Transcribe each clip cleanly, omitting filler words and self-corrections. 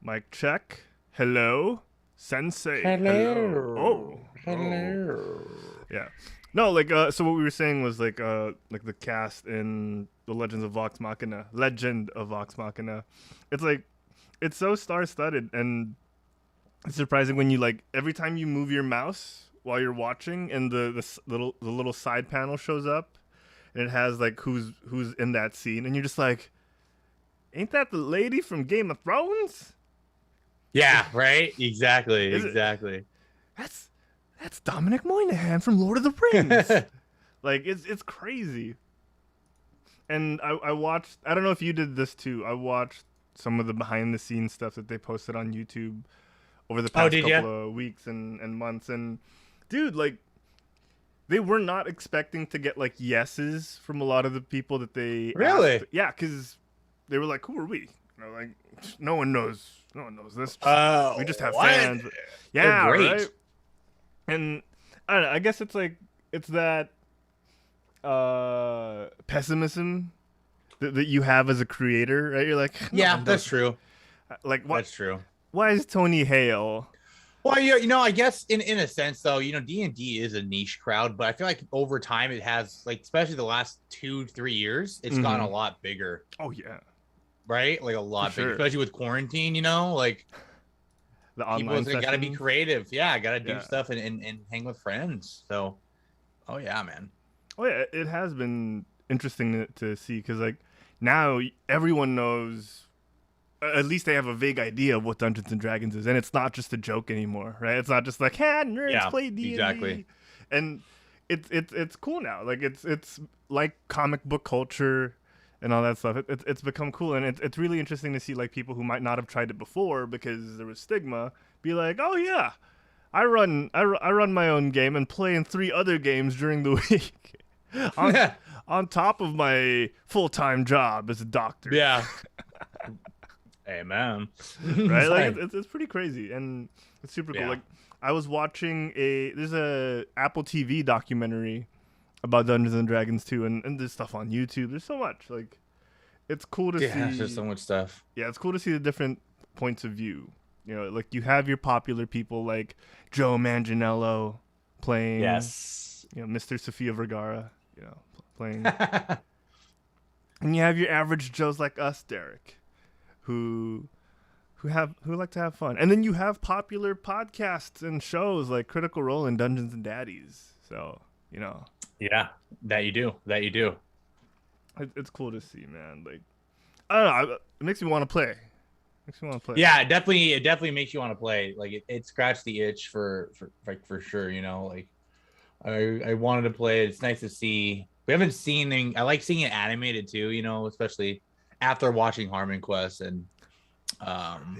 Mic check. Hello, Sensei. Hello. Hello. Oh. Hello. Yeah. No, so what we were saying was like the cast in the Legends of Vox Machina. Legend of Vox Machina. It's like it's so star-studded, and it's surprising when you like every time you move your mouse while you're watching, and the little side panel shows up, and it has like who's in that scene, and you're just like, ain't that the lady from Game of Thrones? Yeah, right? Exactly. Is it? Exactly. That's that's Dominic Moynihan from Lord of the Rings. Like it's crazy. And I watched. I don't know if you did this too. I watched some of the behind the scenes stuff that they posted on YouTube over the Oh, past did you? couple of weeks and months. And dude, like they were not expecting to get like yeses from a lot of the people that they Really? asked. Yeah, because they were like, "Who are we?" You know, like no one knows. No one knows this. We just have What? fans. They're Yeah, great. right. And I don't know. I guess it's that pessimism that you have as a creator, right? You're like, no Yeah, one that's does. true. Like, what? That's true. Why is Tony Hale? Well, I guess in a sense though, D&D is a niche crowd, but I feel like over time it has like, especially the last 2-3 years, it's gotten a lot bigger, Oh yeah, right? Like a lot bigger, sure. especially with quarantine. Like The people online got to be sessions. creative. Yeah, got to do Yeah. stuff and hang with friends. So, oh yeah, man. Oh yeah, it has been interesting to see because like now everyone knows. At least they have a vague idea of what Dungeons and Dragons is, and it's not just a joke anymore, right? It's not just like, "Ha, nerds Yeah, play D&D." exactly. And it's cool now. Like it's like comic book culture and all that stuff. It's become cool, and it's really interesting to see like people who might not have tried it before because there was stigma be like, "Oh yeah, I run my own game and play in 3 other games during the week on on top of my full-time job as a doctor." Yeah. Hey man. Right? Like it's pretty crazy and it's super cool. Yeah. Like I was watching there's a Apple TV documentary about Dungeons and Dragons too, and there's stuff on YouTube. There's so much. Like it's cool to Yeah, see. there's just so much stuff. Yeah, it's cool to see the different points of view. You know, like you have your popular people like Joe Manganiello playing. Yes. You know, Mr. Sofia Vergara. You know, playing. And you have your average Joes like us, Derek, who like to have fun. And then you have popular podcasts and shows like Critical Role and Dungeons and Daddies. So, you know, Yeah, that you do. That you do. it's cool to see, man. Like, I don't know, it makes me want to play. Yeah, it definitely makes you want to play. Like it scratched the itch for sure. Like I wanted to play. It's nice to see. We haven't seen. I like seeing it animated too. Especially after watching Harmon Quest, and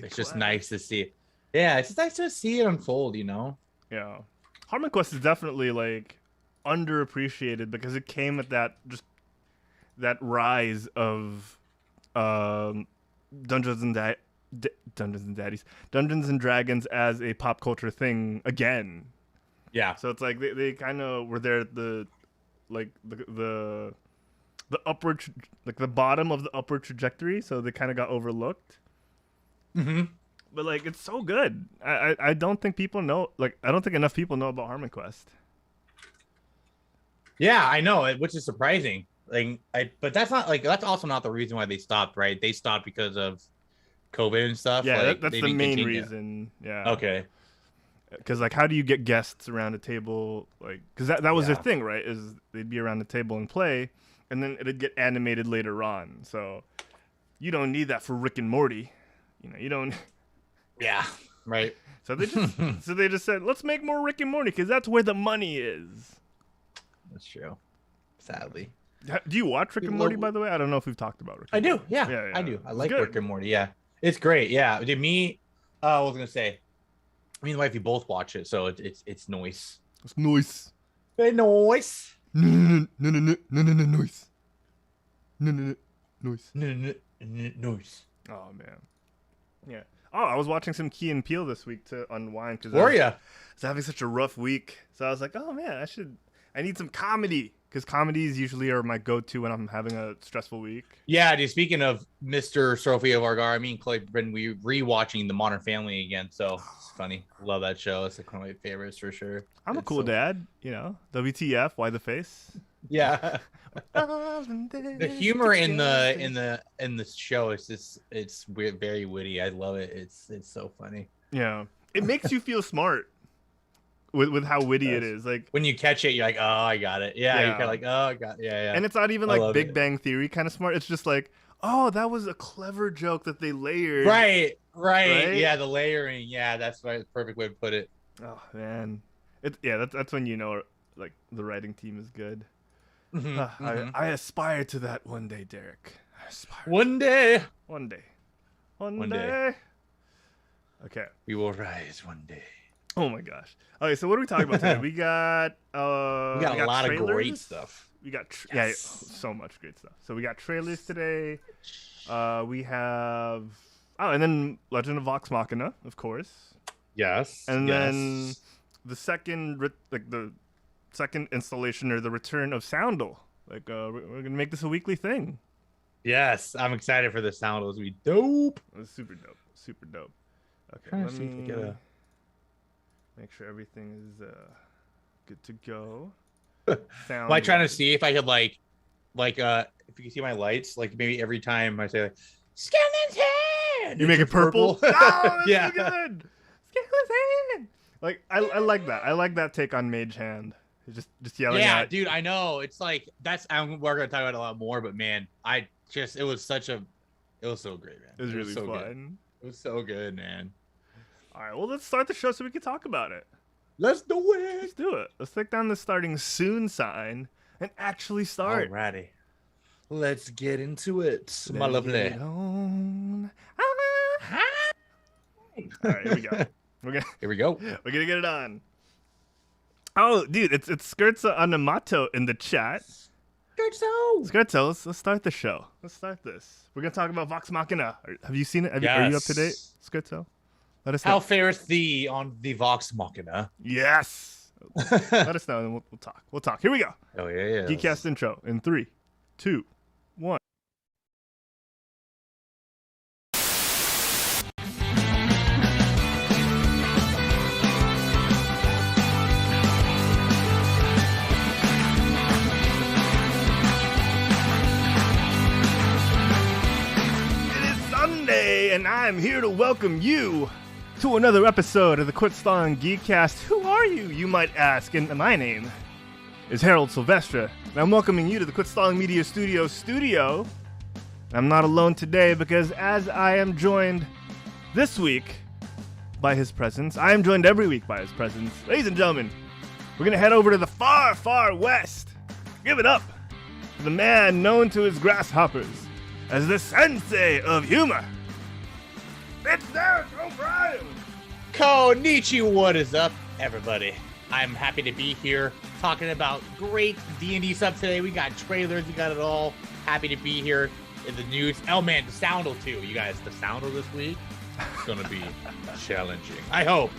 it's just nice to see. Yeah, it's just nice to see it unfold. Yeah. Harmon Quest is definitely like underappreciated because it came at that rise of Dungeons and Dungeons and Daddies, Dungeons and Dragons as a pop culture thing again. Yeah. So it's like they kind of were there at the like the upward like the bottom of the upward trajectory, so they kind of got overlooked. Mm-hmm. But like it's so good. I don't think people know, like I don't think enough people know about Harmon Quest. Yeah, I know, which is surprising. But that's also not the reason why they stopped, right? They stopped because of COVID and stuff. Yeah, Like that's they the didn't main continue. reason. Yeah. Okay. Because like how do you get guests around a table, like because that was their Yeah. thing, right? Is they'd be around the table and play, and then it'd get animated later on. So you don't need that for Rick and Morty. You don't. Yeah. Right. So they just said, let's make more Rick and Morty because that's where the money is. That's true. Sadly. Do you watch Rick and Morty, by the way? I don't know if we've talked about Rick I and do. Morty. Yeah, I do. I It's like good. Rick and Morty. Yeah. It's great. Yeah. To me, I was gonna say, me and the wifey both watch it, so it's noise. It's noise. Hey, noise. No, noise. No, noise. Noise. Oh man. Yeah. Oh, I was watching some Key and Peele this week to unwind because Were ya? I was having such a rough week. So I was like, oh man, I should I need some comedy because comedies usually are my go-to when I'm having a stressful week. Yeah, dude. Speaking of Mr. Sofia Vergara, me and Clay have been rewatching The Modern Family again, so it's funny. Love that show. It's like one of my favorites for sure. I'm a cool dad, you know. WTF? Why the face? Yeah. The humor in the show is just it's weird, very witty. I love it. It's so funny. Yeah, it makes you feel smart with how witty it is. Like when you catch it, you're like, oh, I got it. Yeah, you're kind of like, oh, I got it. Yeah. And it's not even like Big Bang Theory kind of smart. It's just like, oh, that was a clever joke that they layered. Right. Yeah, the layering. Yeah, that's right. Perfect way to put it. Oh man, that's when you know like the writing team is good. I aspire to that one day, Derek. One day. Okay. We will rise one day. Oh my gosh. Okay, so what are we talking about today? We got a lot trailers. of great stuff. We got so much great stuff. So we got trailers today. We have and then Legend of Vox Machina, of course. Yes. And then the second installation or the return of Soundle. Like we're gonna make this a weekly thing. Yes, I'm excited for the Soundle. It's gonna be dope. It's super dope. Okay, let me make sure everything is good to go. Am I trying to see if I could like if you can see my lights, like maybe every time I say like Skeleton's hand, you make it purple. Oh, that's yeah, good. Skeleton's hand. Like I like that. I like that take on Mage Hand. Just yelling. Yeah, dude, I know. It's like we're gonna talk about it a lot more, but man, it was so great, man. It was really so fun. Good. It was so good, man. All right, well, let's start the show so we can talk about it. Let's do it. Let's do it. Let's click down the starting soon sign and actually start. Alrighty. Let's get into it, my lovely. All right, here we go. Here we go. We're gonna get it on. Oh, dude, it's Scherzo Anamato in the chat. Scherzo, let's start the show. Let's start this. We're gonna talk about Vox Machina. Have you seen it? Are you up to date, Scherzo? Let us know. How fareth thee on the Vox Machina? Yes. Let us know, and we'll talk. We'll talk. Here we go. Oh yeah. Geekcast intro in 3, 2, 1. And I'm here to welcome you to another episode of the Quit Stalling Geekcast. Who are you, you might ask? And my name is Herald Silvestre, and I'm welcoming you to the Quit Stalling Media Studio. I'm not alone today because as I am joined this week by his presence, I am joined every week by his presence. Ladies and gentlemen, we're going to head over to the far, far west. Give it up to the man known to his grasshoppers as the sensei of humor. It's Derek O'Brien! Konnichiwa, what is up, everybody? I'm happy to be here talking about great D&D stuff today. We got trailers, we got it all. Happy to be here in the news. Oh man, the Soundle too. You guys, the Soundle this week is going to be challenging. I hope.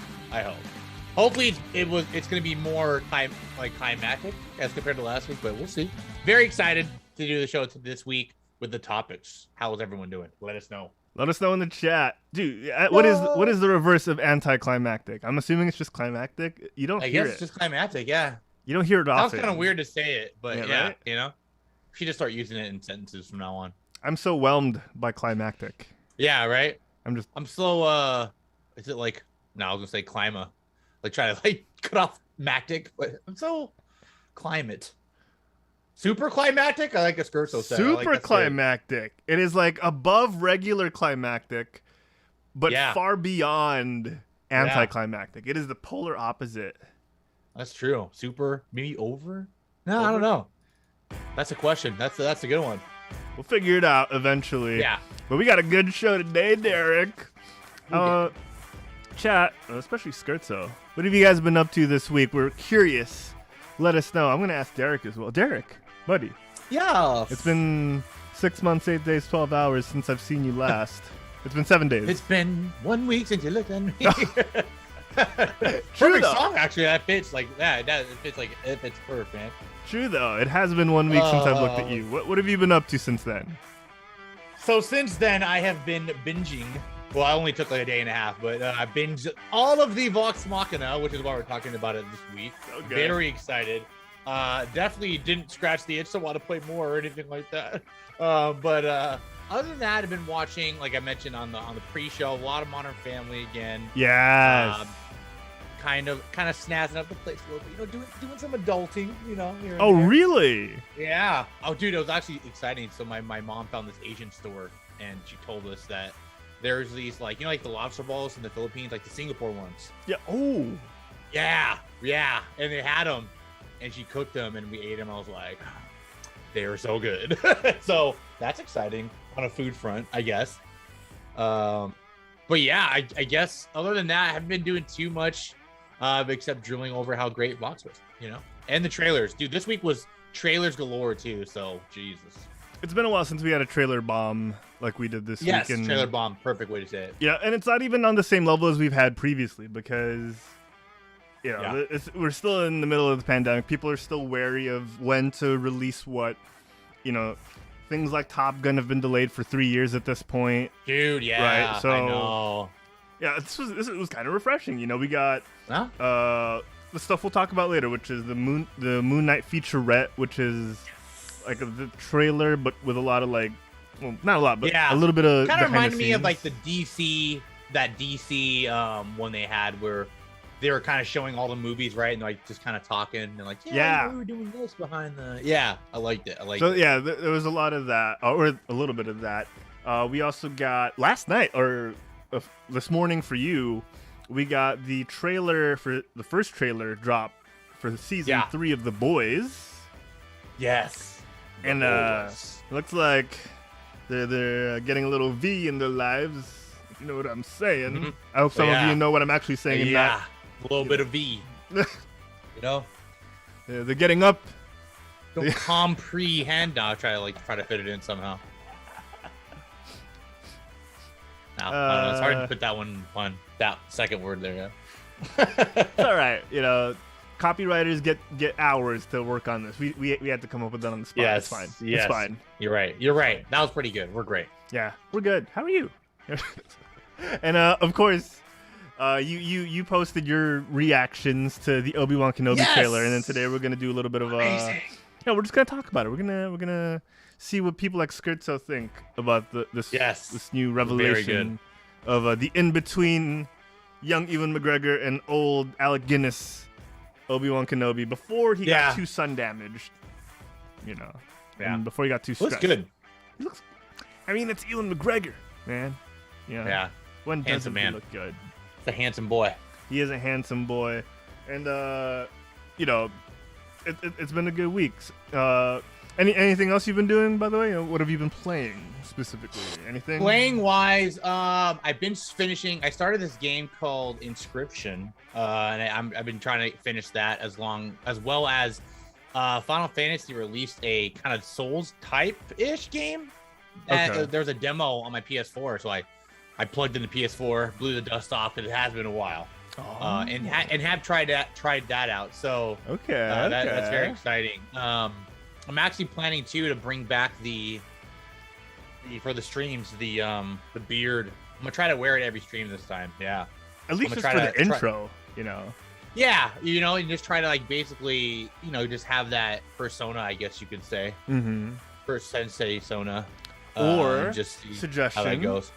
Hopefully it's going to be more climactic as compared to last week, but we'll see. Very excited to do the show this week with the topics. How is everyone doing? Let us know. Let us know in the chat. Dude, what is the reverse of anticlimactic? I'm assuming it's just climactic. You don't hear it. I guess it's just climactic, yeah. You don't hear it often. Sounds kind of weird to say it, but yeah, right? You know? We should just start using it in sentences from now on. I'm so whelmed by climactic. Yeah, right? I'm slow, is it like, no, I was going to say clima. Like try to cut off mactic, but I'm so climate. Super climactic? I like a Scherzo said. Super climactic. It is like above regular climactic, but far beyond anticlimactic. It is the polar opposite. That's true. Super, maybe over? No, over? I don't know. That's a question. That's a good one. We'll figure it out eventually. Yeah. But we got a good show today, Derek. Chat, especially Scherzo. What have you guys been up to this week? We're curious. Let us know. I'm going to ask Derek as well. Derek, buddy. Yeah. It's been 6 months, 8 days, 12 hours since I've seen you last. It's been 7 days. It's been 1 week since you looked at me. Perfect song, actually. That fits like that. It fits like it fits perfect, man. True though. It has been 1 week since I've looked at you. What have you been up to since then? So since then, I have been binging. Well, I only took like a day and a half, but I binged all of the Vox Machina, which is why we're talking about it this week. Okay. Very excited. Definitely didn't scratch the itch to want to play more or anything like that. But other than that, I've been watching, like I mentioned on the pre-show, a lot of Modern Family again. Yes. Kind of snazzing up the place a little bit, doing some adulting, here and Oh, there. Really? Yeah. Oh, dude, it was actually exciting. So my mom found this Asian store, and she told us that there's these, like, like the lobster balls in the Philippines, like the Singapore ones. Yeah. Oh. Yeah. And they had them, and she cooked them, and we ate them. I was like, they were so good. So that's exciting on a food front, I guess. But yeah, I guess other than that, I haven't been doing too much, except drilling over how great Vox was, and the trailers. Dude, this week was trailers galore too. So Jesus. It's been a while since we had a trailer bomb like we did this week. Yes, trailer bomb. Perfect way to say it. Yeah, and it's not even on the same level as we've had previously because, we're still in the middle of the pandemic. People are still wary of when to release what. Things like Top Gun have been delayed for 3 years at this point. Dude, yeah. Right? So, I know. Yeah, this was kind of refreshing. We got the stuff we'll talk about later, which is the Moon Knight featurette, which is like the trailer, but with a lot of not a lot, but a little bit of kind of reminded me of like the DC one they had where they were kind of showing all the movies, right, and like just kind of talking and like, we were doing this behind the. Yeah, I liked it. There was a lot of that, or a little bit of that. We also got last night or this morning for you, we got the trailer for the first trailer drop for season 3 of The Boys. Yes. And it looks like they're getting a little V in their lives, if you know what I'm saying. Mm-hmm. I hope some of you know what I'm actually saying. Yeah, a little bit of V. They're getting up. Don't comprehend. Now try to fit it in somehow. No, I don't know, it's hard to put that one on that second word there. It's all right, copywriters get hours to work on this. We had to come up with that on the spot. Yes, it's fine. Yes. It's fine. You're right. That was pretty good. We're great. Yeah, we're good. How are you? And of course, you posted your reactions to the Obi-Wan Kenobi trailer, and then today we're gonna do a little bit of we're just gonna talk about it. We're gonna see what people like Scherzo think about this new revelation of the in-between young Ewan McGregor and old Alec Guinness Obi-Wan Kenobi before he got too sun damaged, and before he got too stressed. Looks good. It's Ewan McGregor, man. Yeah. When doesn't he look good? It's a handsome boy. He is a handsome boy, and it's been a good week. Anything else you've been doing, by the way? What have you been playing specifically? Anything? Playing wise, I've been finishing. I started this game called Inscription, and I've been trying to finish that as well as Final Fantasy released a kind of Souls type-ish game. There's a demo on my PS4, so I plugged in the PS4, blew the dust off, because it has been a while. And have tried that out. So that's very exciting. I'm actually planning to bring back for the streams the beard. I'm gonna try to wear it every stream this time. Yeah, at least just for the intro, Yeah, and just try to basically just have that persona, I guess you could say. Mm-hmm. For Sensei Sona. Or just suggestion. How that goes.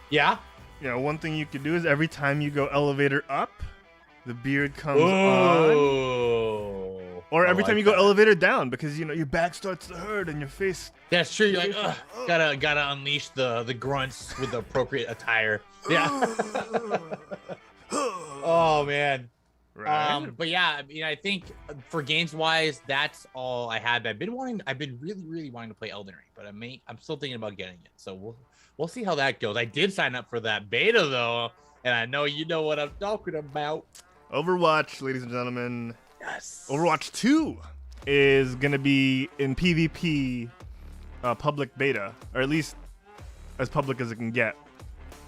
Yeah. One thing you could do is every time you go elevator up, the beard comes on. Or every time you go elevator down, because your back starts to hurt and your face. That's true. You're like, gotta unleash the grunts with the appropriate attire. Yeah. Oh man. Right. But yeah, I think for games wise, that's all I had. I've been really, really wanting to play Elden Ring, but I'm still thinking about getting it. So we'll see how that goes. I did sign up for that beta though, and I know you know what I'm talking about. Overwatch, ladies and gentlemen. Yes. Overwatch 2 is going to be in PvP public beta, or at least as public as it can get.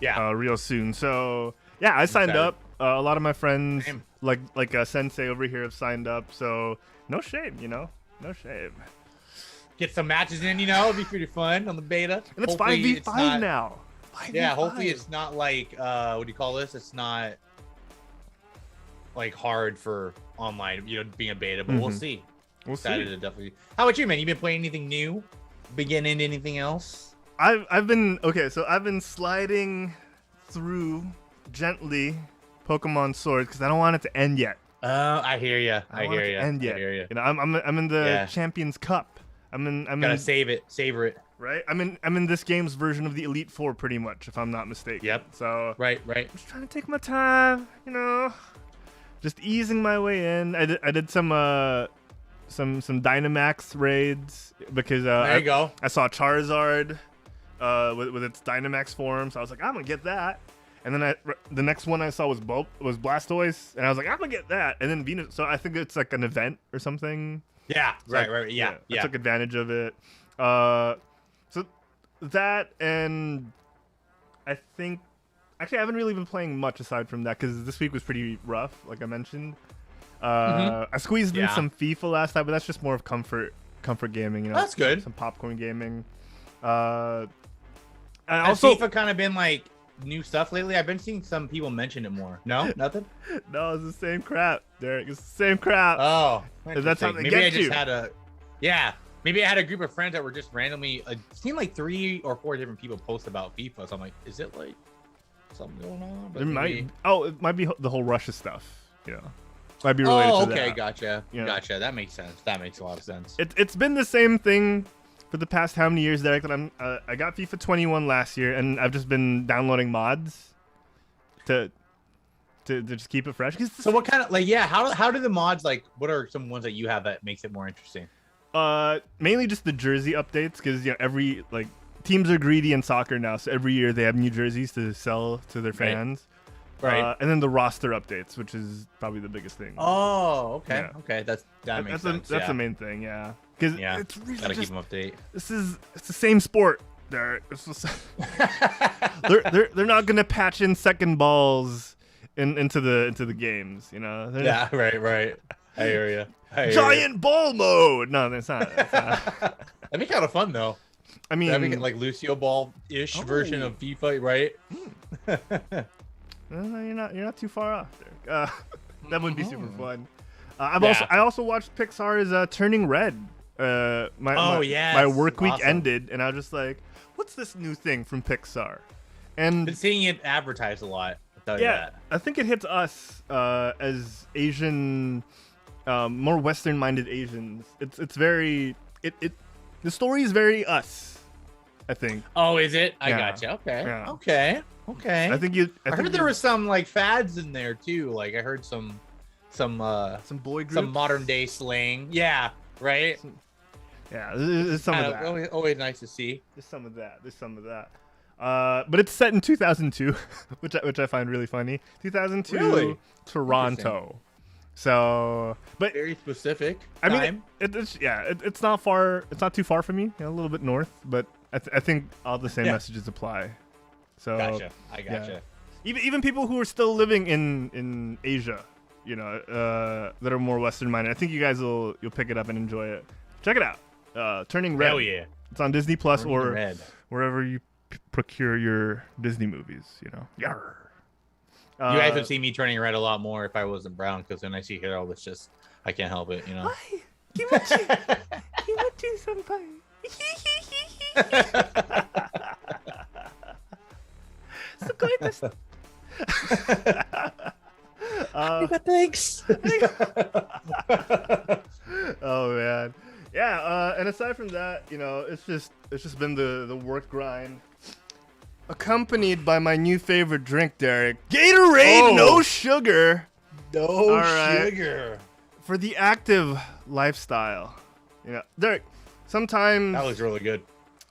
Yeah. Real soon. So, yeah, I signed up. A lot of my friends, Same. like Sensei over here, have signed up. So no shame, no shame. Get some matches in, it'll be pretty fun on the beta. And it's Hopefully 5v5 now. 5v5. Yeah, hopefully it's not like what do you call this? It's not like hard for online, being a beta, but we'll see. We'll see. To definitely. How about you, man? You been playing anything new? Been into anything else? I've been sliding through gently Pokemon Sword because I don't want it to end yet. I hear you. I hear you. End yet. I'm in the Champions Cup. Gotta savor it. Right. I'm in this game's version of the Elite Four, pretty much, if I'm not mistaken. Yep. So right. Just trying to take my time, just easing my way in. I did some Dynamax raids because there you go. I saw Charizard with its Dynamax form, so I was like, I'm gonna get that. And then the next one I saw was Blastoise, and I was like, I'm gonna get that. And then Venus. So I think it's like an event or something. Yeah. So right. Yeah. I took advantage of it. So that, and I think actually I haven't really been playing much aside from that because this week was pretty rough, like I mentioned. I squeezed in some FIFA last time, but that's just more of comfort gaming. That's good. Some popcorn gaming. And Has also FIFA kind of been like new stuff lately? I've been seeing some people mention it more. No, nothing. No, it's the same crap, Derek. It's the same crap. Oh, that's how they maybe get I just you. Maybe I had a group of friends that were just randomly. It seemed like 3 or 4 different people post about FIFA. So I'm like, is it like something going on? But it might be the whole Russia stuff. Might be related to that. Okay, gotcha. Gotcha. That makes sense. That makes a lot of sense. It's been the same thing for the past how many years, Derek? That I got FIFA 21 last year, and I've just been downloading mods to just keep it fresh. So what kind of how do the mods what are some ones that you have that makes it more interesting? Mainly just the jersey updates because every teams are greedy in soccer now, so every year they have new jerseys to sell to their fans. Right. And then the roster updates, which is probably the biggest thing. Oh, okay. Yeah. Okay, that makes sense. That's the main thing, yeah. Because it's really gotta keep them update. It's the same sport. They're not gonna patch in second balls into the games, Yeah, right. I hear you. Giant ball mode. No, it's not. That'd be kind of fun though. I mean, having like Lucio Ball-ish version of FIFA, right? You're not too far off there. That would be super fun. I also watched Pixar's Turning Red. My work week ended, and I was just like, "What's this new thing from Pixar?" And been seeing it advertised a lot. I'll tell you that. I think it hits us as Asian, more Western-minded Asians. It's very the story is very us, I think. Oh, is it? I gotcha. Okay. Yeah. Okay. I think I heard there was some fads in there too. Like I heard some boy groups, some modern day slang. Yeah. Right. There's some of that. Always nice to see. There's some of that. But it's set in 2002, which I find really funny. 2002, really? Toronto. So, but very specific. I mean, it's not far. It's not too far from me. A little bit north, but I think all the same messages apply. So gotcha. I gotcha. Yeah. Even people who are still living in Asia, that are more Western minded. I think you guys you'll pick it up and enjoy it. Check it out. Turning Red. Hell yeah. It's on Disney Plus or Red. wherever you procure your Disney movies. Yarr. You guys would see me turning red a lot more if I wasn't brown, because when I see Herald, it's just I can't help it. Hi, Kimochi senpai. Thanks. Oh man, yeah. And aside from that, it's just been the work grind, accompanied by my new favorite drink, Derek. Gatorade No Sugar. No sugar. For the active lifestyle, Derek. Sometimes that looks really good.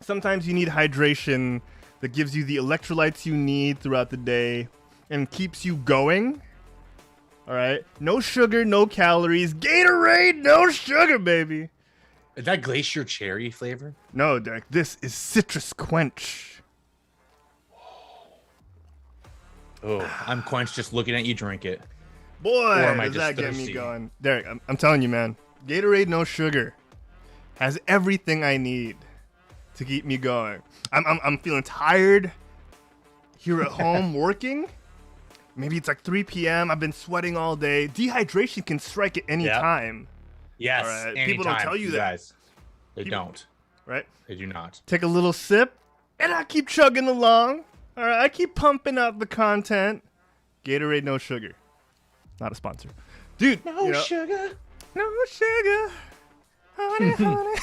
Sometimes you need hydration that gives you the electrolytes you need throughout the day and keeps you going. All right, no sugar, no calories. Gatorade, no sugar, baby. Is that glacier cherry flavor? No, Derek. This is citrus quench. Oh, I'm quenched just looking at you drink it. Boy, Or am I does that just get me thirsty? going. Derek, I'm telling you, man. Gatorade No Sugar has everything I need to keep me going. I'm feeling tired here at home working. Maybe it's like 3 p.m. I've been sweating all day. Dehydration can strike at any time. Yes. All right. Anytime, People don't tell you that. Guys. They People- don't. Right? They do not. Take a little sip, and I keep chugging along. All right, I keep pumping out the content. Gatorade No Sugar. Not a sponsor. Dude, No sugar. no sugar. Honey, honey.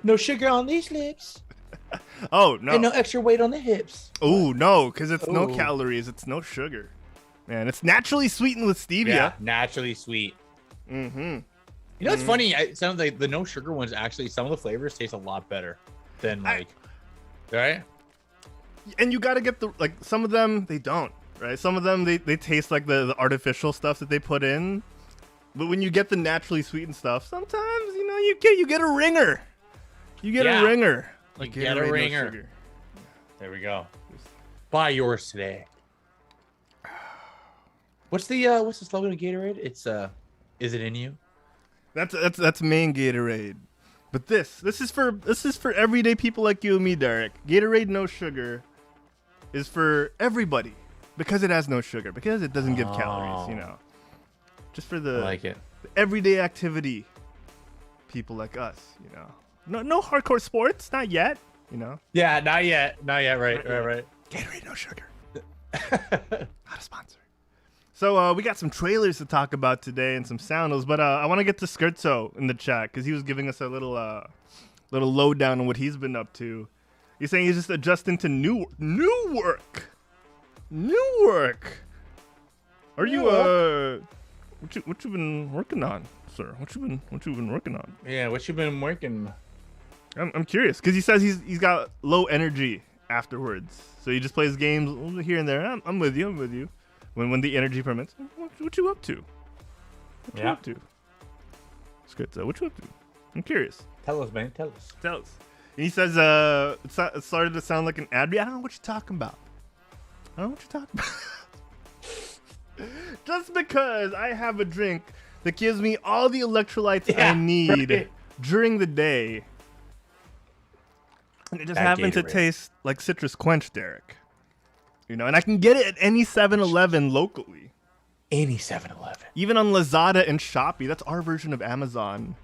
No sugar on these lips. Oh, no. And no extra weight on the hips. Oh, no, because it's no Ooh. calories. It's no sugar. Man, it's naturally sweetened with stevia. Yeah, naturally sweet. Mm-hmm. You know, it's funny. It sounds like the no sugar ones actually, some of the flavors taste a lot better than right? And you got to get some of them, they don't, right? Some of them, they taste like the artificial stuff that they put in. But when you get the naturally sweetened stuff, sometimes, you get a ringer. You get a ringer. You get a Gatorade No ringer. Sugar. There we go. Buy yours today. What's the slogan of Gatorade? It's is it in you? That's main Gatorade. But this is for everyday people like you and me, Derek. Gatorade No Sugar is for everybody because it has no sugar, because it doesn't give calories, Just for the I like it. the everyday activity people like us, No hardcore sports, not yet, Yeah, not yet. Right. Gatorade No Sugar. Not a sponsor. So we got some trailers to talk about today and some soundles, but I want to get to Scherzo in the chat because he was giving us a little lowdown on what he's been up to. He's saying he's just adjusting to new work. New work. Are you what you been working on, sir? What you been working on? Yeah, what you been working? I'm curious because he says he's got low energy afterwards, so he just plays games here and there. I'm with you. When the energy permits, what you up to? What you up to? Scherzo, what you up to? I'm curious. Tell us, man. Tell us. And he says it started to sound like an ad read. I don't know what you're talking about. Just because I have a drink that gives me all the electrolytes I need during the day, and it just happens to taste like citrus quench, Derek. And I can get it at any 7-Eleven locally. Any 7-Eleven. Even on Lazada and Shopee. That's our version of Amazon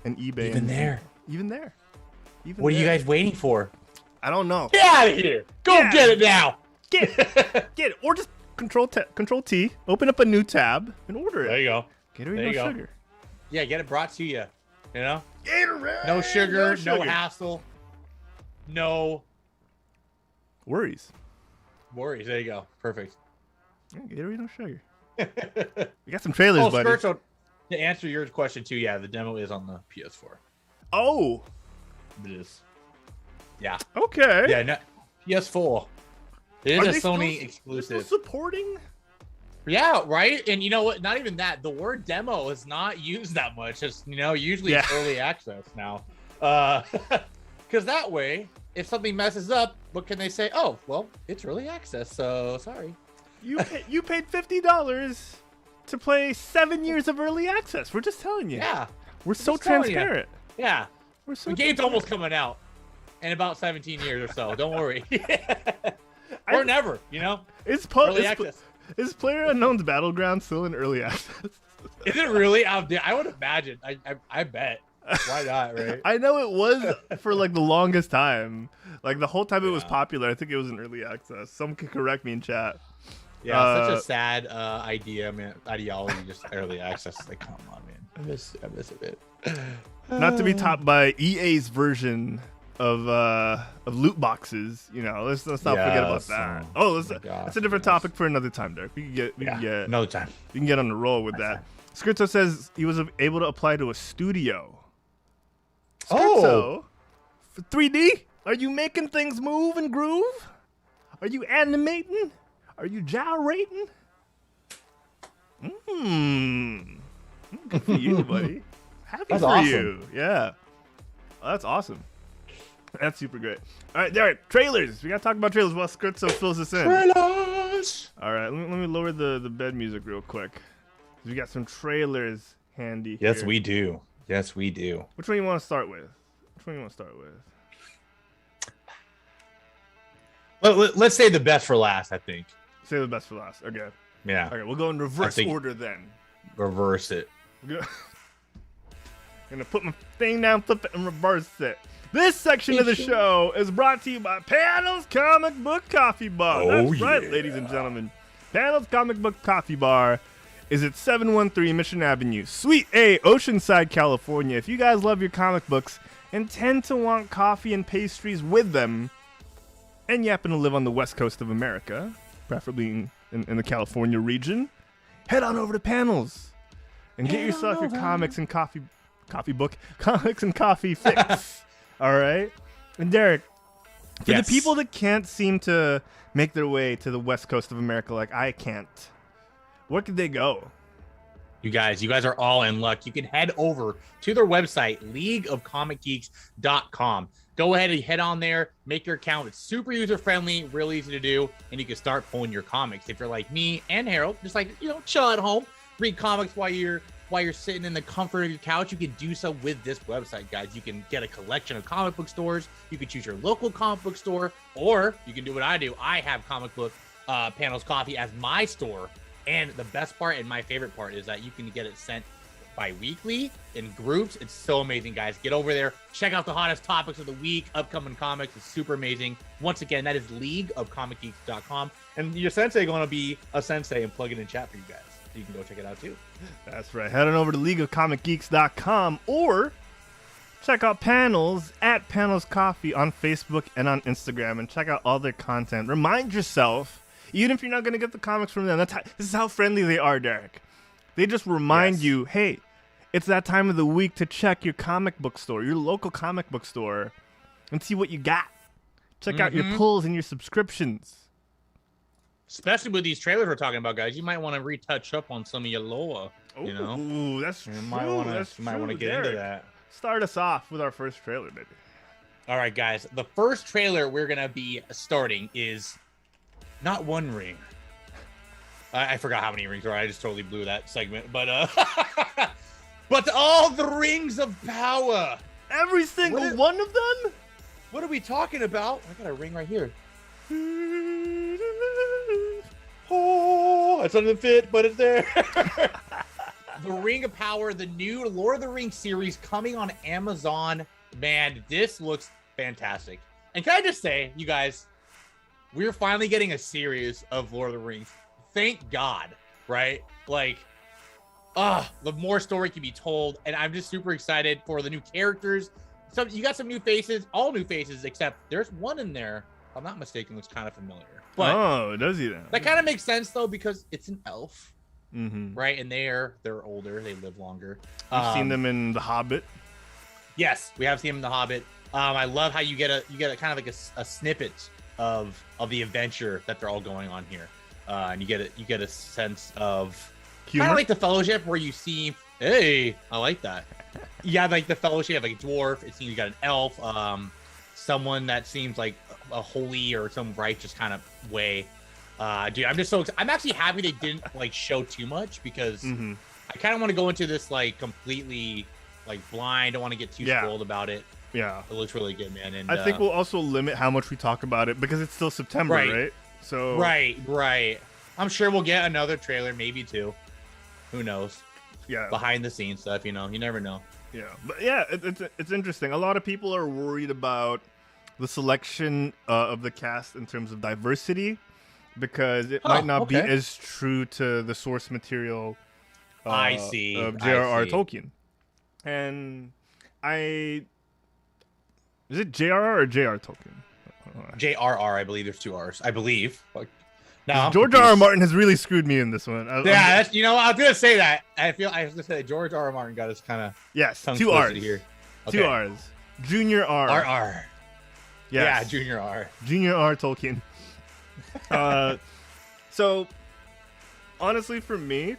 and eBay. Even there. What are you guys waiting for? I don't know. Get out of here. Go get it now. Get it. Or just control T, open up a new tab, and order it. There you go. Gatorade No Sugar. Yeah, get it brought to you. Gatorade No sugar, No no hassle, no worries. There you go. Perfect. Yeah, Gatorade No Sugar. We got some trailers, buddy. Scherzo, to answer your question too, yeah, the demo is on the PS4. Oh. It is. Yeah. Okay. Yeah, no, PS4. It is Are a they Sony still exclusive. supporting? Yeah, right? And you know what? Not even that. The word demo is not used that much. It's, usually it's early access now. Because that way, if something messes up, what can they say? Oh, well, it's early access, so sorry. You paid $50 to play 7 years of early access. We're just telling you. Yeah. We're so just telling you. transparent. Yeah. We're so The game's transparent. almost coming out in about 17 years or so. Don't worry. Or never, early access. Is PlayerUnknown's Battleground still in early access? Is it really out there? I would imagine. I bet. Why not, right? I know it was for the longest time. The whole time it was popular, I think it was in early access. Someone can correct me in chat. Yeah, such a sad idea, man. Ideology, just early access. Come on, man. I miss a bit. Not to be topped by EA's version of loot boxes. Let's not forget about that. That's a different topic for another time, Derek. We can get another time. We can get on the roll with that. Scherzo says he was able to apply to a studio. Scherzo, for 3D, are you making things move and groove? Are you animating? Are you gyrating? Good for you, buddy. Happy That's for awesome. you. Yeah. Oh, that's awesome. That's super great. All right, Derek, trailers. We got to talk about trailers while Scherzo fills us in. Trailer! Yes. All right, let me lower the bed music real quick. We got some trailers handy. Yes, here. we do. Yes, we do. Which one you want to start with? Well, let's say the best for last, I think. Say the best for last. Okay. Yeah. Okay, we'll go in reverse order then. Reverse it. Gonna put my thing down, flip it, and reverse it. This section of the show is brought to you by Panel's Comic Book Coffee Bar. Oh, That's right, ladies and gentlemen. Panel's Comic Book Coffee Bar is at 713 Mission Avenue, Suite A, Oceanside, California. If you guys love your comic books and tend to want coffee and pastries with them, and you happen to live on the west coast of America, preferably in the California region, head on over to Panels and get yourself your comics and comics and coffee fix. All right? And Derek, for the people that can't seem to make their way to the west coast of America like I can't, where could they go? You guys are all in luck. You can head over to their website, leagueofcomicgeeks.com. Go ahead and head on there, make your account. It's super user-friendly, really easy to do, and you can start pulling your comics. If you're like me and Harold, just like, chill at home, read comics while you're sitting in the comfort of your couch, you can do so with this website, guys. You can get a collection of comic book stores. You can choose your local comic book store, or you can do what I do. I have Comic Book Panels Coffee as my store. And the best part and my favorite part is that you can get it sent bi-weekly in groups. It's so amazing, guys. Get over there. Check out the hottest topics of the week, upcoming comics. It's super amazing. Once again, that is leagueofcomicgeeks.com. And your sensei going to be a sensei and plug it in chat for you guys. So you can go check it out too. That's right. Head on over to leagueofcomicgeeks.com or check out Panels at Panels Coffee on Facebook and on Instagram and check out all their content. Remind yourself, even if you're not going to get the comics from them, this is how friendly they are, Derek. They just remind you, hey, it's that time of the week to check your comic book store, your local comic book store, and see what you got. Check out your pulls and your subscriptions. Especially with these trailers we're talking about, guys. You might want to retouch up on some of your lore, Ooh, that's true. You might want to get into that. Start us off with our first trailer, baby. All right, guys. The first trailer we're going to be starting is not One Ring. I forgot how many rings there are. I just totally blew that segment. But but all the rings of power. Every single one of them? What are we talking about? I got a ring right here. Oh, it doesn't fit, but it's there. The Ring of Power, the new Lord of the Rings series coming on Amazon. Man, this looks fantastic. And can I just say, you guys, we're finally getting a series of Lord of the Rings. Thank God, right? Like, the more story can be told, and I'm just super excited for the new characters. You got some new faces, all new faces, except there's one in there, if I'm not mistaken, looks kind of familiar. But does he then? That kind of makes sense though, because it's an elf, right? And they're older, they live longer. We've seen them in The Hobbit. Yes, we have seen them in The Hobbit. I love how you get a kind of like a snippet of the adventure that they're all going on here. And you get a sense of kind of like the Fellowship, where you see, hey, I like that. Yeah, like the Fellowship, like a dwarf. It seems you got an elf, someone that seems like a holy or some righteous kind of way. Dude, I'm just so excited. I'm actually happy they didn't like show too much, because I kind of want to go into this like completely like blind. I don't want to get too spoiled about it. Yeah, it looks really good, man. And I think we'll also limit how much we talk about it, because it's still September, right? So right. I'm sure we'll get another trailer, maybe two. Who knows? Yeah, behind the scenes stuff, you never know. Yeah, but yeah, it's interesting. A lot of people are worried about the selection of the cast in terms of diversity, because it might not be as true to the source material. I see. Of J.R.R. Tolkien, and is it J.R.R. or J.R. Tolkien? J.R.R. I believe there's two R's. I believe. No, George R.R. Martin has really screwed me in this one. That's I was gonna say that. I was gonna say George R.R. Martin got us kind of two R's here. Okay. 2 R's. Junior R. R.R. Yes. Yeah, Junior R. Junior R. Tolkien. So honestly, for me,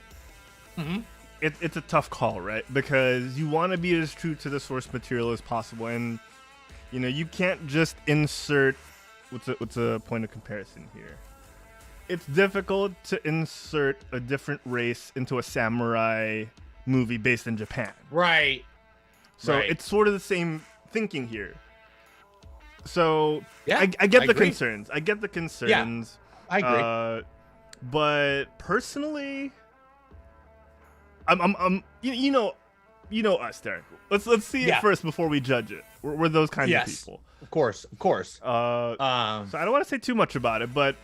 it's a tough call, right? Because you want to be as true to the source material as possible, and you can't just insert what's a point of comparison here. it's difficult to insert a different race into a samurai movie based in Japan. Right. So Right. it's sort of the same thinking here. So Yeah, I get I the agree. concerns. I get the concerns. I agree. But personally, you know us, Derek. Let's see it first before we judge it. We're those kinds of people. Of course. So I don't want to say too much about it, but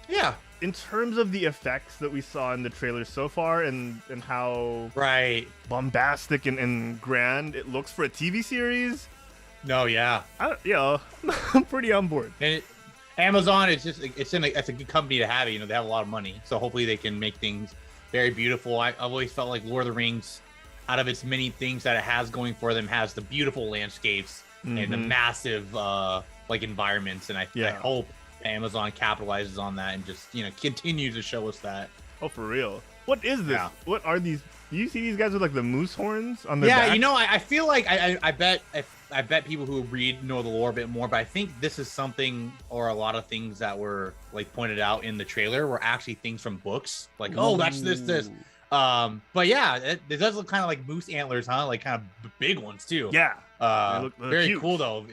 yeah. in terms of the effects that we saw in the trailer so far, and how bombastic and grand it looks for a TV series. No, yeah. I'm pretty on board. And Amazon is it's a good company to have. They have a lot of money, so hopefully they can make things very beautiful. I've always felt like Lord of the Rings, out of its many things that it has going for them, has the beautiful landscapes and the massive environments, and I hope Amazon capitalizes on that and just continues to show us that. Oh, for real? What is this? What are these? Do you see these guys with like the moose horns on their back? back? I feel like I bet people who read know the lore a bit more, but I think this is something, or a lot of things that were like pointed out in the trailer were actually things from books. Like, oh, that's this. But yeah, it does look kind of like moose antlers, huh? Like kind of big ones too. Yeah. They look very huge. cool though.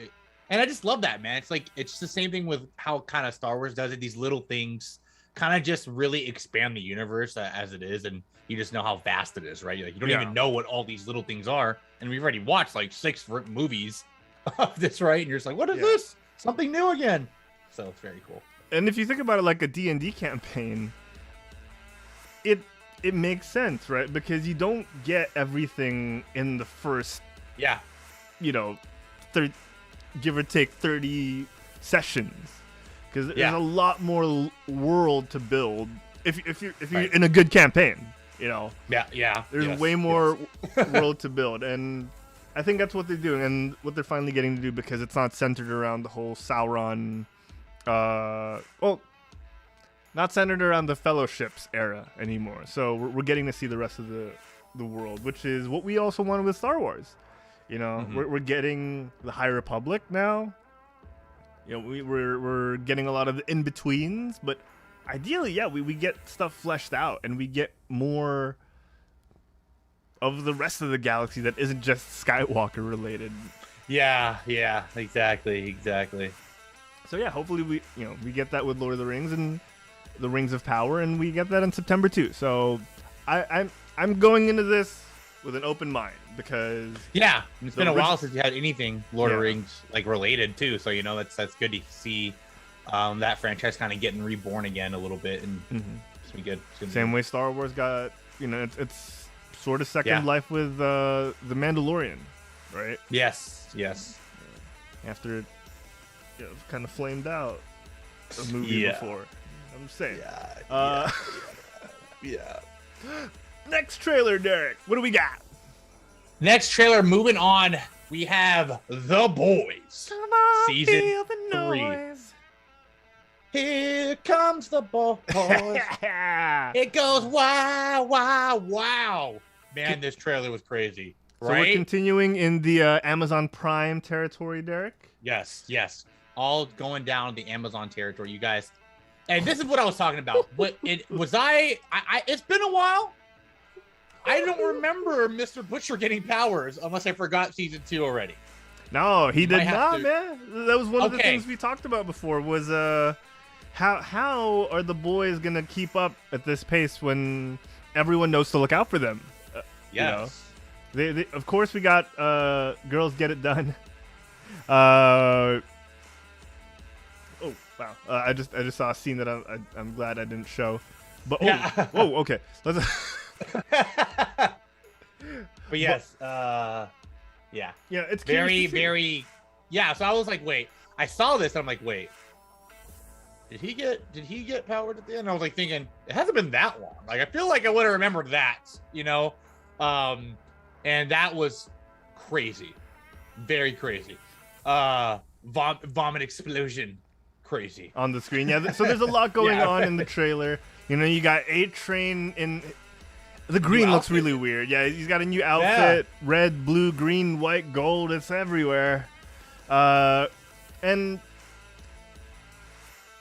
And I just love that, man. It's like, it's the same thing with how kind of Star Wars does it. These little things kind of just really expand the universe as it is, and you just know how vast it is, right? Like, you don't even know what all these little things are, and we've already watched like 6 movies of this, right? And you're just like, what is this? Something new again. So it's very cool. And if you think about it like a D&D campaign, it makes sense, right? Because you don't get everything in the first, give or take 30 sessions, because there's a lot more world to build if you're in a good campaign, there's way more world to build, and I think that's what they're doing and what they're finally getting to do, because it's not centered around the whole Sauron not centered around the Fellowship's era anymore. So we're getting to see the rest of the world, which is what we also wanted with Star Wars. We're getting the High Republic now. We're getting a lot of the in-betweens, but ideally, we get stuff fleshed out, and we get more of the rest of the galaxy that isn't just Skywalker related. Yeah, exactly. So hopefully we get that with Lord of the Rings and the Rings of Power, and we get that in September too. So I'm going into this with an open mind, because it's been a while since you had anything Lord of the Rings like related too. So that's good to see that franchise kind of getting reborn again a little bit, and it's been good. Same way Star Wars got, it's sort of second life with the Mandalorian, right? Yes. After it kind of flamed out a movie before. I'm just saying. Next trailer, Derek. What do we got? Next trailer, moving on, we have The Boys. Season 3. Here comes the boys. It goes wow. Man, this trailer was crazy. Right? So we're continuing in the Amazon Prime territory, Derek? Yes. All going down the Amazon territory, you guys. And this is what I was talking about. It's been a while. I don't remember Mr. Butcher getting powers unless I forgot season 2 already. No, he did not, man. That was one of the things we talked about before, was how are the boys going to keep up at this pace when everyone knows to look out for them? Yes. They of course, we got Girls Get It Done. Oh, wow. I just saw a scene that I'm glad I didn't show. But okay. Let's But yes, it's very. Yeah, so I was like, wait. I saw this, and I'm like, wait. Did he get powered at the end? I was like thinking, it hasn't been that long. Like, I feel like I would have remembered that, and that was crazy, very crazy. Vomit explosion, crazy on the screen. Yeah, so there's a lot going on in the trailer. You got A-Train in. The green looks really weird. Yeah, he's got a new outfit. Yeah. Red, blue, green, white, gold. It's everywhere. And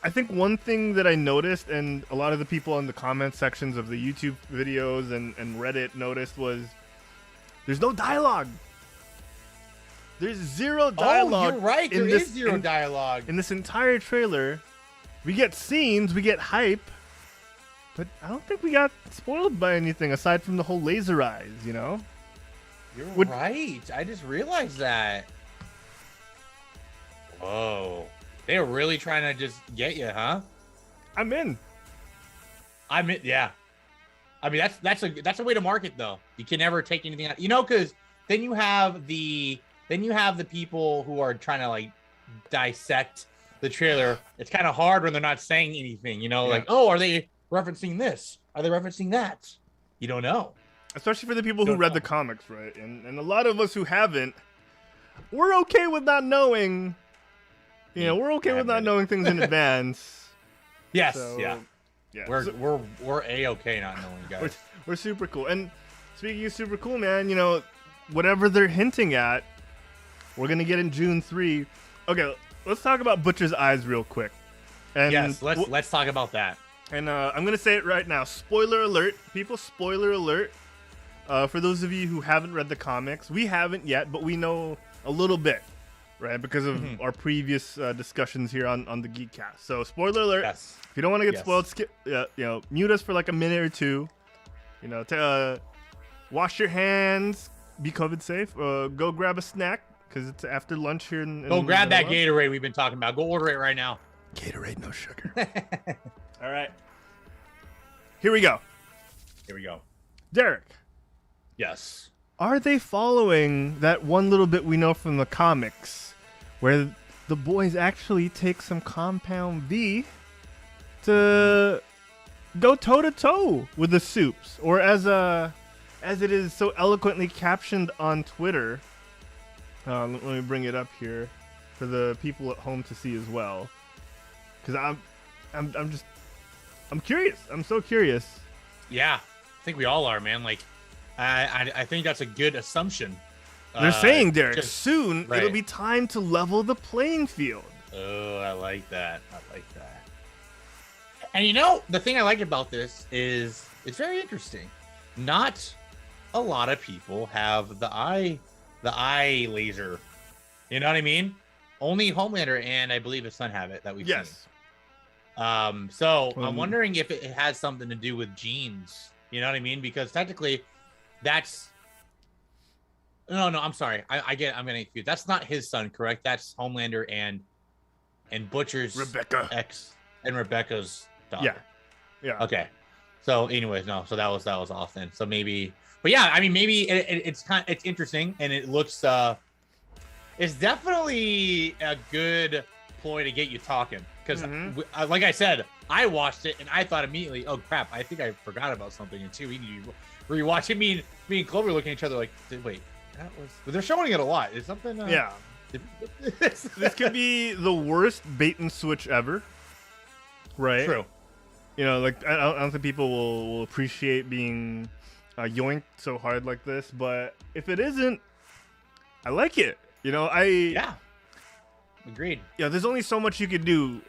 I think one thing that I noticed, and a lot of the people in the comment sections of the YouTube videos and Reddit noticed, was there's no dialogue. There's zero dialogue. Oh, you're right. There is zero dialogue. In this entire trailer, we get scenes, we get hype, but I don't think we got spoiled by anything aside from the whole laser eyes, you know? You're right. I just realized that. Whoa. They were really trying to just get you, huh? I'm in. Yeah. I mean, that's a way to market, though. You can never take anything out, you know, because then you have the people who are trying to like dissect the trailer. It's kind of hard when they're not saying anything, you know, like, oh, are they referencing this? Are they referencing that? You don't know. Especially for the people who read the comics, right? And a lot of us who haven't, we're okay with not knowing. You know, we're okay with not knowing things in advance. Yes, so, yeah. We're a-okay not knowing, guys. We're super cool. And speaking of super cool, man, you know, whatever they're hinting at, we're gonna get in June 3. Okay, let's talk about Butcher's Eyes real quick. And yes, let's talk about that. And I'm gonna say it right now. Spoiler alert, people! Spoiler alert. For those of you who haven't read the comics, we haven't yet, but we know a little bit, right? Because of our previous discussions here on the Geekcast. So, spoiler alert. Yes. If you don't want to get spoiled, skip. Mute us for like a minute or two. You know, wash your hands, be COVID safe. Go grab a snack because it's after lunch here. Go grab that Gatorade we've been talking about. Go order it right now. Gatorade No Sugar. All right. Here we go. Derek. Yes. Are they following that one little bit we know from the comics where the boys actually take some Compound V to go toe-to-toe with the Supes? Or as it is so eloquently captioned on Twitter, let me bring it up here for the people at home to see as well. Because I'm curious. I'm so curious. Yeah, I think we all are, man. Like, I think that's a good assumption. They're saying, Derek, soon it'll be time to level the playing field. Oh, I like that. And you know, the thing I like about this is it's very interesting. Not a lot of people have the eye laser. You know what I mean? Only Homelander and I believe his son have it that we've seen. So I'm wondering if it has something to do with genes. You know what I mean? Because technically, that's no. I'm sorry. I'm getting confused. That's not his son, correct? That's Homelander and Butcher's Rebecca ex and Rebecca's daughter. Yeah. Okay. So, anyways, no. So that was off then. So maybe, but yeah, I mean, maybe it's interesting and it looks. It's definitely a good ploy to get you talking. Because, like I said, I watched it and I thought immediately, oh crap, I think I forgot about something. And two, we need to rewatch it. Me and Clover looking at each other like, wait, that was. But they're showing it a lot. Is something? Yeah. This could be the worst bait and switch ever. Right. True. You know, like I don't think people will appreciate being yoinked so hard like this. But if it isn't, I like it. You know, yeah. Agreed. Yeah, there's only so much you could do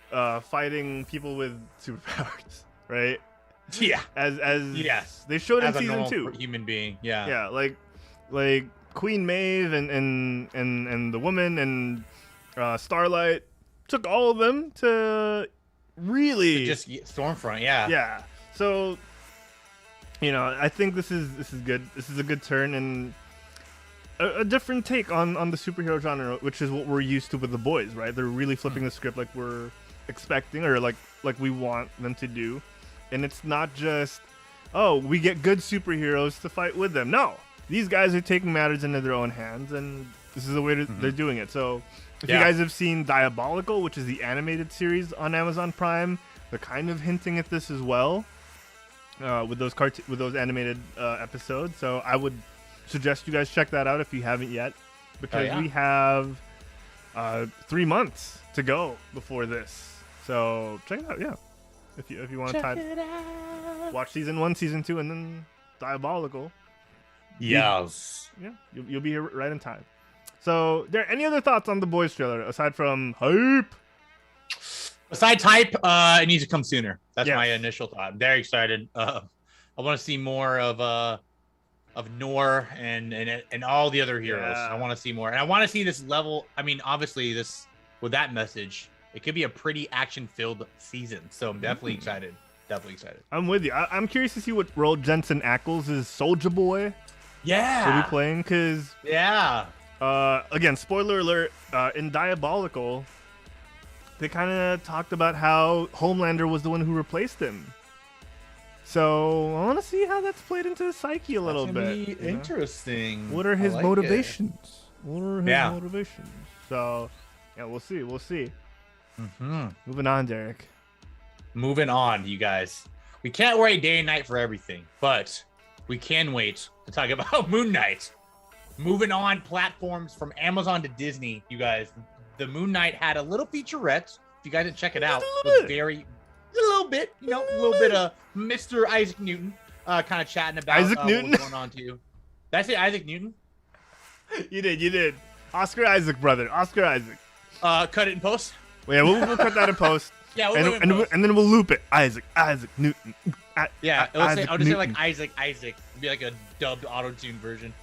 fighting people with superpowers, right? Yeah. As yes, they showed in as season a 2. Human being. Yeah. Yeah, like Queen Maeve and the woman and Starlight took all of them to really just Stormfront. Yeah. Yeah. So, you know, I think this is good. This is a good turn and a different take on the superhero genre, which is what we're used to with the boys, right? They're really flipping the script like we're expecting or like we want them to do. And it's not just, oh, we get good superheroes to fight with them. No, these guys are taking matters into their own hands, and this is the way they're doing it. So if you guys have seen Diabolical, which is the animated series on Amazon Prime, they're kind of hinting at this as well with those animated episodes. So I would suggest you guys check that out if you haven't yet, because we have 3 months to go before this. So check it out, yeah. If you want to watch season 1, season 2, and then Diabolical. Yes. Yeah, you'll be here right in time. So, there any other thoughts on the boys trailer aside from hype? Besides hype, it needs to come sooner. That's my initial thought. I'm very excited. I want to see more of Nor and all the other heroes. I want to see more, and I want to see this level. I mean, obviously, this with that message, it could be a pretty action-filled season. So I'm definitely excited. Definitely excited. I'm with you. I'm curious to see what role Jensen Ackles' Soldier Boy will be playing, because again, spoiler alert, in Diabolical, they kind of talked about how Homelander was the one who replaced him. So I want to see how that's played into the psyche a little bit. Interesting. What are his motivations? What are his motivations? So yeah, we'll see. We'll see. Moving on, Derek. Moving on, you guys. We can't wait day and night for everything, but we can wait to talk about Moon Knight. Moving on platforms from Amazon to Disney, you guys. The Moon Knight had a little featurette. If you guys didn't check it out, it was a little bit, a little bit of Mr. Isaac Newton kind of chatting about Isaac Newton? What's going on to you. Did I say Isaac Newton? You did. Oscar Isaac, brother. Oscar Isaac. Cut it in post. Yeah, we'll cut that in post. Yeah, and then we'll loop it. Isaac Newton. I'll just say like Isaac. It'd be like a dubbed auto-tune version.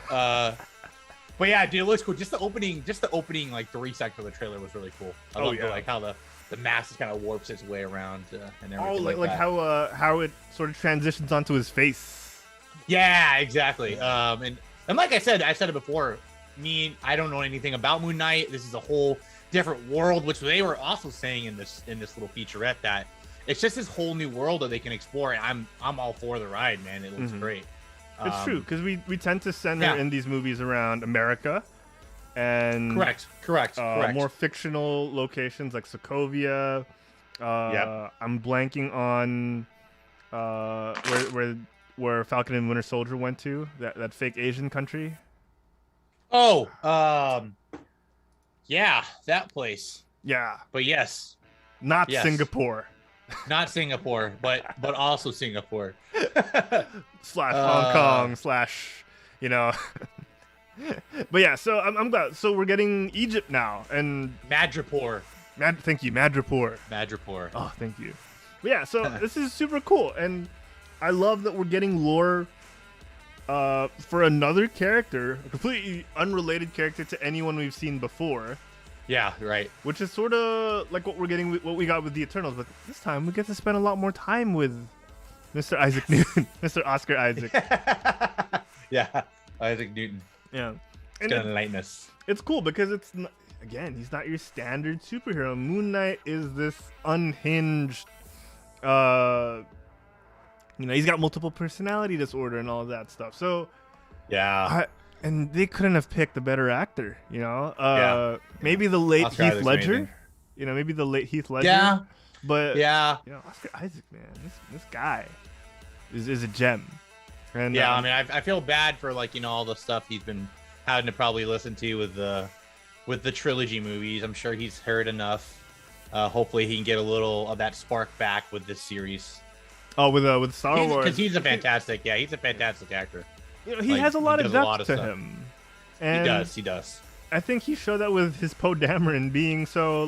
But yeah, dude, it looks cool. Just the opening like 3 seconds of the trailer was really cool. I love like how the mask kind of warps its way around and everything. Oh, like how it sort of transitions onto his face. Yeah, exactly. And like I said it before. I don't know anything about Moon Knight. This is a whole different world, which they were also saying in this little featurette, that it's just this whole new world that they can explore. And I'm all for the ride, man. It looks great. It's true, because we tend to center in these movies around America and correct. More fictional locations like Sokovia. I'm blanking on where Falcon and Winter Soldier went to, that fake Asian country. Yeah, that place. Yeah, but yes, Singapore. Not Singapore, but also Singapore. / Hong Kong / But yeah, so I'm glad. So we're getting Egypt now, and Madripoor. Thank you, Madripoor. Oh, thank you. But yeah, so this is super cool, and I love that we're getting lore for another character, a completely unrelated character to anyone we've seen before. Yeah, right. Which is sort of like what we got with the Eternals, but this time we get to spend a lot more time with Mr. Isaac Newton, Mr. Oscar Isaac. Yeah, Isaac Newton. Yeah, it's gonna enlighten us. It's cool because he's not your standard superhero. Moon Knight is this unhinged. He's got multiple personality disorder and all of that stuff. So yeah. And they couldn't have picked a better actor, Maybe the late Oscar Heath Isaac's Ledger. amazing. Maybe the late Heath Ledger. Yeah. But Oscar Isaac, man, this guy is a gem. And I mean, I feel bad for all the stuff he's been having to probably listen to with the trilogy movies. I'm sure he's heard enough. Hopefully, he can get a little of that spark back with this series. Oh, with Star Wars, because he's a fantastic actor. He has a lot of depth to him. And he does. I think he showed that with his Poe Dameron being so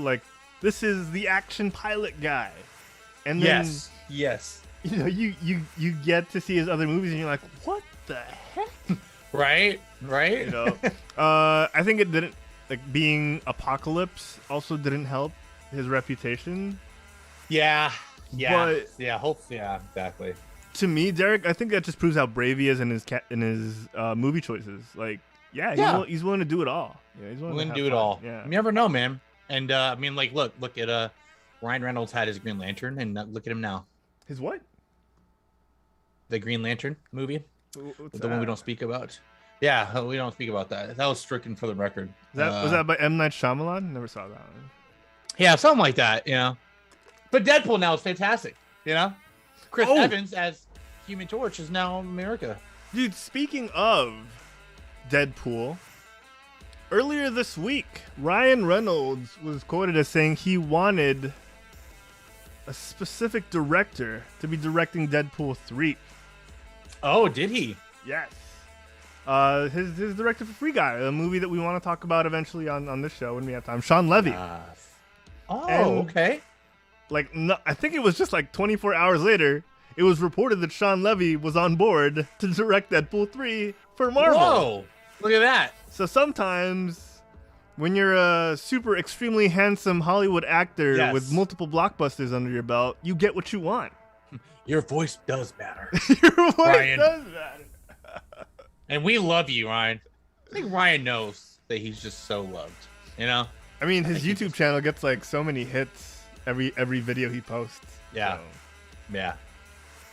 this is the action pilot guy. And then yes. You get to see his other movies and you're like, what the heck? Right. I think it didn't being Apocalypse also didn't help his reputation. Yeah. But exactly. To me, Derek, I think that just proves how brave he is in his movie choices. He's willing to do it all. Yeah, he's willing to do it all. Yeah, you never know, man. And I mean, look at Ryan Reynolds had his Green Lantern, and look at him now. His what? The Green Lantern movie, What's the one we don't speak about. Yeah, we don't speak about that. That was stricken for the record. Was that by M. Night Shyamalan? Never saw that one. Yeah, something like that. But Deadpool now is fantastic. Chris Evans as Human Torch is now America. Dude, speaking of Deadpool, earlier this week, Ryan Reynolds was quoted as saying he wanted a specific director to be directing Deadpool 3. Oh, did he? Yes. His director for Free Guy, a movie that we want to talk about eventually on this show when we have time. Sean Levy. Okay. I think it was just like 24 hours later, it was reported that Sean Levy was on board to direct Deadpool 3 for Marvel. Whoa! Look at that. So sometimes, when you're a super extremely handsome Hollywood actor with multiple blockbusters under your belt, you get what you want. Your voice does matter. Your voice does matter. And we love you, Ryan. I think Ryan knows that he's just so loved. You know? I mean, his YouTube channel gets like so many hits every video he posts. Yeah. So. Yeah.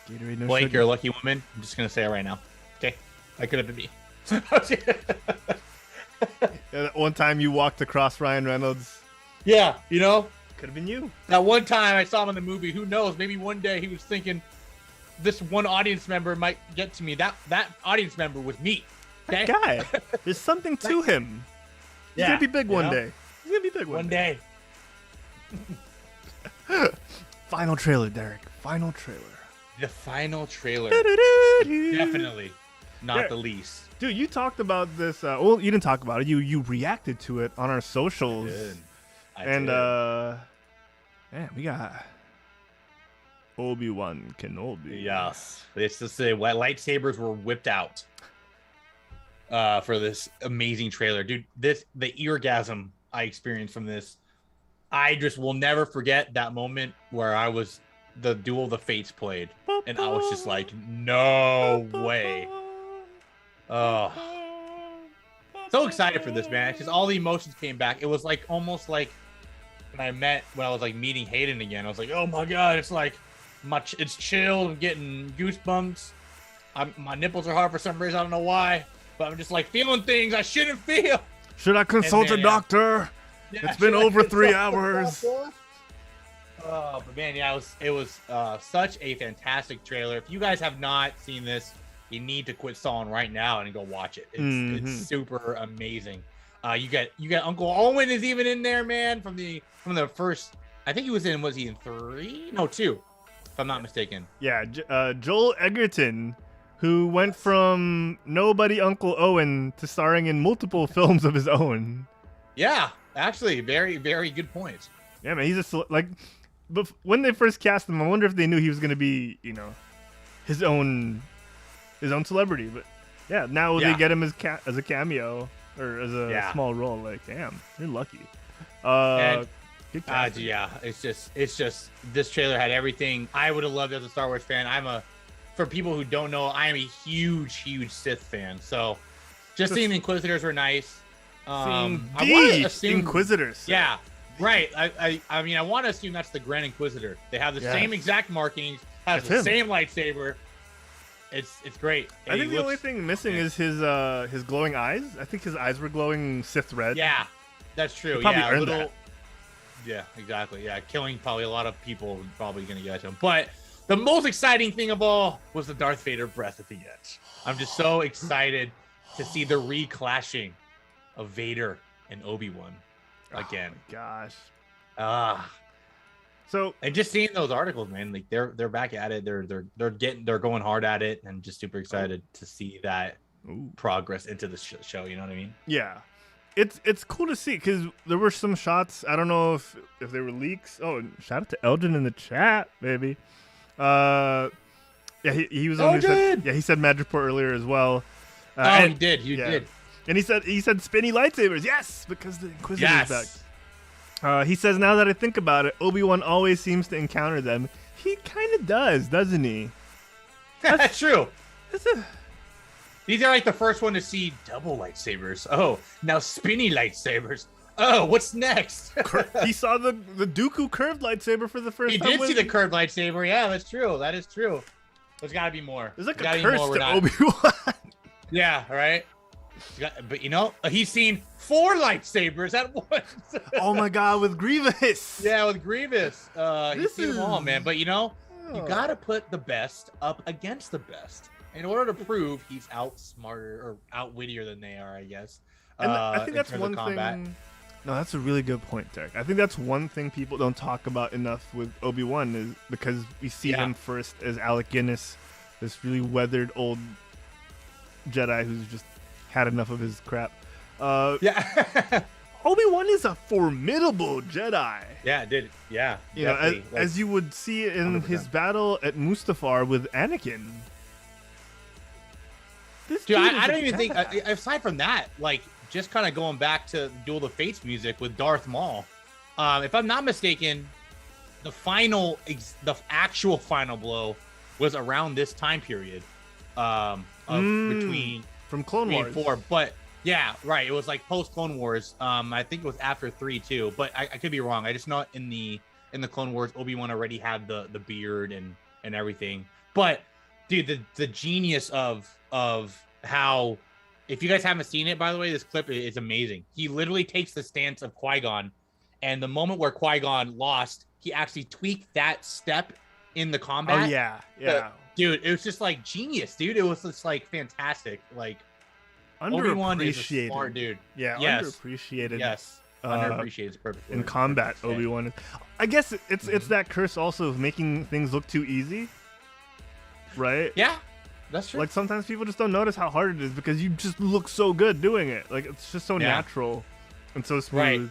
Gatorade No Blake, Sugar. you're a lucky woman. I'm just gonna say it right now. Okay. That could have been me. Yeah, that one time you walked across Ryan Reynolds. Yeah, you know? Could have been you. That one time I saw him in the movie, who knows? Maybe one day he was thinking this one audience member might get to me. That audience member was me. Okay? That guy. There's something to him. He's gonna be big one day. He's gonna be big one day. Final trailer, Derek. Final trailer. The final trailer. Definitely not the least. Dude, you talked about this. Well, you didn't talk about it. You reacted to it on our socials. I did. Man, we got Obi-Wan Kenobi. Yes. It's to say lightsabers were whipped out for this amazing trailer. Dude, the eargasm I experienced from this, I just will never forget that moment where the Duel of the Fates played. And I was just like, no way. Oh. So excited for this, man. Because all the emotions came back. It was like almost like when I was like meeting Hayden again. I was like, oh my God, it's like it's chill. I'm getting goosebumps. My nipples are hard for some reason. I don't know why. But I'm just like feeling things I shouldn't feel. Should I consult a doctor? Yeah, it's been over 3 hours. Oh, but man, yeah, it was such a fantastic trailer. If you guys have not seen this, you need to quit stalling right now and go watch it. It's super amazing. You got Uncle Owen is even in there, man, from the first. I think was he in 3? No, 2, if I'm not mistaken. Yeah, Joel Edgerton, who went from nobody Uncle Owen to starring in multiple films of his own. Yeah, actually, very, very good point. Yeah, man, he's but when they first cast him, I wonder if they knew he was gonna be, his own celebrity. But yeah, now they get him as a cameo or as a small role. Like, damn, you're lucky. Yeah, it's just this trailer had everything I would have loved as a Star Wars fan. For people who don't know, I am a huge Sith fan. So just seeing the Inquisitors were nice. I want to assume Inquisitors. Yeah. Right. I mean, I want to assume that's the Grand Inquisitor. They have the same exact markings, has the same lightsaber. It's great. I think the only thing missing is his glowing eyes. I think his eyes were glowing Sith red. Yeah, that's true. He probably earned that. Yeah, exactly. Yeah, killing probably a lot of people probably going to get to him. But the most exciting thing of all was the Darth Vader breath at the end. I'm just so excited to see the reclashing of Vader and Obi-Wan again. Oh my gosh. So and just seeing those articles, man, like they're back at it. They're going hard at it, and just super excited to see that progress into the show. You know what I mean? Yeah, it's cool to see because there were some shots. I don't know if they were leaks. Oh, shout out to Elgin in the chat, baby. Yeah, he was on. He said Madripoor earlier as well. He did. He did. And he said spinny lightsabers. Yes, because the Inquisitor's back. He says, now that I think about it, Obi-Wan always seems to encounter them. He kind of does, doesn't he? That's true. These are like the first one to see double lightsabers. Oh, now spinny lightsabers. Oh, what's next? He saw the Dooku curved lightsaber for the first time. He did see the curved lightsaber. Yeah, that's true. That is true. There's got to be more. There's like a curse to Obi-Wan. Yeah, right? But he's seen 4 lightsabers at once. Oh my God, with Grievous. Yeah, with Grievous. He's seen them all, man. But you gotta put the best up against the best in order to prove he's outsmarter or outwittier than they are, I guess. And I think that's one thing. No, that's a really good point, Derek. I think that's one thing people don't talk about enough with Obi-Wan is because we see him first as Alec Guinness, this really weathered old Jedi who's just had enough of his crap. Obi-Wan is a formidable Jedi. Yeah, dude. Yeah. You know, as you would see in 100%. His battle at Mustafar with Anakin. Dude, I don't even think, aside from that, like, just kind of going back to Duel of the Fates music with Darth Maul, if I'm not mistaken, the actual final blow was around this time period between from Clone Wars 4, but yeah, right, it was like post Clone Wars. I think it was after 3 too, but I could be wrong. I just know in the Clone Wars, Obi-Wan already had the beard and everything. But dude, the genius of how, if you guys haven't seen it, by the way, this clip is amazing. He literally takes the stance of Qui-Gon, and the moment where Qui-Gon lost, he actually tweaked that step in the combat. Oh yeah. Dude, it was just like genius, dude. It was just like fantastic. Like, Obi-Wan is a smart dude. Yeah, yes. Underappreciated. Yes. Underappreciated is perfect in combat. Obi-Wan. I guess it's that curse also of making things look too easy. Right? Yeah. That's true. Like, sometimes people just don't notice how hard it is because you just look so good doing it. Like, it's just so natural and so smooth.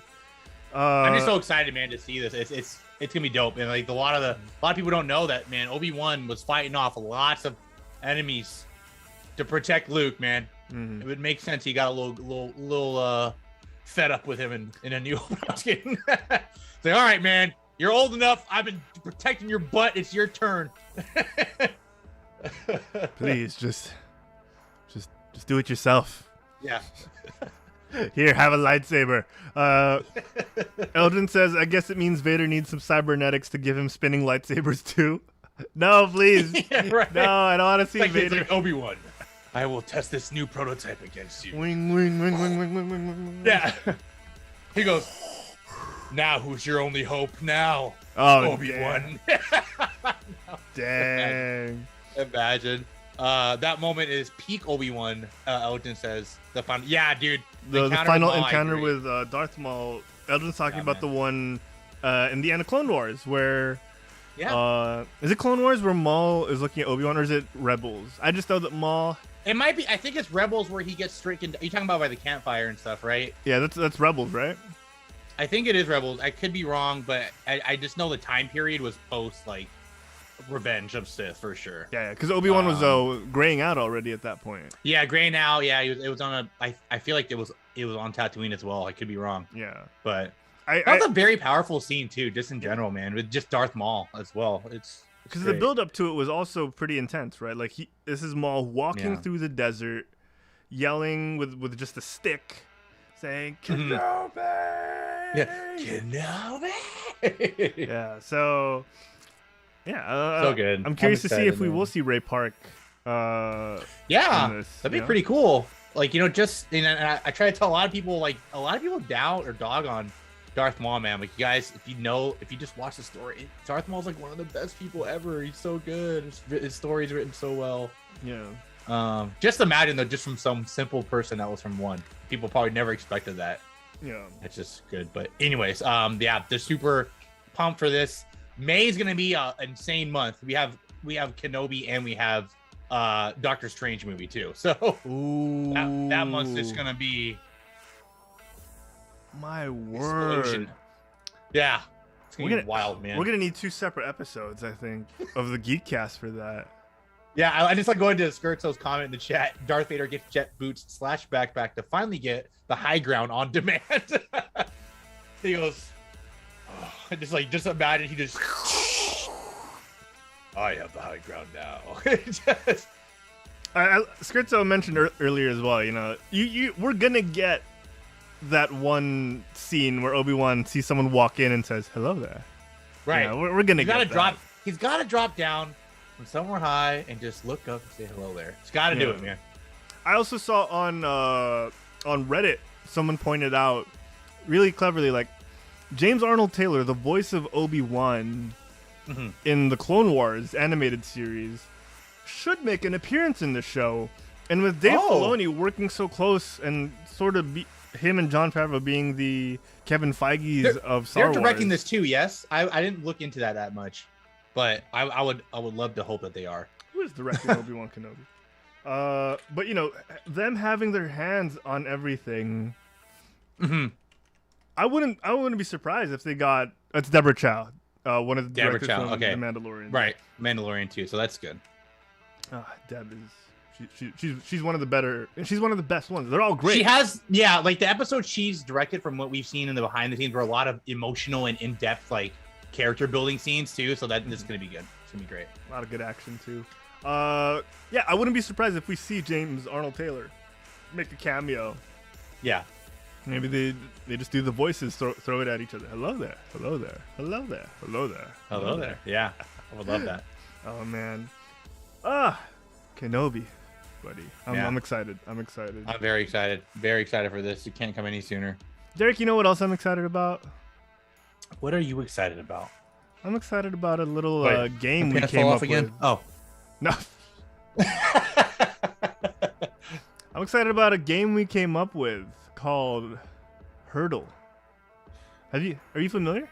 Right. I'm just so excited, man, to see this. It's gonna be dope. And like a lot of people don't know that, man. Obi-Wan was fighting off lots of enemies to protect Luke, man. It would make sense he got a little fed up with him in A New Hope. I was kidding. Say, all right, man, you're old enough. I've been protecting your butt. It's your turn. Please, just do it yourself. Yeah. Here, have a lightsaber. Eldrin says, I guess it means Vader needs some cybernetics to give him spinning lightsabers too. No, please. Yeah, right. No, I don't want to see like, Vader. It's like Obi-Wan. I will test this new prototype against you. Wing, wing, wing, wing, wing, wing, wing, wing. Yeah. He goes, now who's your only hope now? Oh, Obi-Wan. No. Dang. Imagine. That moment is peak Obi-Wan, Eldrin says. The final, yeah, dude. The final encounter with Darth Maul. Eldrin's talking about the one in the end of Clone Wars where... Yeah. Is it Clone Wars where Maul is looking at Obi-Wan, or is it Rebels? I just know that Maul... It might be. I think it's Rebels where he gets stricken. You're talking about by the campfire and stuff, right? Yeah, that's Rebels, right? I think it is Rebels. I could be wrong, but I just know the time period was post, like, Revenge of Sith for sure. Yeah, because Obi-Wan was graying out already at that point. Yeah, graying out. Yeah, it was on a. I feel like it was on Tatooine as well. I could be wrong. Yeah, but that's a very powerful scene too, just in general, man. With just Darth Maul as well. It's because the build up to it was also pretty intense, right? Like this is Maul walking through the desert, yelling with just a stick, saying Kenobi. Yeah, Kenobi. Yeah. So. Yeah, so good. I'm curious to see if we will see Ray Park. That'd be pretty cool. Like, just I try to tell a lot of people doubt or dog on Darth Maul, man. Like, you guys, if you just watch the story, Darth Maul's like one of the best people ever. He's so good. His story's written so well. Yeah. Just imagine though, just from some simple person that was from one. People probably never expected that. Yeah. It's just good. But anyways, they're super pumped for this. May is gonna be an insane month. We have Kenobi and we have Doctor Strange movie too. So that month's just gonna be my word. Explosion. Yeah, it's gonna be wild, man. We're gonna need 2 separate episodes, I think, of the Geekcast for that. Yeah, I just like going to Skirto's comment in the chat. Darth Vader gets jet boots / backpack to finally get the high ground on demand. He goes. Just imagine he just. I have the high ground now. Skirto mentioned earlier as well. We're gonna get that one scene where Obi-Wan sees someone walk in and says, "Hello there." Right. We're gonna get that. He's got to drop down from somewhere high and just look up and say hello there. He's got to do it, man. I also saw on Reddit someone pointed out really cleverly, like, James Arnold Taylor, the voice of Obi-Wan in the Clone Wars animated series, should make an appearance in the show. And with Dave Filoni working so close and sort of him and Jon Favreau being the Kevin Feige's of Star Wars. They're directing this too, yes? I didn't look into that much, but I would love to hope that they are. Who is directing Obi-Wan Kenobi? But them having their hands on everything. I wouldn't be surprised if they got. It's Deborah Chow, one of the directors from The Mandalorian. Right, Mandalorian too. So that's good. Deb is she's one of the better. She's one of the best ones. They're all great. She has like the episode she's directed from what we've seen in the behind the scenes were a lot of emotional and in depth like character building scenes too. So this is gonna be good. It's gonna be great. A lot of good action too. Yeah, I wouldn't be surprised if we see James Arnold Taylor make a cameo. Yeah. Maybe they just do the voices, throw it at each other. Hello there, hello there, hello there, hello there, hello there. Yeah, I would love that. Oh man, Kenobi, buddy. I'm excited. I'm excited. I'm very excited. Very excited for this. It can't come any sooner. Derek, you know what else I'm excited about? What are you excited about? I'm excited about a little game we came up with. Oh, no. I'm excited about a game we came up with called Hurdle. Are you familiar?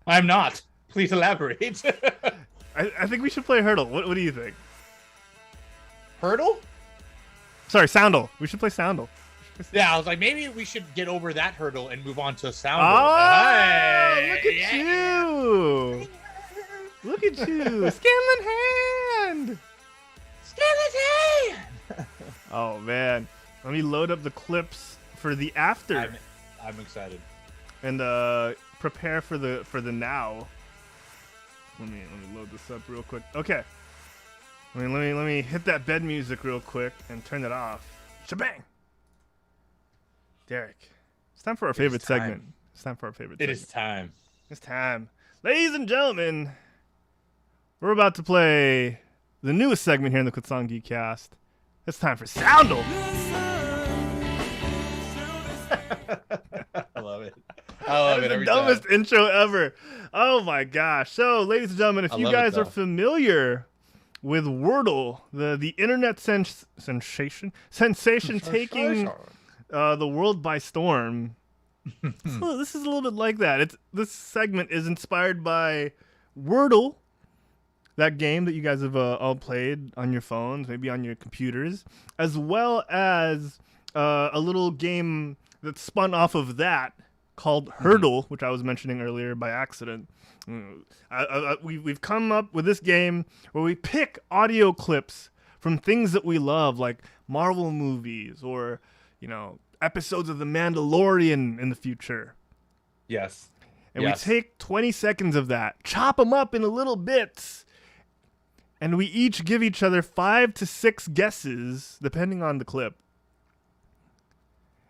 I'm not. Please elaborate. I think we should play Hurdle. What do you think? Hurdle? Sorry, Soundle. We should play Soundle. Yeah, I was like, maybe we should get over that hurdle and move on to Soundle. Oh, look at you! Look at you! Scanlan Hand! Scanlan Hand! Oh man, let me load up the clips for the after. I'm excited. And prepare for the now. Let me load this up real quick. Okay. Let me hit that bed music real quick and turn it off. Shebang! Derek, it's time for our favorite segment. It's time for our favorite segment. It is time. It's time. Ladies and gentlemen, we're about to play the newest segment here in the Quitsong Geekcast. It's time for Soundle. I love it. I love it. The dumbest intro ever. Oh my gosh. So, ladies and gentlemen, if you guys are familiar with Wordle, the internet sensation taking the world by storm. So this is a little bit like that. This segment is inspired by Wordle, that game that you guys have all played on your phones, maybe on your computers, as well as a little game that spun off of that called Hurdle, which I was mentioning earlier by accident. We've come up with this game where we pick audio clips from things that we love, like Marvel movies or episodes of The Mandalorian in the future. Yes. And we take 20 seconds of that, chop them up into little bits, and we each give each other 5 to 6 guesses, depending on the clip.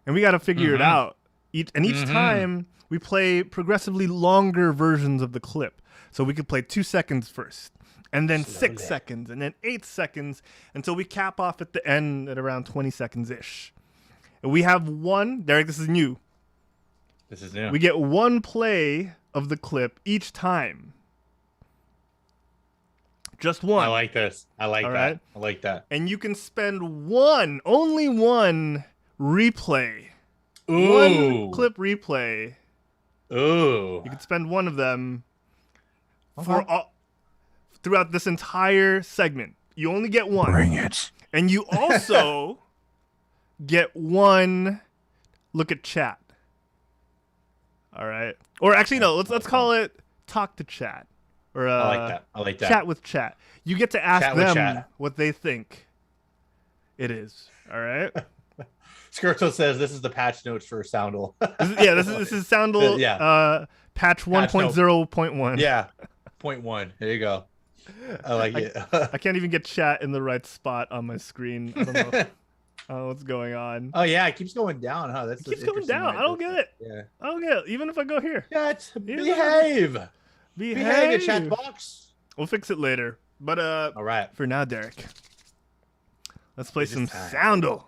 And we got to figure it out. Each time, we play progressively longer versions of the clip. So we could play 2 seconds first, and then 6 seconds, and then 8 seconds, until we cap off at the end at around 20 seconds-ish. And we have one. Derek, this is new. This is new. We get one play of the clip each time. Just one. I like this. I like that. Right? I like that. And you can spend only one replay. Ooh. One clip replay. Ooh. You can spend one of them throughout this entire segment. You only get one. Bring it. And you also get one look at chat. All right. Or actually, no. Let's call it talk to chat. Or I like that. Chat with chat. You get to ask them what they think it is. All right. Skirto says this is the patch notes for Soundle. This is Soundle. Patch 1.0.1. Yeah. 0.1. There you go. I like it. I can't even get chat in the right spot on my screen. I don't know. What's going on? Oh yeah, it keeps going down, huh? It keeps going down. I don't get it. Yeah. I don't get it. Even if I go here. Behave. Behave, chat box. We'll fix it later. But all right. For now, Derek, let's play some Soundle.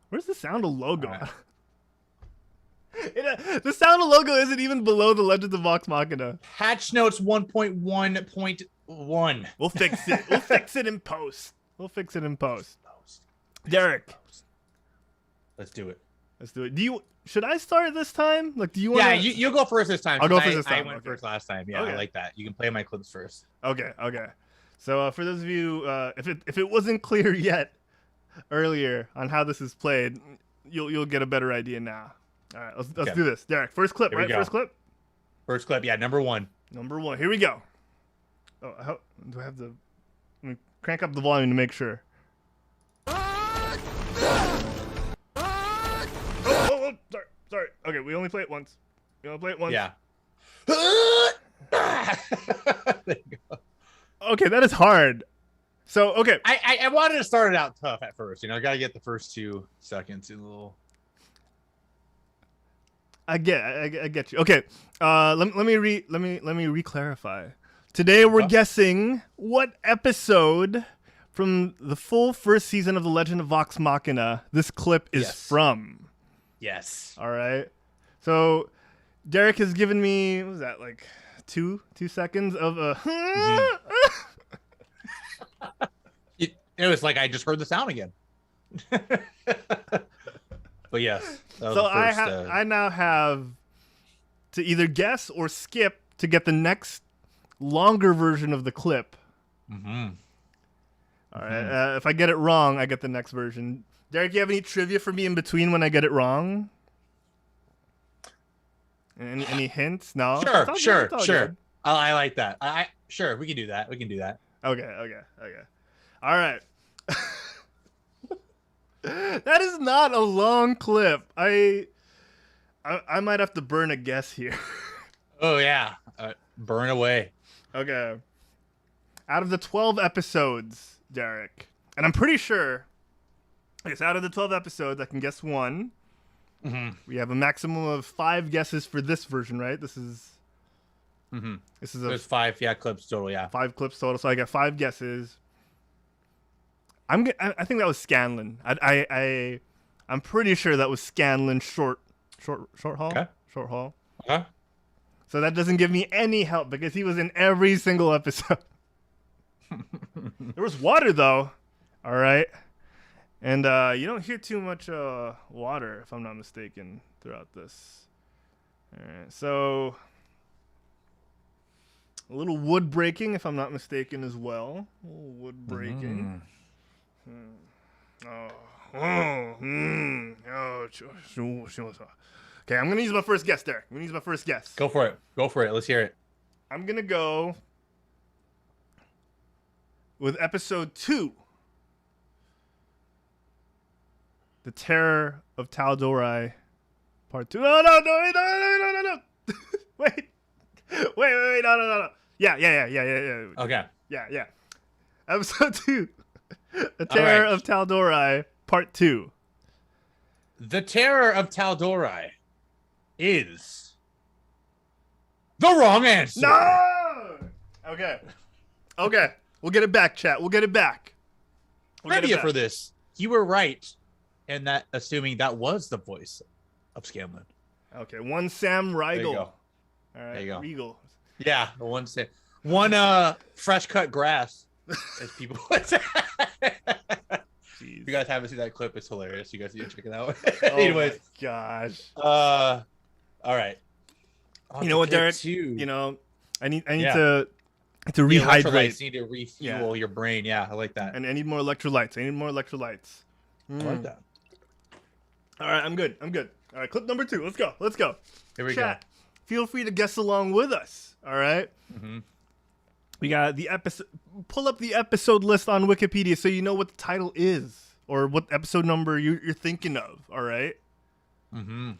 Where's the Soundle logo? Right. The Soundle logo isn't even below the Legend of Vox Machina. Patch notes 1.1.1. We'll fix it. We'll fix it in post. Derek, let's do it. Should I start this time? Like, do you want? Yeah, you go first this time. I'll go first this time. I went first last time. Yeah, okay. I like that. You can play my clips first. Okay. So for those of you, if it wasn't clear yet earlier on how this is played, you'll get a better idea now. All right, let's Okay. do this. Derek, first clip, Here we right? go. First clip. First clip, yeah, number one. Number 1. Here we go. Oh, how do I have to? Let me crank up the volume to make sure. Oh, sorry. Okay, we only play it once. Yeah. There you go. Okay, that is hard. So, okay. I wanted to start it out tough at first. You know, I got to get the first 2 seconds a little. I get you. Okay. Let me re-clarify. Today we're guessing what episode from the full first season of The Legend of Vox Machina this clip is from. Yes. All right. So Derek has given me, what was that, like two seconds of a It was like I just heard the sound again. But yes. So I now have to either guess or skip to get the next longer version of the clip. Mm-hmm. All right. If I get it wrong, I get the next version. Derek, you have any trivia for me in between when I get it wrong? Any hints? No. Sure. I like that. Sure, we can do that. Okay. All right. That is not a long clip. I might have to burn a guess here. Oh yeah, burn away. Okay. Out of the 12 episodes, Derek, and I'm pretty sure it's out of the 12 episodes, I can guess one. Mm-hmm. We have a maximum of 5 guesses for this version, right? This is There's 5 clips total. Yeah, 5 clips total. So I got 5 guesses. I think that was Scanlan. I'm pretty sure that was Scanlan short haul. Okay. Short haul. Okay. So that doesn't give me any help because he was in every single episode. There was water though. All right. And you don't hear too much water, if I'm not mistaken, throughout this. All right. So a little wood breaking, if I'm not mistaken, as well. A little wood breaking. Okay, I'm gonna use my first guess, Derek. Go for it. Let's hear it. I'm gonna go with episode 2, The Terror of Tal'Dorei, part 2. No. Wait, no. Yeah. Okay. Yeah. Episode 2. The Terror of Tal'Dorei, Part 2. The Terror of Tal'Dorei is the wrong answer. No! Okay. We'll get it back, chat. Trivia for this. You were right in that, assuming that was the voice of Scanlan. Okay, one Sam Riegel. There you go. All right, There you go. Riegel. Yeah, the one fresh cut grass, as people would say. If you guys haven't seen that clip, it's hilarious. You guys need to check it out. Anyways, my gosh. All right. You know what, Derek? Too. You know, I need to rehydrate. You need to refuel your brain. Yeah, I like that. And I need more electrolytes. I like that. All right, I'm good. All right, clip number 2. Let's go. Here we Chat, feel free to guess along with us. All right. Mm-hmm. We got the episode. Pull up the episode list on Wikipedia so you know what the title is or what episode number you're thinking of. All right. Mm-hmm.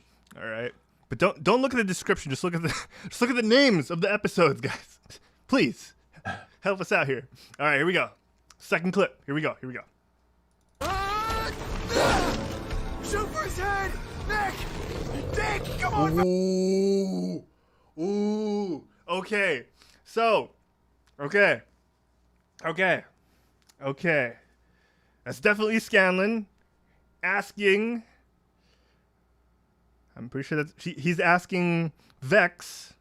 All right. But don't look at the description. Just look at the names of the episodes, guys. Please help us out here. All right, here we go. Second clip. Here we go. Shoot for his head! Nick, come on! Ooh. Okay. So. Okay. That's definitely Scanlan asking. I'm pretty sure he's asking Vex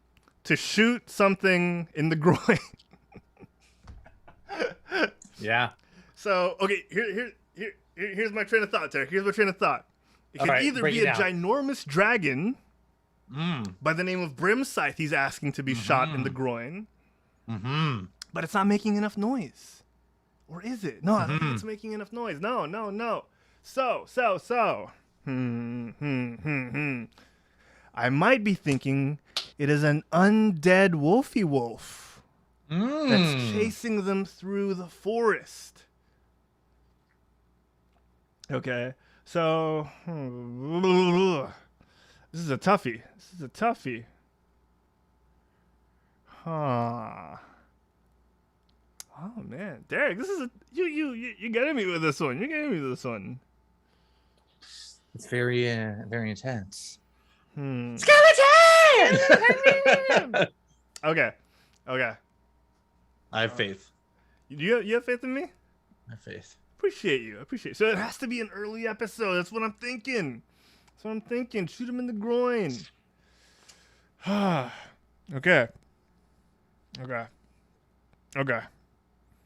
to shoot something in the groin. Yeah. So, okay, here's my train of thought, Derek. It can either be a ginormous dragon by the name of Brimscythe he's asking to be shot in the groin. Mm-hmm. But it's not making enough noise. Or is it? No, I don't think it's making enough noise. No. So. I might be thinking it is an undead wolfy wolf that's chasing them through the forest. Okay, so this is a toughie. Huh. Oh man, Derek, this is you getting me with this one. It's very very intense. Skeleton! Okay. I have faith. You have faith in me? I have faith. Appreciate you. So it has to be an early episode. That's what I'm thinking. Shoot him in the groin. Okay.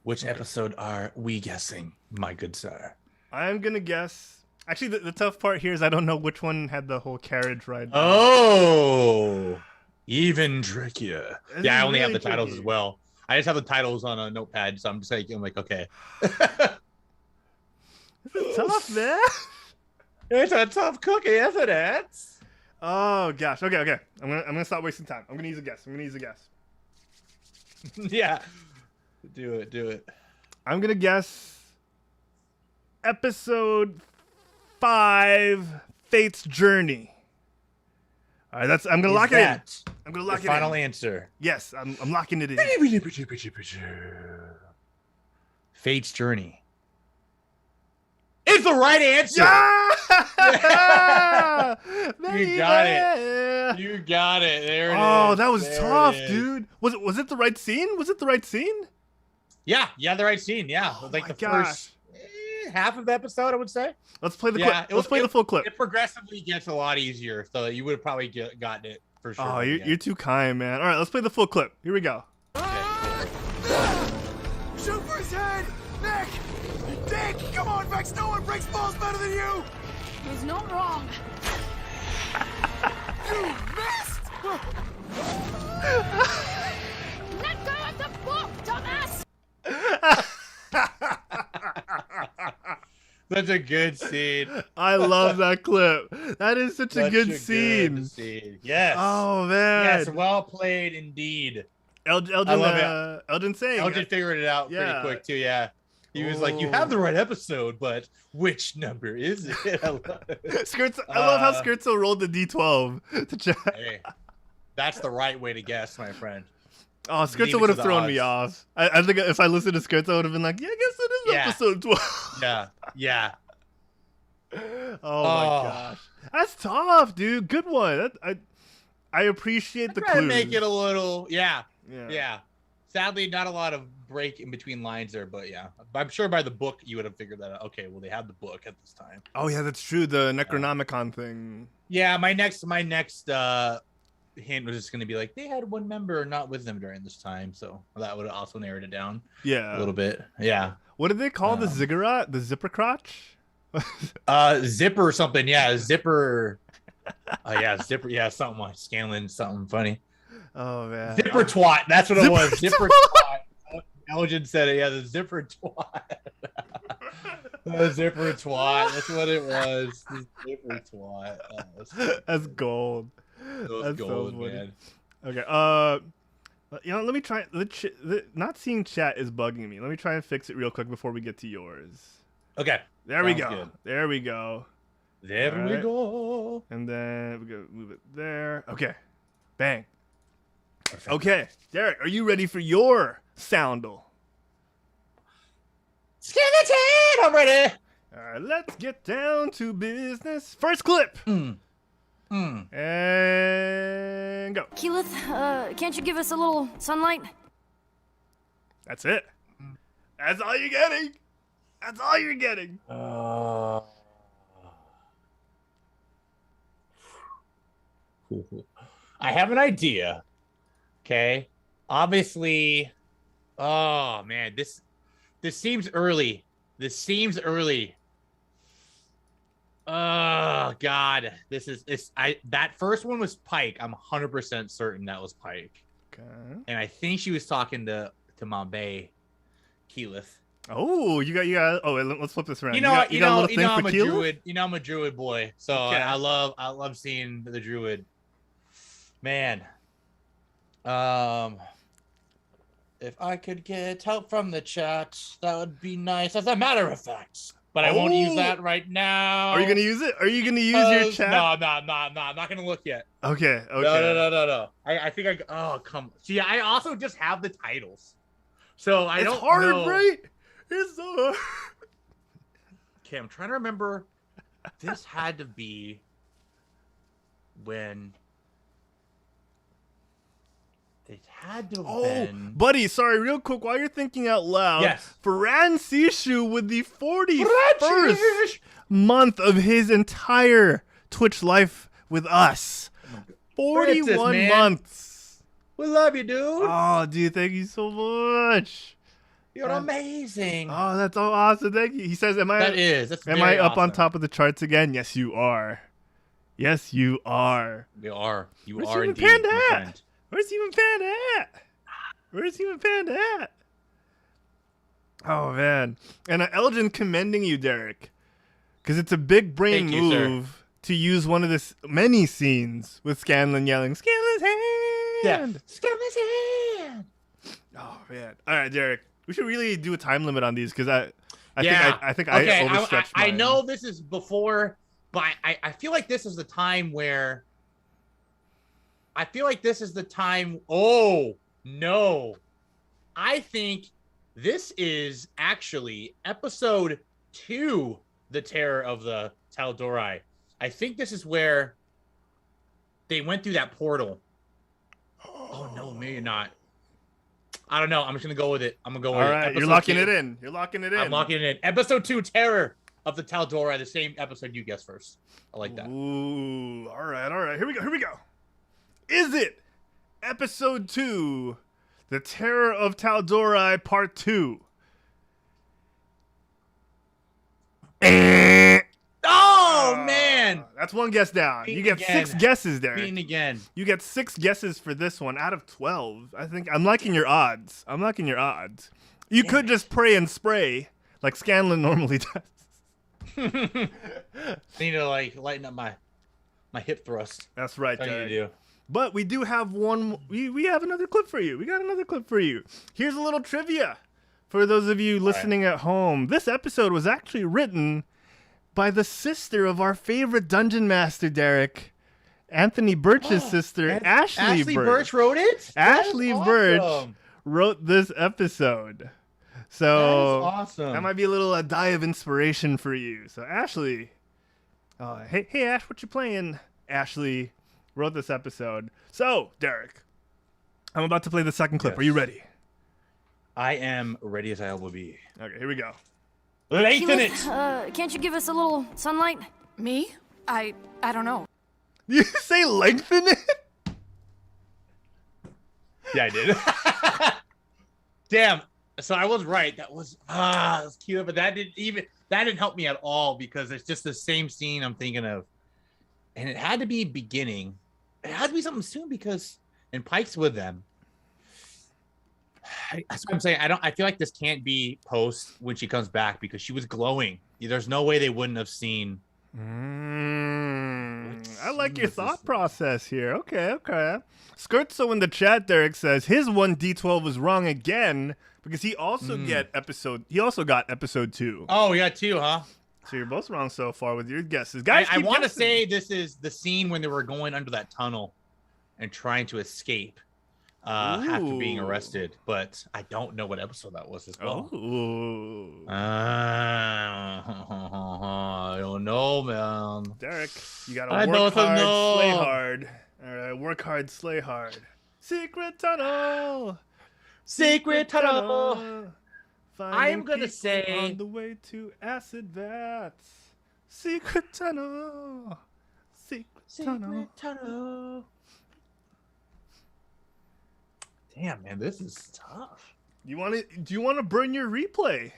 Which episode are we guessing, my good sir? I'm gonna guess. Actually, the tough part here is I don't know which one had the whole carriage ride. Oh, even trickier. This Yeah, I is only have really the titles tricky. as well. I just have the titles on a notepad, so I'm just like, okay. This is tough, man. It's a tough cookie, isn't it? Oh gosh. Okay. I'm gonna stop wasting time. I'm gonna use a guess. Yeah. Do it. I'm gonna guess episode 5, Fate's Journey. All right, I'm gonna lock it in. I'm gonna lock it in. Final answer. Yes, I'm locking it in. Fate's Journey. It's the right answer. Yeah! You got it. You got it. There it is. Oh, that was There tough, it is. dude. Was it the right scene? Yeah, the right scene. Yeah, Oh like my the gosh. first half of the episode, I would say. Let's play the Yeah, clip. Let's play the full clip. It progressively gets a lot easier, so you would have probably gotten it for sure. Oh, you're too kind, man. All right, let's play the full clip. Here we go. Shoot for his head! Nick! Dick! Come on, Vex! No one breaks balls better than you! He's not wrong. You missed! Let go of the book, Thomas! Such a good scene. I love that clip. That is such a good scene. Yes. Oh man. Yes, well played indeed. Elgin, I love it. Elgin saying. Elgin figured it out Yeah. pretty quick too. Yeah. He was like, "You have the right episode, but which number is it?" I love it. I love how Scherzo rolled the D12 to check. Hey, that's the right way to guess, my friend. Oh, Leave it Scherzo would to have the thrown me odds. off. I think if I listened to Scherzo, I would have been like, "Yeah, I guess it is Yeah. episode 12." Yeah. Oh my gosh, that's tough, dude. Good one. I appreciate the Try to clues. make it a little, Yeah. Sadly, not a lot of break in between lines there, but yeah, I'm sure by the book you would have figured that out. Okay, well they had the book at this time. Oh yeah, that's true. The Necronomicon thing. Yeah, my next hint was just gonna be like they had one member not with them during this time, so that would have also narrowed it down Yeah. a little bit. Yeah. What did they call the ziggurat? The zipper crotch? Zipper or something. Yeah, zipper. Yeah, zipper. Yeah, something like Scanlan, something funny. Oh man. Zipper twat. That's what it Zipper was. Zipper twat. Elgin said it. Yeah, the zipper twat. The zipper twat. That's what it was. The zipper twat. That's gold. That's gold, man. Okay. Let me try. Not seeing chat is bugging me. Let me try and fix it real quick before we get to yours. Okay. There we Sounds go. good. There we go. There All we right. go. And then we go move it there. Okay. Bang. Perfect. Okay, Derek, are you ready for your Soundle? Skeleton! I'm ready. All right, let's get down to business. First clip. And go. Keyleth, can't you give us a little sunlight? That's it. That's all you're getting. That's all you're getting. I have an idea. Okay. Obviously. Oh man, this seems early. Oh God, that first one was Pike. I'm 100% certain that was Pike. Okay. And I think she was talking to Mabe Keyleth. Oh, you got. Oh, let's flip this around. You know, got a little thing I'm for a Keyleth? druid. You know, I'm a druid boy, so Okay. I love seeing the druid. Man, if I could get help from the chat, that would be nice. As a matter of fact, but I won't use that right now. Are you gonna use it? Are you gonna use your chat? No. I'm not gonna look yet. Okay. No. I think oh, come. See, I also just have the titles, so I don't. It's hard, know. right? It's so hard. Okay, I'm trying to remember. This had to be when it had to have been. Buddy, sorry, real quick, while you're thinking out loud. Yes. Francishu with the 41st month of his entire Twitch life with us. 41 months. We love you, dude. Oh, dude, thank you so much. You're amazing. Oh, that's so awesome. Thank you. He says, am I up on top of the charts again? Yes, you are. Yes, you are. You are. You Where's are Human indeed, Panda my at? friend. Where's Human Panda at? Where's Human Panda at? Oh, man. And Elgin commending you, Derek. Because it's a big brain Thank you, move to use one of the many scenes with Scanlan yelling, Scanlan's hand! Yeah. Scanlan's hand! Oh, man. All right, Derek. We should really do a time limit on these because I think okay, I overstretched I mine. know this is before, but I feel like this is the time where oh no, I think this is actually episode 2, The Terror of the Tal'Dorei. I think this is where they went through that portal. Oh no, maybe not. I don't know. I'm just gonna go with it. I'm gonna go with it. All right, you're locking it in. You're locking it in. I'm locking it in. Episode 2, Terror of the Tal'Dorei, the same episode you guessed first. I like that. Ooh, all right. Here we go. Is it episode 2, The Terror of Tal'Dorei Part 2? Oh man! That's one guess down. Beaten You get again. 6 guesses, Derek. Beaten again. You get 6 guesses for this one out of 12. I think I'm liking your odds. You could just pray and spray like Scanlan normally does. I need to lighten up my hip thrust. That's right, That's what Derek. you do. But we do have one. We have another clip for you. We got another clip for you. Here's a little trivia for those of you listening at home. This episode was actually written by the sister of our favorite dungeon master, Derek. Anthony Birch's sister, Ashley Birch. Birch wrote it? Ashley Birch wrote this episode. So that is awesome. That might be a little die of inspiration for you. So Ashley, hey Ash, what you playing? Ashley wrote this episode. So Derek, I'm about to play the second clip. Yes. Are you ready? I am ready as I will be. Okay, here we go. Lengthen it. Can't you give us a little sunlight? Me? I don't know. You say lengthen it? Yeah, I did. Damn. So I was right. That was cute, but that didn't help me at all because it's just the same scene I'm thinking of, and it had to be beginning. It had to be something soon because and Pike's with them. That's what I'm saying. I feel like this can't be post when she comes back because she was glowing. There's no way they wouldn't have seen. I like your thought process here. Okay. Skirtso in the chat, Derek says his 1d12 was wrong again because he also got episode 2. Oh, we got 2, huh? So you're both wrong so far with your guesses, guys. I want to say this is the scene when they were going under that tunnel and trying to escape after being arrested, but I don't know what episode that was as well. I don't know, man. Derek, you gotta work hard, slay hard. All right, work hard, slay hard. Secret tunnel. I'm gonna say on the way to acid vats. Secret tunnel. Secret tunnel. Damn, man, this is tough. Do you want to burn your replay?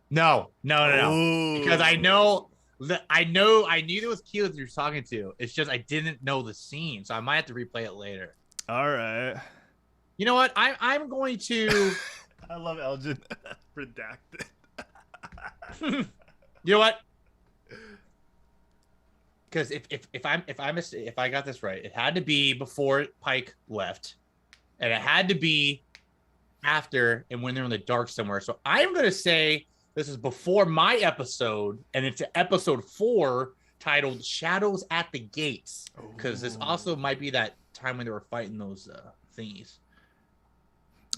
No. Ooh. Because I knew it was Keyleth you were talking to. It's just I didn't know the scene, so I might have to replay it later. All right. You know what? I'm going to I love Elgin. Redacted. You know what? Because if I got this right, it had to be before Pike left, and it had to be after and when they're in the dark somewhere. So I'm gonna say this is before my episode, and it's episode 4 titled "Shadows at the Gates," because this also might be that time when they were fighting those thingies.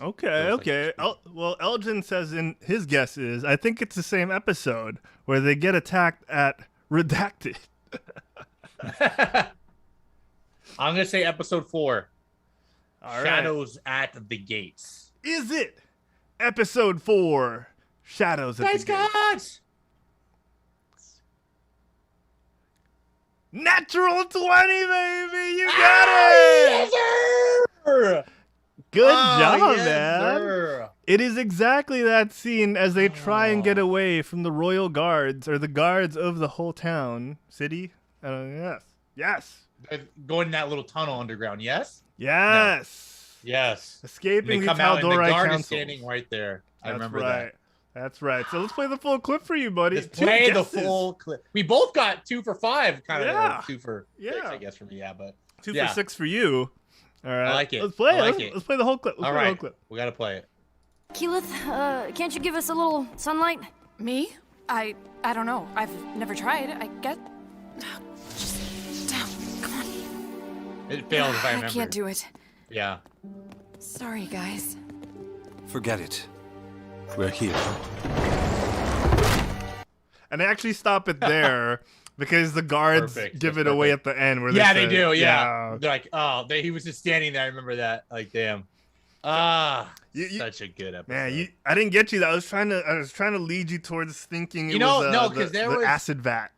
Okay. Well, Elgin says in his guesses, I think it's the same episode where they get attacked at Redacted. I'm gonna say episode 4. All Shadows at the Gates. Is it episode 4? Shadows at the Gates. Natural 20, baby! You got it! Yes, sir! Good job, yes, man. Sir. It is exactly that scene as they try and get away from the royal guards, or the guards of the whole town, city. Yes. Going in that little tunnel underground. Yes. Yes. No. Yes. Escaping They the come out and the Tal'Dorei guard council. is standing right there. I remember right. that. That's right. So let's play the full clip for you, buddy. Let's play the guesses. full clip. We both got 2 for 5, kind of. Yeah. 2 for 6, I guess, for me. Yeah, but 2 for 6 for you. All right. I like it. Let's play I like it. it. Let's play the whole clip. All right. We gotta play it. Keyleth, can't you give us a little sunlight? Me? I don't know. I've never tried. I get. Just down. Come on. It failed if I remember. I can't do it. Yeah. Sorry, guys. Forget it. We're here. And they actually stop it there because the guards give it away at the end. Where yeah, they they do. Yeah. They're like, oh, he was just standing there. I remember that. Like, damn. Such a good episode. Man, I didn't get you. I was trying to lead you towards thinking it no, was because there the was acid vat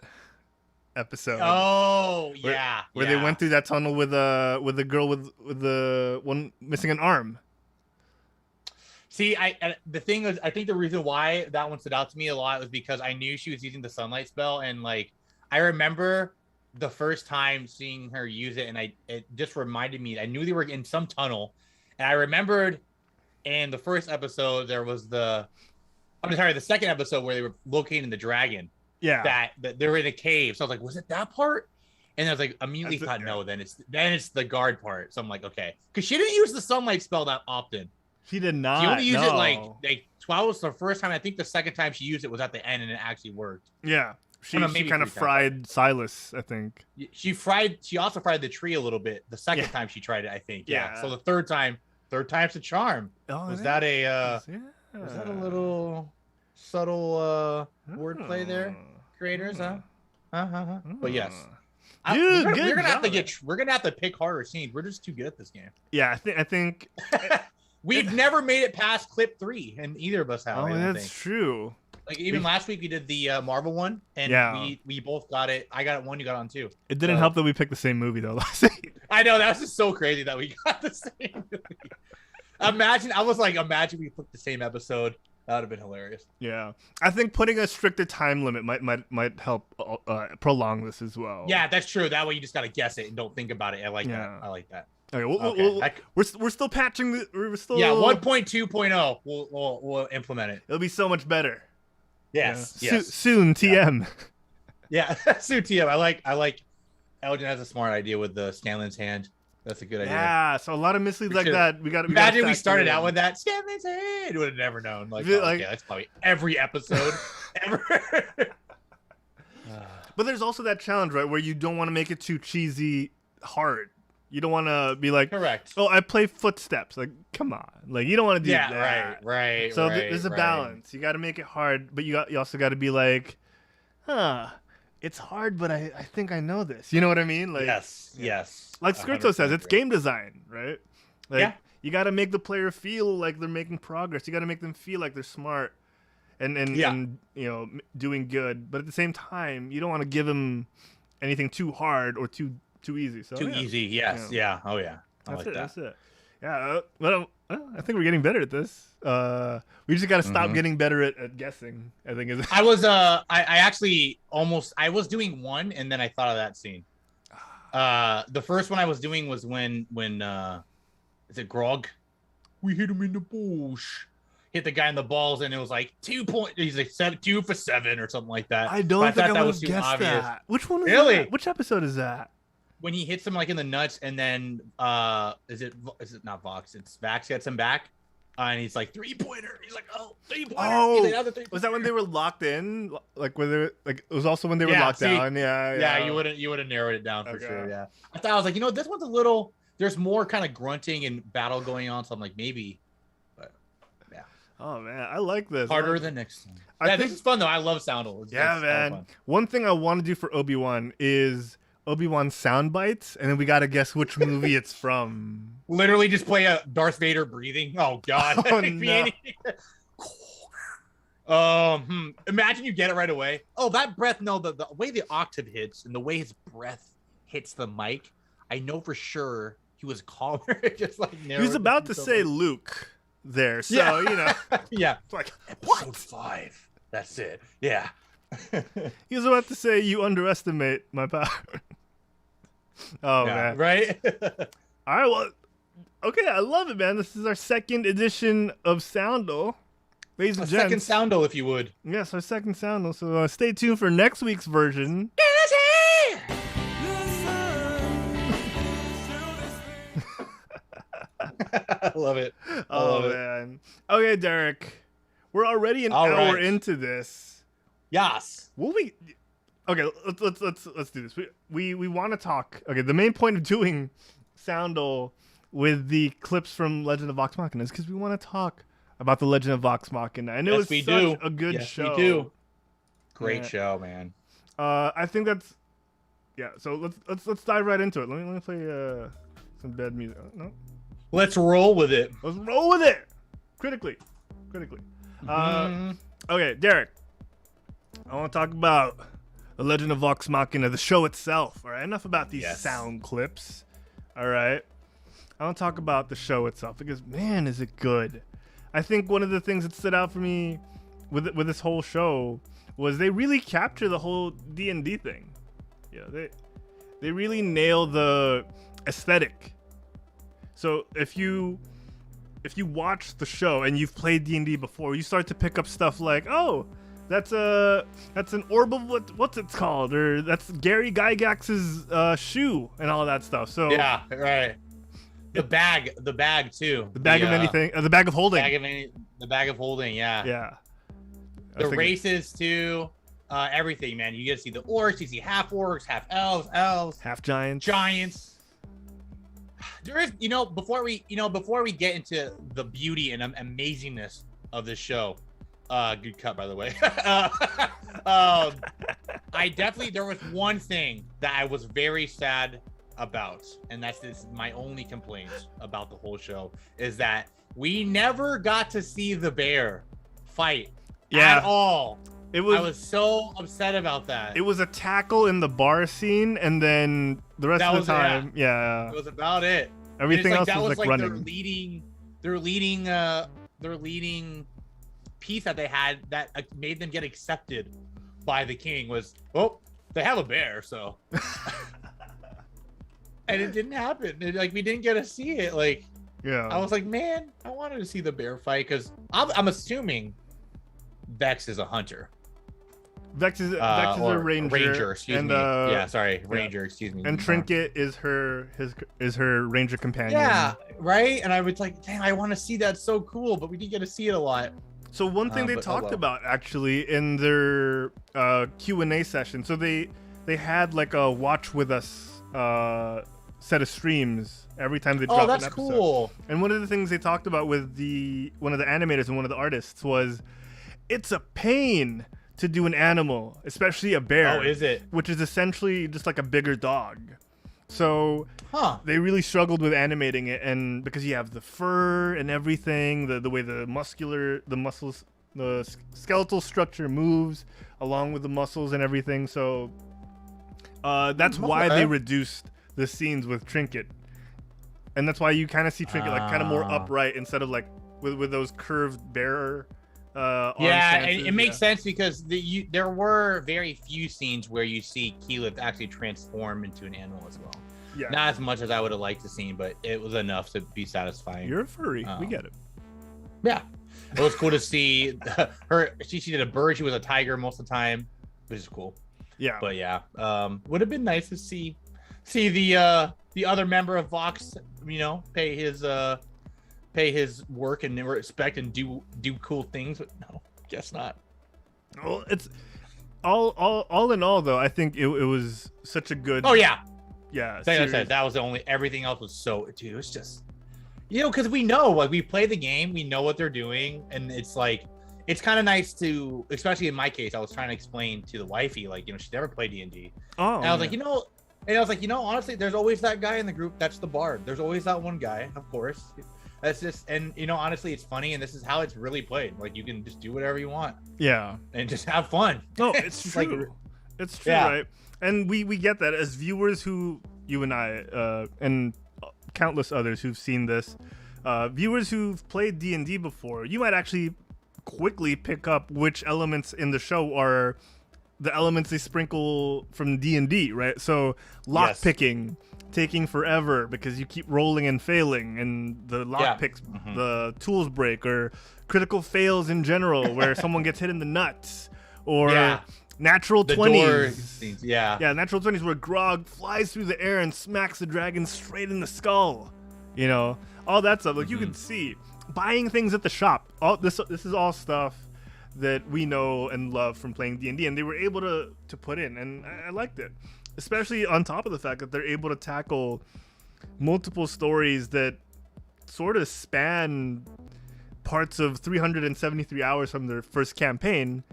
episode. Oh, where they went through that tunnel with the girl with the one missing an arm. See, the thing is, I think the reason why that one stood out to me a lot was because I knew she was using the sunlight spell, and like I remember the first time seeing her use it, and it just reminded me. I knew they were in some tunnel, and I remembered in the first episode there was the second episode where they were locating the dragon. Yeah, that they were in a cave. So I was like, was it that part? And I was like, immediately thought, no. Then it's the guard part. So I'm like, okay, because she didn't use the sunlight spell that often. She did not. She only used it like 12 was the first time. I think the second time she used it was at the end, and it actually worked. Yeah, she maybe kind of 3 times. fried Silas, I think. She also fried the tree a little bit. The second time she tried it, I think. Yeah. So the third time's the charm. Oh, was that a little subtle wordplay there, creators? Huh? But yes. Dude, we're gonna have to pick harder scenes. We're just too good at this game. Yeah, I think we've never made it past clip 3, and either of us have. Oh, that's true. Like even last week we did the Marvel one, and we both got it. I got it 1, you got it on 2. It didn't help that we picked the same movie though last week. I know, that was just so crazy that we got the same movie. Imagine we put the same episode. That would have been hilarious. Yeah, I think putting a stricter time limit might help prolong this as well. Yeah, that's true. That way you just gotta guess it and don't think about it. I like that. I like that. Okay, we're still patching. We're still 1.2.0. We'll implement it. It'll be so much better. Yes. Soon, TM. Yeah, soon TM. I like. Elgin has a smart idea with the Scanlan's hand. That's a good idea. Yeah, so a lot of misleads like that. We got. Imagine we started out with that Scanlan's hand. Would have never known. Like, that's probably every episode ever. But there's also that challenge, right, where you don't want to make it too cheesy hard. You don't want to be like, correct. Oh, I play footsteps. Like, come on. Like, you don't want to do that. Yeah, right. So there's a balance. You got to make it hard, but you also got to be like, it's hard, but I think I know this. You know what I mean? Like, yes. Like Skirto says, it's game design, right? Like, you got to make the player feel like they're making progress. You got to make them feel like they're smart and you know, doing good. But at the same time, you don't want to give them anything too hard or too easy. So easy. Yes. Yeah. Oh yeah. That's it. Yeah. Well, I think we're getting better at this. We just got to stop getting better at guessing. I think is. I was I actually I was doing one, and then I thought of that scene. The first one I was doing was when is it Grog? We hit him in the bush. hit the guy in the balls, and it was like 2 point. He's like 2 for 7 or something like that. I don't But think I thought would have guessed that. Which one is Really? that? Which episode is that? When he hits him like in the nuts, and then is it not Vox? It's Vax gets him back, and he's like 3-pointer. He's like, oh, 3-pointer. Oh, He's like, was that when they were locked in? Like when they were, like it was also when they were locked down. Yeah. You would have narrowed it down for Okay. sure. Yeah, I thought I was like, this one's a little. There's more kind of grunting and battle going on, so I'm like maybe. But yeah. Oh man, I like this. Harder than next time. I think this is fun though. I love Soundle. It's man. fun. One thing I want to do for Obi-Wan is Obi-Wan sound bites, and then we gotta guess which movie it's from. Literally just play a Darth Vader breathing. Oh god. Oh, no. Imagine you get it right away. Oh, that breath. No, the way the octave hits and the way his breath hits the mic, I know for sure he was calmer. Just like He was about to say Luke there, so yeah. it's like Episode 5. That's it. Yeah. he was about to say you underestimate my power. Oh Yeah, man, right? all right, well, okay, I love it, man. This is our second edition of Soundle, ladies and Second gents. Soundle, if you would. Yes, our second Soundle. So stay tuned for next week's version. I love it. Oh man. Okay, Derek, we're already an hour into this. Yes. Will we? Okay, let's do this. We want to talk. Okay, the main point of doing Soundle with the clips from Legend of Vox Machina is because we want to talk about the Legend of Vox Machina, and it was such a good show. We do. Great show, man. I think that's So let's dive right into it. Let me play some bad music. No, let's roll with it. Let's roll with it. Critically. Okay, Derek. I want to talk about the Legend of Vox Machina, the show itself. All right, enough about these sound clips. All right, I want to talk about the show itself because man, is it good. I think one of the things that stood out for me with this whole show was they really capture the whole D&D thing. Yeah, they really nail the aesthetic. So if you watch the show and you've played D&D before, you start to pick up stuff like, oh, that's an orb of what's it called, or that's Gary Gygax's shoe and all that stuff. So yeah, right. The bag too. The bag of anything. The bag of holding. The bag of holding. Yeah. Yeah. The races too. Everything, man. You get to see the orcs. You see half orcs, half elves, half giants. There is, before we get into the beauty and amazingness of this show. Good cut, by the way. There was one thing that I was very sad about, and this is my only complaint about the whole show, is that we never got to see the bear fight at all. I was so upset about that. It was a tackle in the bar scene, and then the rest of the time, it was about it. Everything else was like running. Their leading piece that they had that made them get accepted by the king was, they have a bear, so. And it didn't happen. We didn't get to see it. I was like, man, I wanted to see the bear fight because I'm assuming Vex is a hunter. Vex is a ranger. Ranger, excuse me. Ranger, excuse me. And Trinket is her ranger companion. Yeah, right. And I was like, dang, I want to see that. So cool, but we didn't get to see it a lot. So one thing they talked about actually in their Q&A session. So they had like a watch with us set of streams every time they drop an episode. Oh, that's cool. And one of the things they talked about with one of the animators and one of the artists was, it's a pain to do an animal, especially a bear. Oh, is it? Which is essentially just like a bigger dog. So they really struggled with animating it, and because you have the fur and everything, the way the muscles, the skeletal structure moves along with the muscles and everything. So that's why they reduced the scenes with Trinket, and that's why you kind of see Trinket like kind of more upright instead of like with those curved bear. And it makes sense because there were very few scenes where you see Keyleth actually transform into an animal as well. Yeah, not as much as I would have liked to see, but it was enough to be satisfying. You're a furry. We get it. Yeah, it was cool to see her. She did a bird. She was a tiger most of the time, which is cool. Yeah, but yeah, would have been nice to see the other member of Vox, pay his work and respect and do cool things. But no, guess not. Well, it's all in all though. I think it was such a good. Oh yeah. Yeah. Like I said, that was the only. Everything else was so. Dude, it was just. Because we know, like, we play the game, we know what they're doing, and it's like, it's kind of nice to, especially in my case, I was trying to explain to the wifey, like, she's never played D&D. Oh. And I was like, honestly, there's always that guy in the group that's the bard. There's always that one guy, of course. That's just, and honestly, it's funny, and this is how it's really played. Like, you can just do whatever you want. Yeah. And just have fun. No, it's true. Like, it's true, yeah. Right? And we get that as viewers who, you and I, and countless others who've seen this, viewers who've played D&D before, you might actually quickly pick up which elements in the show are the elements they sprinkle from D&D, right? So lock picking, taking forever because you keep rolling and failing, and the lock picks, the tools break, or critical fails in general where someone gets hit in the nuts, or natural 20s. Natural 20s where Grog flies through the air and smacks the dragon straight in the skull. All that stuff. Like, you can see buying things at the shop. All this is all stuff that we know and love from playing D&D, and they were able to put in, and I liked it, especially on top of the fact that they're able to tackle multiple stories that sort of span parts of 373 hours from their first campaign,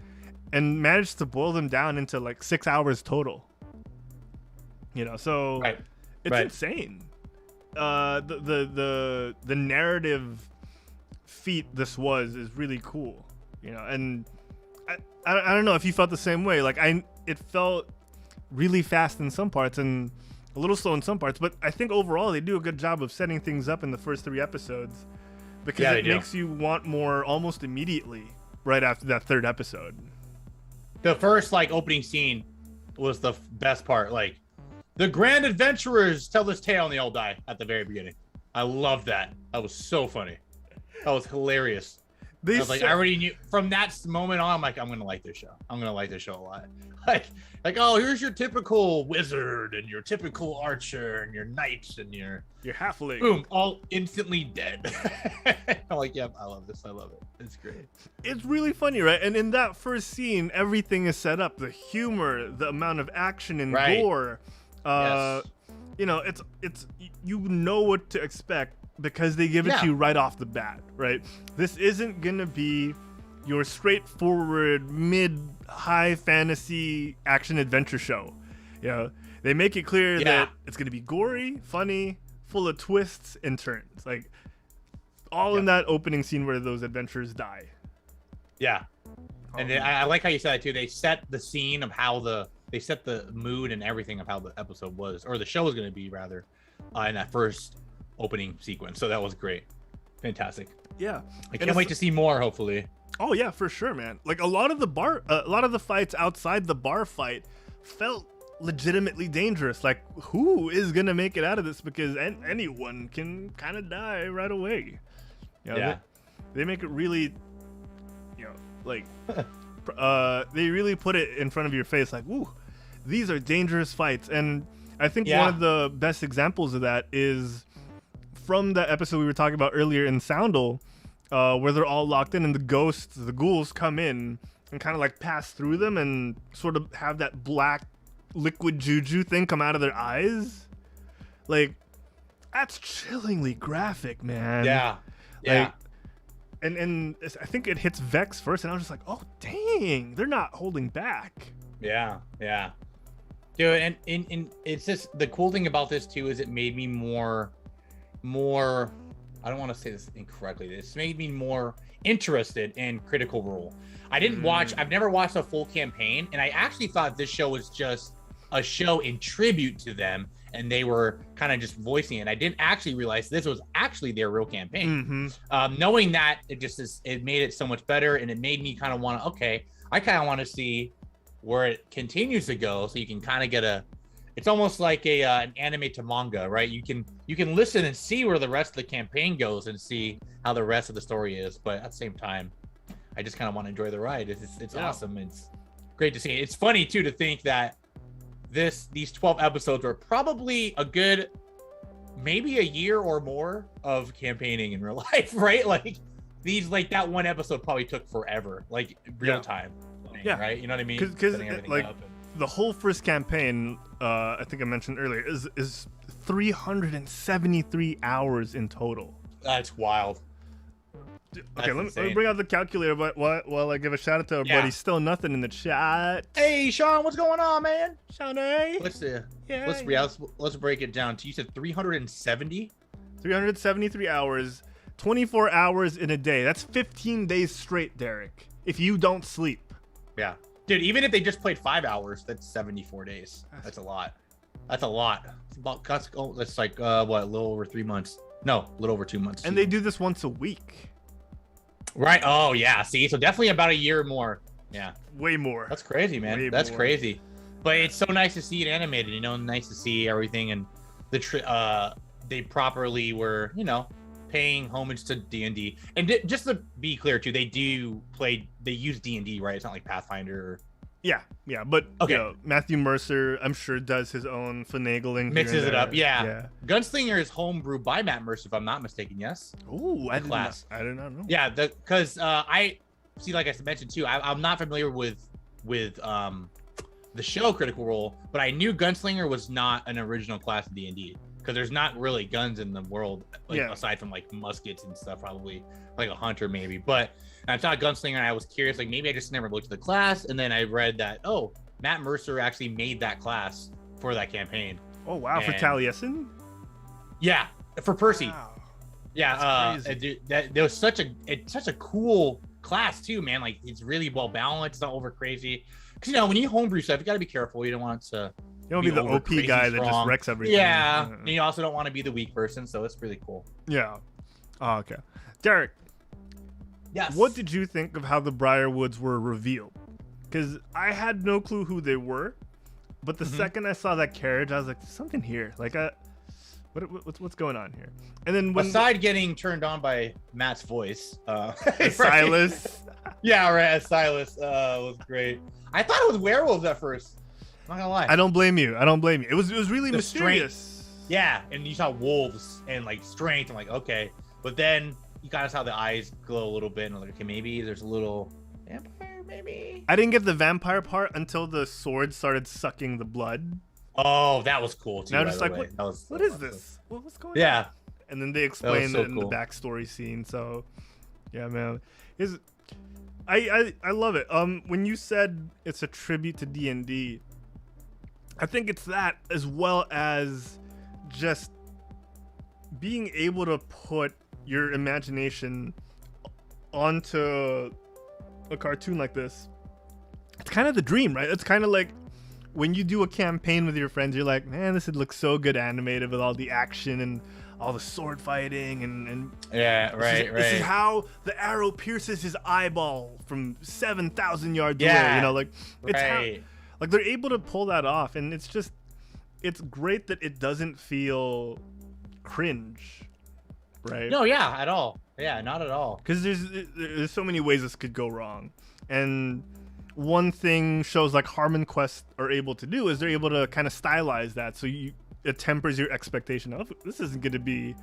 and managed to boil them down into like 6 hours total. So it's insane. The narrative feat this was is really cool, and I don't know if you felt the same way. Like, it felt really fast in some parts and a little slow in some parts, but I think overall they do a good job of setting things up in the first 3 episodes, because it makes you want more almost immediately right after that 3rd episode. The first opening scene was the best part. Like, the grand adventurers tell this tale and they all die at the very beginning. I love that. That was so funny. That was hilarious. I was like, I already knew from that moment on. I'm like, I'm gonna like this show. I'm gonna like this show a lot. Like, oh, here's your typical wizard and your typical archer and your knights and your halfling. Boom, all instantly dead. I'm like, yep, I love this. I love it. It's great. It's really funny, right? And in that first scene, everything is set up. The humor, the amount of action and gore. It's you know what to expect because they give it to you right off the bat, right? This isn't gonna be your straightforward mid-high fantasy action adventure show. They make it clear that it's gonna be gory, funny, full of twists and turns, like all in that opening scene where those adventurers die. And I like how you said it too. They set the scene of how they set the mood and everything of how the episode was, or the show was going to be rather, in that first opening sequence. So that was great. Fantastic. Yeah. I can't wait to see more, hopefully. Oh yeah, for sure, man. Like, a lot of the fights outside the bar fight felt legitimately dangerous. Like, who is going to make it out of this? Because anyone can kind of die right away. They make it really, they really put it in front of your face, like, ooh, these are dangerous fights. And I think one of the best examples of that is from the episode we were talking about earlier in Soundle, where they're all locked in and the ghouls come in and kind of like pass through them and sort of have that black liquid juju thing come out of their eyes. Like, that's chillingly graphic, man. Like, and I think it hits Vex first, and I was just like, oh dang, they're not holding back. Dude, and it's just the cool thing about this too is it made me more I don't want to say this incorrectly. This made me more interested in Critical Role. I've never watched a full campaign, and I actually thought this show was just a show in tribute to them, and they were kind of just voicing it. I didn't actually realize this was actually their real campaign. Knowing that, it made it so much better, and it made me kind of want to, I kind of want to see where it continues to go, so you can kind of get it's almost like an anime to manga, right? You can listen and see where the rest of the campaign goes and see how the rest of the story is, but at the same time, I just kind of want to enjoy the ride. It's awesome. It's great to see. It's funny too to think that these 12 episodes were probably a good maybe a year or more of campaigning in real life, right? Like that one episode probably took forever, like real time. Yeah, right. You know what I mean? Because like the whole first campaign, I think I mentioned earlier, is 373 hours in total. That's wild. Okay, let me bring out the calculator, but while I give a shout out to our buddy. Still nothing in the chat. Hey, Sean, what's going on, man? Sean, let's break it down. You said 370? 373 hours, 24 hours in a day. That's 15 days straight, Derek. If you don't sleep. Yeah, dude. Even if they just played 5 hours, that's 74 days. That's a lot. That's a lot. That's like a little over 3 months. No, a little over 2 months. And they do this once a week. Right. Oh yeah. See, so definitely about a year more. Yeah. Way more. That's crazy, man. That's crazy. But it's so nice to see it animated. You know, nice to see everything, and they properly were, paying homage to D&D. And just to be clear too, they use D&D, right? It's not like Pathfinder. Yeah, but okay. Matthew Mercer, I'm sure, does his own finagling. Mixes it up, yeah. Gunslinger is homebrew by Matt Mercer, if I'm not mistaken. Yes. Ooh, I did not know. Yeah, because I see, like I mentioned too, I'm not familiar with the show Critical Role, but I knew Gunslinger was not an original class in D&D because there's not really guns in the world, aside from like muskets and stuff, probably like a hunter maybe, but. I saw Gunslinger and I was curious, like maybe I just never looked at the class, and then I read that Matt Mercer actually made that class for that campaign. Oh wow, for Taliesin? Yeah, for Percy. Wow. Yeah, there was such a cool class too, man. Like it's really well balanced, it's not over crazy. Because when you homebrew stuff, you got to be careful. You don't want to. You don't be the OP guy that just wrecks everything. Yeah, and you also don't want to be the weak person, so it's really cool. Yeah. Oh, okay, Derek. Yes. What did you think of how the Briarwoods were revealed? Because I had no clue who they were, but the second I saw that carriage, I was like, "There's something here. Like, what's going on here?" And then aside getting turned on by Matt's voice, Silas. Yeah, right. Silas was great. I thought it was werewolves at first. I'm not gonna lie. I don't blame you. It was really mysterious. Strength. Yeah, and you saw wolves and like strength. I'm like, okay, but then. You kind of saw the eyes glow a little bit, and I was like, okay, maybe there's a little vampire, maybe. I didn't get the vampire part until the sword started sucking the blood. Oh, that was cool too. And I was just like, what is this? What's going on? Yeah. And then they explained it in the backstory scene. So, yeah, man, I love it. When you said it's a tribute to D&D, I think it's that as well as just being able to put your imagination onto a cartoon like this. It's kind of the dream, right? It's kind of like when you do a campaign with your friends, you're like, man, this would look so good animated with all the action and all the sword fighting and yeah, right. This is how the arrow pierces his eyeball from 7,000 yards away. Like it's how, like they're able to pull that off, and it's great that it doesn't feel cringe. Right. No, yeah, at all. Yeah, not at all. Because there's so many ways this could go wrong, and one thing shows like Harmon Quest are able to do is they're able to kind of stylize that, so it tempers your expectation of this isn't going to be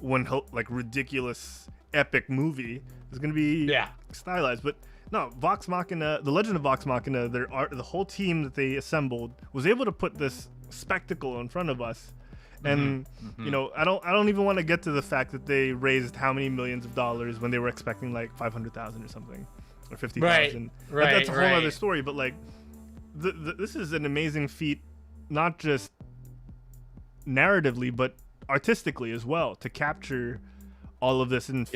one like ridiculous epic movie. It's going to be stylized, but no, Vox Machina, the Legend of Vox Machina, the whole team that they assembled was able to put this spectacle in front of us. And I don't even want to get to the fact that they raised how many millions of dollars when they were expecting like 500,000 or something, or 50,000. Right. That's a whole other story. But like, this is an amazing feat, not just narratively but artistically as well, to capture all of this and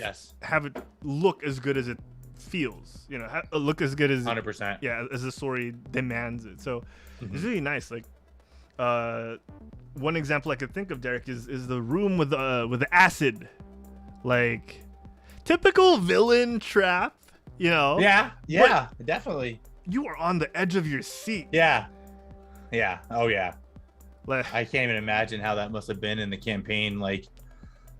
have it look as good as it feels. Look as good as 100%. Yeah, as the story demands it. So it's really nice. Like. One example I could think of, Derek, is the room with the acid, like typical villain trap, Yeah, definitely. You are on the edge of your seat. Yeah. Oh yeah. Like, I can't even imagine how that must have been in the campaign. Like,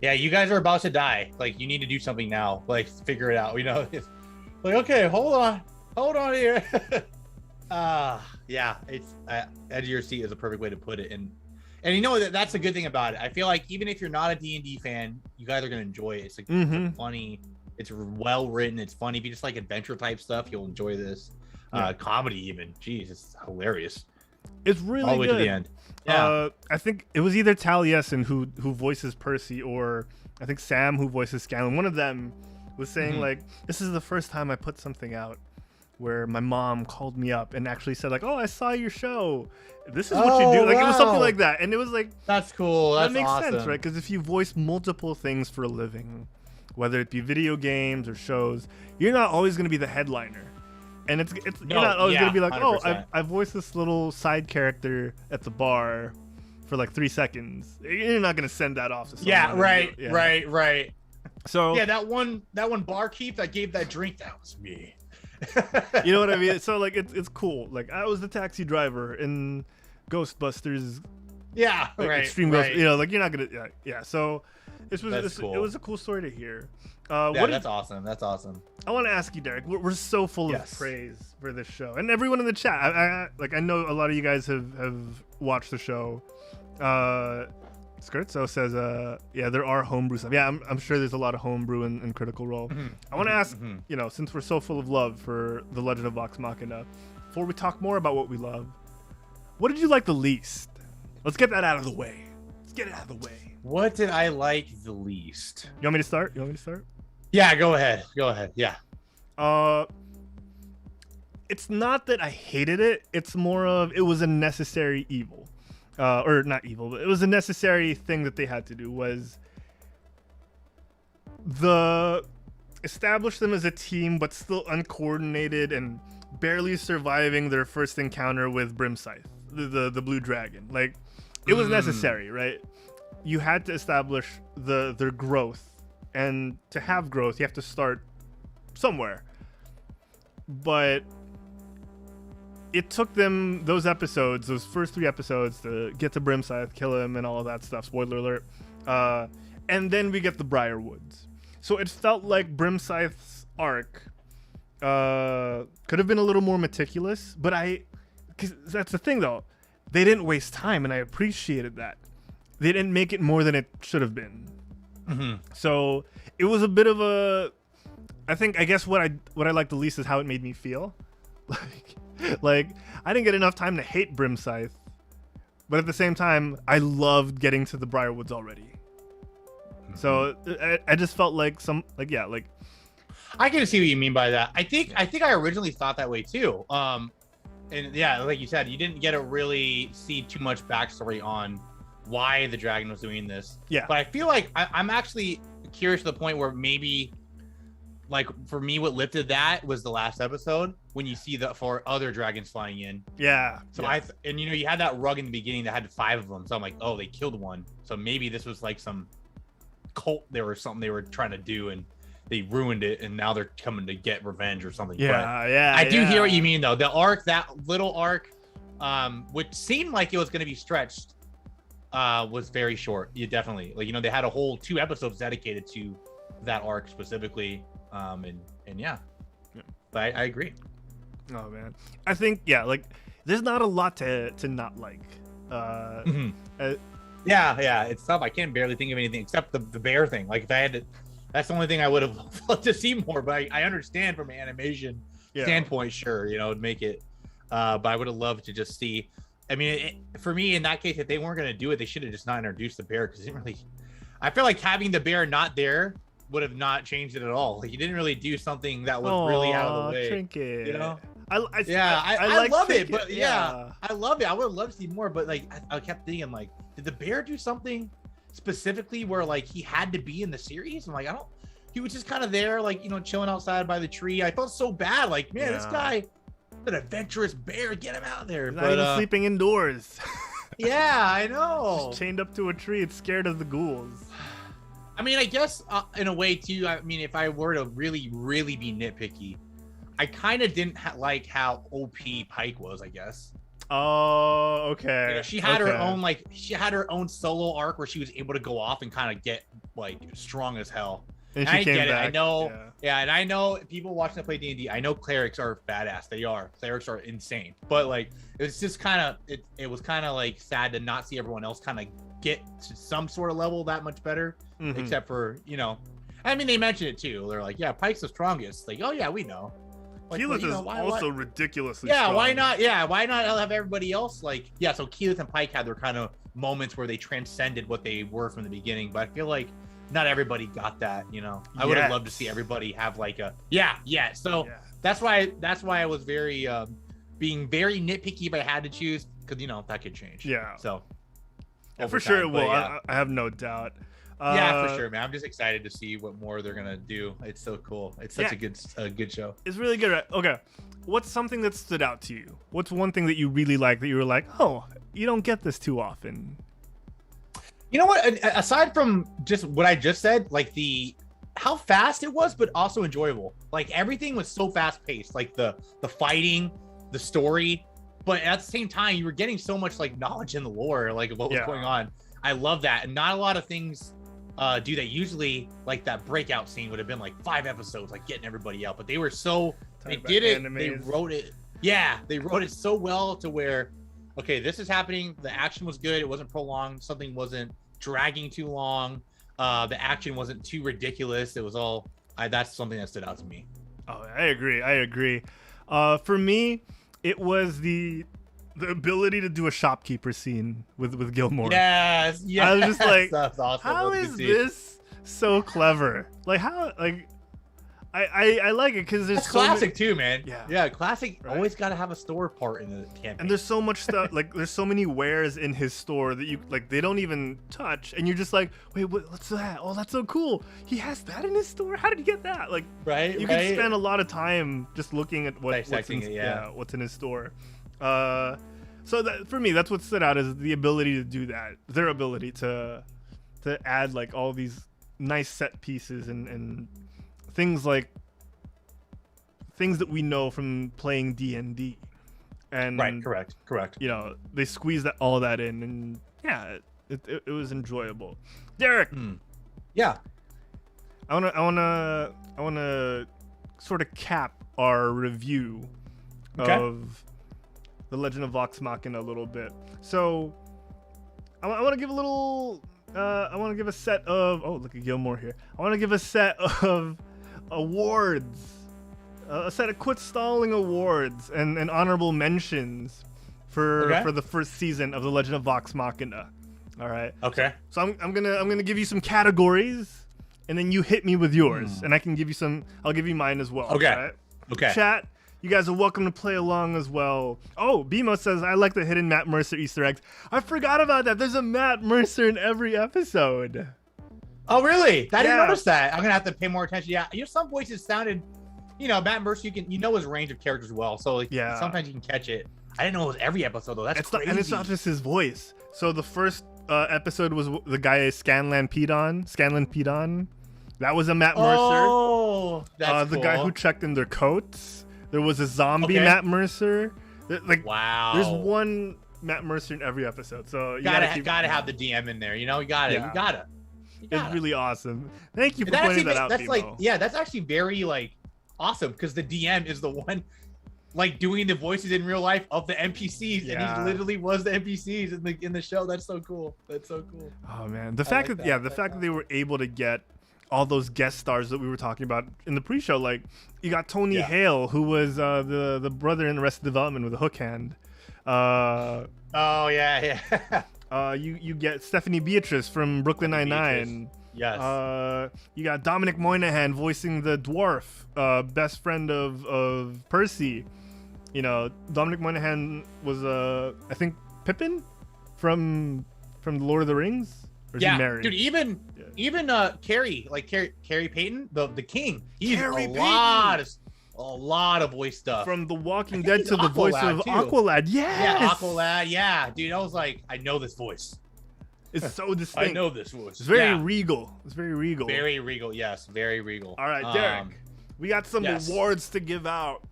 yeah, you guys are about to die. Like, you need to do something now. Like, figure it out. You know, it's like, okay, hold on here. Yeah, it's edge of your seat is a perfect way to put it. And you know that's a good thing about it. I feel like even if you're not a D&D fan, you guys are gonna enjoy it. It's like it's funny, it's well written, it's funny. If you just like adventure type stuff, you'll enjoy this. Comedy even. Jeez, it's hilarious. It's really all the way good. to the end. Yeah. I think it was either Taliesin who voices Percy, or I think Sam who voices Scanlan. One of them was saying like, this is the first time I put something out where my mom called me up and actually said like, oh, I saw your show. This is what you do. Like, it was something like that. And it was like, that's cool. That makes awesome. sense, right? Because if you voice multiple things for a living, whether it be video games or shows, you're not always going to be the headliner. And you're not always going to be like, 100%. Oh, I voiced this little side character at the bar for like 3 seconds. You're not going to send that off to someone. Yeah, right. So yeah, that one barkeep that gave that drink, that was me. You know what I mean? So like it's cool. Like, I was the taxi driver in Ghostbusters. Yeah, like, right. Extreme right. Ghost. You know, like, you're not gonna. Yeah. So Cool. It was a cool story to hear. That's awesome. That's awesome. I want to ask you, Derek. We're so full of praise for this show, and everyone in the chat. I know a lot of you guys have watched the show. Skirtso says, yeah, there are homebrew stuff. Yeah, I'm sure there's a lot of homebrew in Critical Role. I want to ask, you know, since we're so full of love for The Legend of Vox Machina, before we talk more about what we love, what did you like the least? Let's get that out of the way. What did I like the least? You want me to start? Yeah, go ahead. Yeah. It's not that I hated it. It's more of, it was a necessary evil. Or not evil, but it was a necessary thing that they had to do, was establish them as a team, but still uncoordinated and barely surviving their first encounter with Brimscythe, the blue dragon. Like, it was necessary, right? You had to establish their growth, and to have growth, you have to start somewhere. But it took them those first 3 episodes, to get to Brimscythe, kill him, and all of that stuff. Spoiler alert. And then we get the Briarwoods. So it felt like Brimscythe's arc could have been a little more meticulous. But because that's the thing, though. They didn't waste time, and I appreciated that. They didn't make it more than it should have been. So it was a bit of a... I guess what I like the least is how it made me feel. Like, I didn't get enough time to hate Brimscythe, but at the same time, I loved getting to the Briarwoods already. So I just felt like I can see what you mean by that. I think I originally thought that way too. And yeah, like you said, you didn't get to really see too much backstory on why the dragon was doing this. Yeah. But I feel like I'm actually curious to the point where maybe, like, for me, what lifted that was the last episode when you see the 4 other dragons flying in. Yeah. So and you know, you had that rug in the beginning that had 5 of them. So I'm like, oh, they killed one. So maybe this was like some cult they were trying to do, and they ruined it, and now they're coming to get revenge or something. I do hear what you mean, though. The arc, that little arc, which seemed like it was going to be stretched, was very short. You definitely, like, you know, they had a whole 2 episodes dedicated to that arc specifically. And yeah. But I agree. Oh man, I think like there's not a lot to not like. Yeah, it's tough. I can barely think of anything except the bear thing. Like, if I had to, that's the only thing I would have loved to see more. But I understand from an animation standpoint, sure, you know, it'd make it. But I would have loved to just see. I mean, for me, in that case, if they weren't going to do it, they should have just not introduced the bear, because it didn't really. I feel like having the bear not there would have not changed it at all. Like, you didn't really do something that was really out of the way. Trinket. You know? I like love Trinket. it, but I love it. I would love to see more, but like I kept thinking, like, did the bear do something specifically where like he had to be in the series? I'm like, he was just kind of there, like, you know, chilling outside by the tree. I felt so bad. Like, man, this guy, an adventurous bear, get him out of there. He's not even sleeping indoors. Yeah, I know. He's chained up to a tree. It's scared of the ghouls. I mean, I guess in a way too. I mean, if I were to really, really be nitpicky, I kind of didn't like how OP Pike was, I guess. Oh, okay. You know, she had her Okay. own she had her own solo arc where she was able to go off and kind of get like strong as hell. And I she came get back. it. I know. Yeah. And I know people watching that play D&D. I know clerics are badass. They are. Clerics are insane. But like, it's just kind of it was kind of like sad to not see everyone else kind of get to some sort of level that much better. Mhm. Except for, you know, I mean, they mentioned it too. They're like, yeah, Pike's the strongest. Like, oh yeah, we know. Like, Keyleth you know, is why- also ridiculously yeah, strong. why not? Yeah, why not have everybody else like? Yeah, so Keyleth and Pike had their kind of moments where they transcended what they were from the beginning, but I feel like not everybody got that. You know, I would have loved to see everybody have like a So that's why I was very being very nitpicky if I had to choose, because you know that could change. Yeah. So Yeah, for over sure it time, will. but yeah. I have no doubt. Yeah, for sure, man. I'm just excited to see what more they're gonna do. It's so cool. It's such a good show. It's really good. Right? Okay, what's something that stood out to you? What's one thing that you really like that you were like, oh, you don't get this too often? You know what? Aside from just what I just said, like how fast it was, but also enjoyable. Like everything was so fast paced. Like the fighting, the story, but at the same time, you were getting so much like knowledge in the lore, like of what was going on. I love that, and not a lot of things do that. Usually, like that breakout scene would have been like 5 episodes, like getting everybody out. But they were they did it. They wrote it. Yeah, they wrote it so well to where, okay, this is happening. The action was good. It wasn't prolonged. Something wasn't dragging too long. The action wasn't too ridiculous. It was all. That's something that stood out to me. Oh, I agree. For me, it was the ability to do a shopkeeper scene with Gilmore. Yes. I was just like, that's awesome. how is this so clever? Like how I like it because there's That's classic too, man. Yeah, classic. Right? Always got to have a store part in the campaign. And there's so much stuff, like there's so many wares in his store that you like they don't even touch, and you're just like, wait, what's that? Oh, that's so cool. He has that in his store. How did he get that? Like, you can spend a lot of time just looking at what's in his store. So that for me, that's what stood out, is the ability to do that. Their ability to add like all these nice set pieces and things that we know from playing D&D. And right, correct. You know, they squeezed all that in, and yeah, it was enjoyable. Derek. Yeah. I wanna sort of cap our review of The Legend of Vox Machina a little bit. So I want to give a little. I want to give a set of. Oh, look at Gilmore here. I want to give a set of awards. A set of quit stalling awards and honorable mentions for the first season of The Legend of Vox Machina. All right. Okay. So I'm gonna give you some categories, and then you hit me with yours, and I can give you some. I'll give you mine as well. Okay. Right? Okay. Chat, you guys are welcome to play along as well. Oh, BMO says I like the hidden Matt Mercer Easter eggs. I forgot about that. There's a Matt Mercer in every episode. Oh, really? I didn't notice that. I'm gonna have to pay more attention. Yeah, some voices sounded. Matt Mercer, you know his range of characters well, so sometimes you can catch it. I didn't know it was every episode though. That's crazy. And it's not just his voice. So the first episode was the guy Scanlan Pedon. That was a Matt Mercer. Oh, that's the cool. guy who checked in their coats. There was a zombie Matt Mercer. Wow. There's one Matt Mercer in every episode. So you gotta have the DM in there. You gotta. It's really awesome. Thank you for pointing that out. That's actually very awesome, because the DM is the one doing the voices in real life of the NPCs, and he literally was the NPCs in the show. That's so cool. Oh man, the fact that they were able to get all those guest stars that we were talking about in the pre-show, like you got Tony Hale, who was the brother in Arrested Development with a hook hand. You get Stephanie Beatrice from Brooklyn Nine-Nine. Yes. You got Dominic Moynihan voicing the dwarf, best friend of Percy. You know, Dominic Moynihan was I think Pippin from The Lord of the Rings. Or is he married? Dude, even Carrie, Carrie Payton, the king. He's a lot of voice stuff. From The Walking Dead to the voice of Aqualad. Yes. Yeah, Aqualad. Yeah, dude, I was like, I know this voice. It's so distinct. I know this voice. It's very regal. Very regal. Yes, very regal. All right, Derek, we got some awards to give out.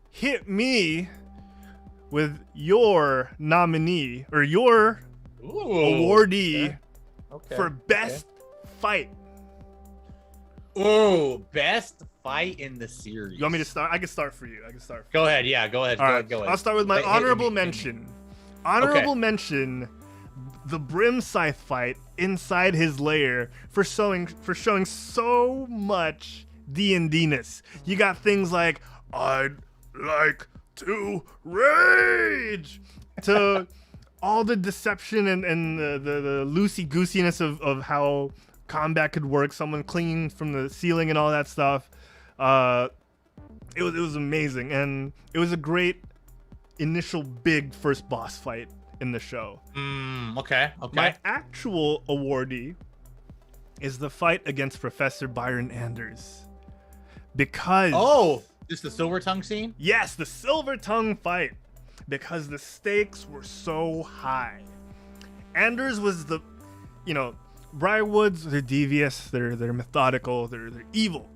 Hit me with your nominee or your awardee for best fight. Oh, best fight in the series. You want me to start? I can start for you. Go ahead. Yeah, go ahead. All right. Go ahead. I'll start with my honorable mention. Honorable mention: the Brim Scythe fight inside his lair for showing so much D&D-ness. You got things like I'd like to rage to all the deception and the loosey-goosiness of how combat could work, someone clinging from the ceiling and all that stuff. It was amazing, and it was a great initial big first boss fight in the show. Okay. My actual awardee is the fight against Professor Byron Anders. Because this the Silver Tongue scene? Yes, the Silver Tongue fight. Because the stakes were so high. Anders was the, Briarwoods, they're devious, they're methodical, they're evil.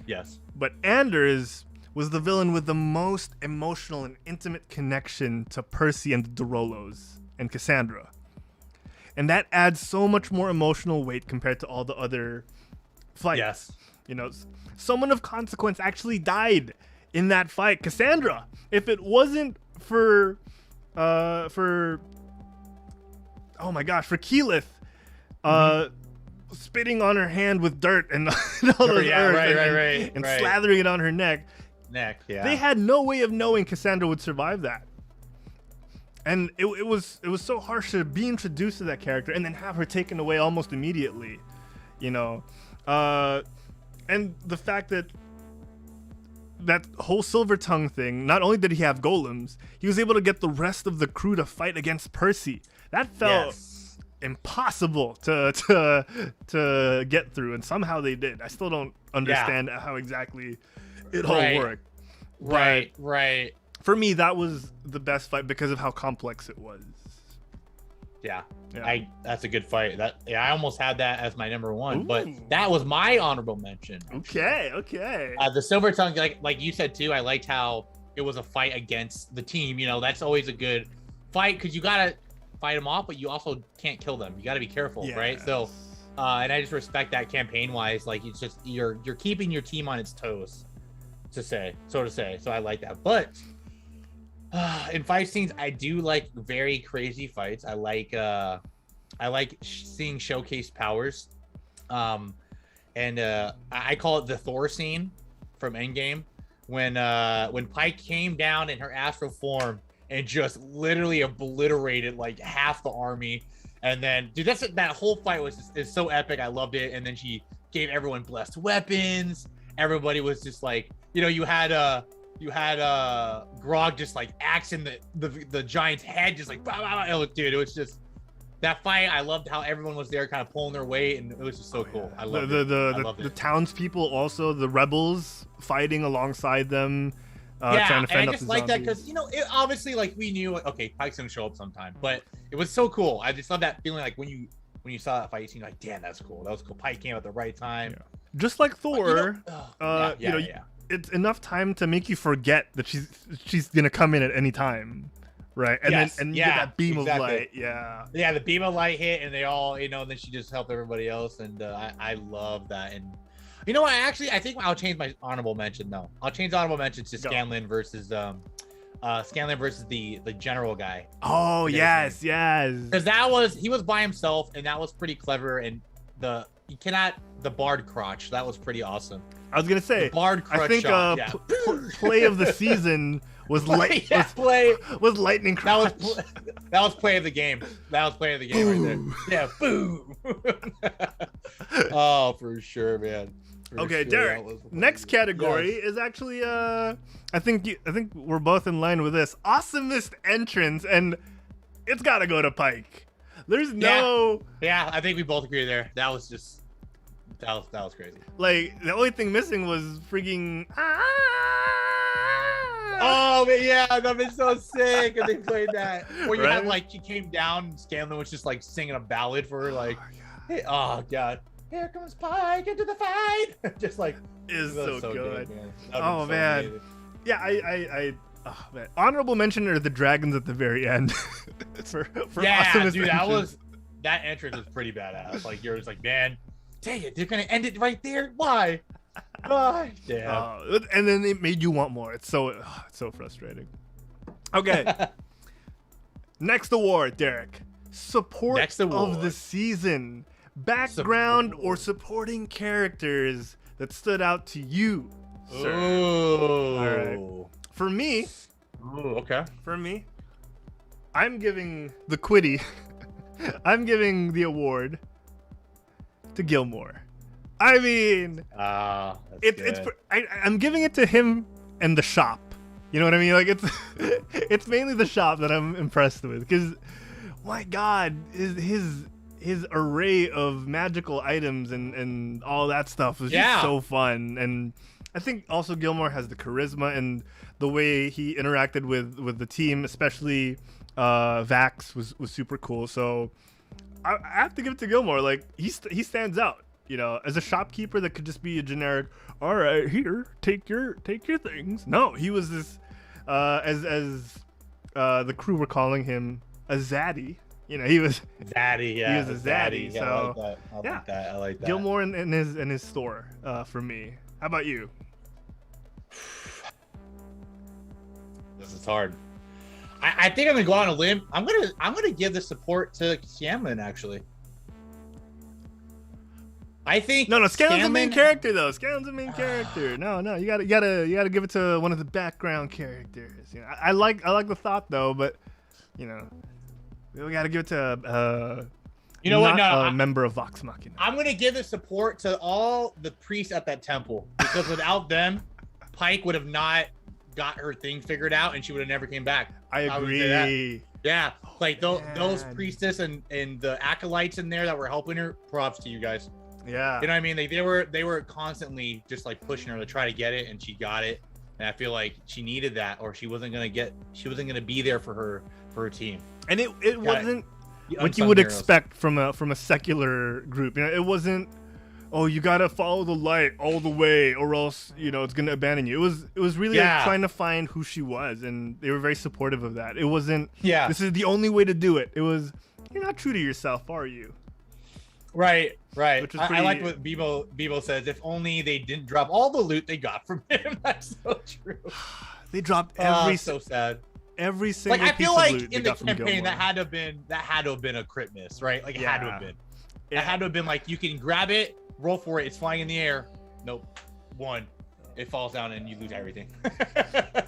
Yes. But Anders was the villain with the most emotional and intimate connection to Percy and the Dorolos and Cassandra. And that adds so much more emotional weight compared to all the other fights. Yes. Someone of consequence actually died in that fight. Cassandra, if it wasn't for Keyleth, spitting on her hand with dirt and all those earth and slathering it on her neck. They had no way of knowing Cassandra would survive that. And it was so harsh to be introduced to that character and then have her taken away almost immediately, and the fact that whole Silver Tongue thing, not only did he have golems, he was able to get the rest of the crew to fight against Percy. That felt impossible to get through, and somehow they did. I still don't understand how exactly it all worked. Right. For me, that was the best fight because of how complex it was. Yeah. That's a good fight. I almost had that as my number one, but that was my honorable mention. Okay. The Silver Tongue, like you said too, I liked how it was a fight against the team. That's always a good fight because you gotta fight them off, but you also can't kill them. You gotta be careful, right? So, and I just respect that campaign wise. Like it's just you're keeping your team on its toes, so to say. So I like that, but. In fight scenes, I do like very crazy fights. I like seeing showcase powers, and I call it the Thor scene from Endgame when Pike came down in her astral form and just literally obliterated like half the army, and then dude, that whole fight is so epic. I loved it, and then she gave everyone blessed weapons. Everybody was just like, you had Grog just like axing the giant's head, just like, bah, bah, bah. Dude, it was just that fight. I loved how everyone was there kind of pulling their weight, and it was just so cool. I loved it. The townspeople, also the rebels fighting alongside them, trying to fend I just like that because it obviously, like, we knew Pike's gonna show up sometime, but it was so cool. I just love that feeling, like when you saw that fight, you're like, damn, that's cool. That was cool. Pike came at the right time. Just like Thor, it's enough time to make you forget that she's gonna come in at any time, right? And then you get that beam of light. The beam of light hit, and they all, then she just helped everybody else, and I love that. And you know what? I think I'll change my honorable mention though. I'll change honorable mention to Scanlan versus the general guy. Oh yes. Because he was by himself, and that was pretty clever. And the Bard crotch, that was pretty awesome. I was gonna say, Bard crotch. I think shot, play of the season was lightning crotch. That was play of the game. That was play of the game right there. Yeah, boom. Oh, for sure, man. Okay, Derek. Next category is actually I think we're both in line with this. Awesomest entrance, and it's gotta go to Pike. There's no. Yeah, I think we both agree there. That was just. That was crazy. Like, the only thing missing was freaking. Oh, man, yeah, that'd been so sick if they played that. Where you had, like, she came down and Scanlan was just, like, singing a ballad for her, like, hey, oh, God. Here comes Pike into the fight. Just like, is so good. man. Oh, man. Yeah, Oh, man. Honorable mention are the dragons at the very end. for Yeah, awesomest dude, entrance. that entrance was pretty badass. Like you're just like, man, dang it, they're gonna end it right there. Why? Why? Damn. And then it made you want more. It's so frustrating. Okay. Next award, Derek. Support Next award. of the season. Background or supporting characters that stood out to you, sir. Oh. All right. For me, Okay. I'm giving the Quiddy. I'm giving the award to Gilmore. I mean, I'm giving it to him and the shop. You know what I mean? Like it's mainly the shop that I'm impressed with, because my God, his array of magical items and all that stuff was just so fun. And I think also Gilmore has the charisma, and the way he interacted with the team, especially Vax, was super cool. So I have to give it to Gilmore. Like he stands out. You know, as a shopkeeper that could just be a generic, all right, here, take your things. No, he was this, as the crew were calling him, a zaddy. You know, he was Zaddy. Yeah, he was a zaddy. Yeah, So I like that. Gilmore and his store for me. How about you? This is hard. I think I'm gonna go on a limb. I'm gonna give the support to Scanlan, actually. I think No, Scanlan's the main character though. Scanlan's the main character. No, you gotta give it to one of the background characters. You know, I like the thought though, but you know, we gotta give it to you know what? No, a member of Vox Machina. I'm gonna give the support to all the priests at that temple, because without them, Pike would have not got her thing figured out, and she would have never came back. I agree. Yeah, like those Man. priestess and the acolytes in there that were helping her. Props to you guys. Yeah. You know what I mean? They were constantly just like pushing her to try to get it, and she got it. And I feel like she needed that, or she wasn't gonna be there for her team. And it wasn't what Unsung you would heroes. expect from a secular group. You know, it wasn't, oh, you gotta follow the light all the way, or else you know it's gonna abandon you. It was really like trying to find who she was, and they were very supportive of that. It wasn't, this is the only way to do it. It was, you're not true to yourself, are you? Right. Which is I pretty- like what Bebo says. If only they didn't drop all the loot they got from him. That's so true. They dropped every so sad. every single Like I piece feel of like loot they in the got from campaign Gilmore. that had to have been a crit miss, right? Like it had to have been. Yeah. It had to have been like you can grab it, roll for it, it's flying in the air. Nope. One. It falls down and you lose everything.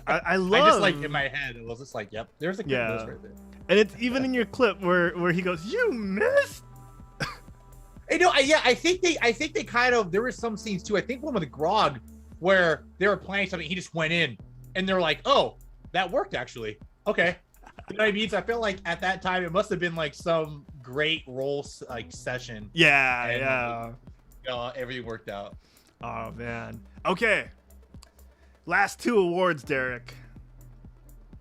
I love. I just like in my head, it was just like, yep, there's a crit miss right there. And it's even in your clip where he goes, "You missed." I know. I think they kind of. There were some scenes too. I think one with the Grog, where they were playing something. He just went in, and they're like, "Oh, that worked actually." Okay, you know what I mean? So I feel like at that time it must have been like some great role like session. Yeah, And, yeah. You know, everything worked out. Oh man. Okay. Last two awards, Derek.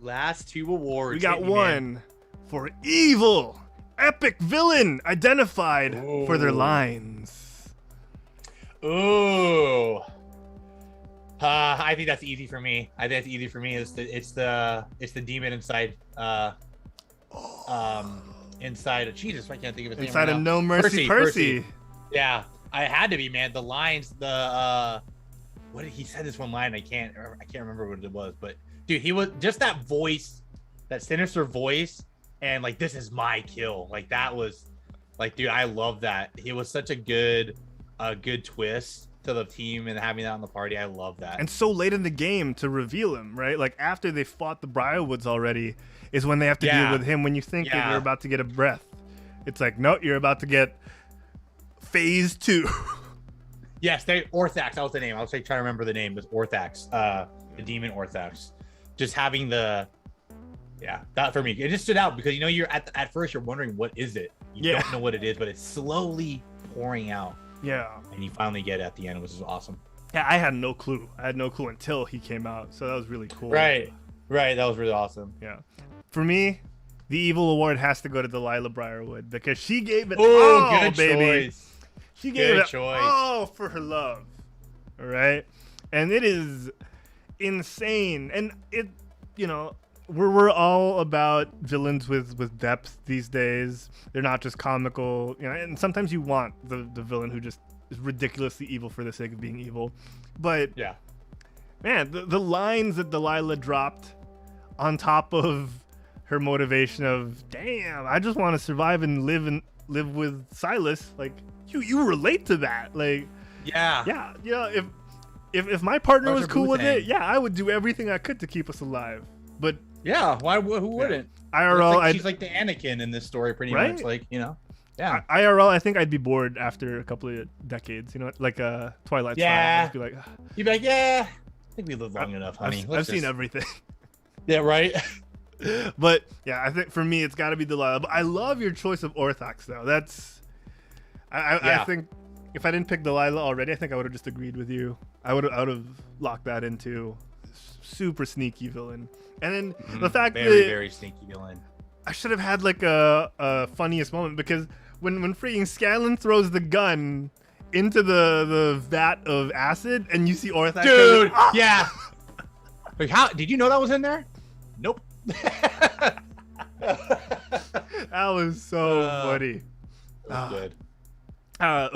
Last two awards. We got hit me, man. one for evil epic villain identified for their Ooh. lines. Ooh. I think that's easy for me. It's the demon inside. Inside of Jesus. I can't think of his name. Inside right of now. No Mercy, Percy. Yeah, I had to be, man. The lines, what did he said this one line? I can't remember what it was, but dude, he was just that voice, that sinister voice, and like, this is my kill. Like that was, like, dude, I love that. He was such a good twist to the team, and having that on the party, I love that. And so late in the game to reveal him, right? Like after they fought the Briarwoods already, is when they have to deal with him. When you think that they're about to get a breath, it's like, no, you're about to get phase 2. Yes, Orthax. That was the name. I was like trying to remember the name. It was Orthax, the demon Orthax. Just having that for me, it just stood out because, you know, you're at first you're wondering what is it. You don't know what it is, but it's slowly pouring out. Yeah. And you finally get it at the end, which is awesome. Yeah, I had no clue. Until he came out, so that was really cool. Right. That was really awesome. Yeah. For me, the evil award has to go to Delilah Briarwood because she gave it Oh, all, good baby. choice. She gave Good it choice. all for her love. All right? And it is insane. And you know, we're all about villains with depth these days. They're not just comical, you know. And sometimes you want the villain who just is ridiculously evil for the sake of being evil. But Yeah. man, the lines that Delilah dropped on top of her motivation of, damn, I just want to survive and live with Silas. Like, you relate to that. Like, Yeah. you know, if my partner was Roger cool with Bluthang. it, yeah, I would do everything I could to keep us alive. But Yeah. Who wouldn't? IRL, She's like the Anakin in this story, pretty Right? much. Like, you know. Yeah. IRL, I think I'd be bored after a couple of decades. You know, like Twilight. Yeah. Style. I'd be like, You'd be like, yeah, I think we lived long enough, honey. I've seen everything. Yeah, right. But yeah, I think for me it's got to be Delilah. But I love your choice of Orthox though. I think if I didn't pick Delilah already, I think I would have just agreed with you. I would have locked that into super sneaky villain. And then the fact very, that very sneaky villain. I should have had like a funniest moment, because when freaking Scanlan throws the gun into the vat of acid and you see Orthox, Dude, yeah. Like, how did you know that was in there? Nope. that was so funny. That was good.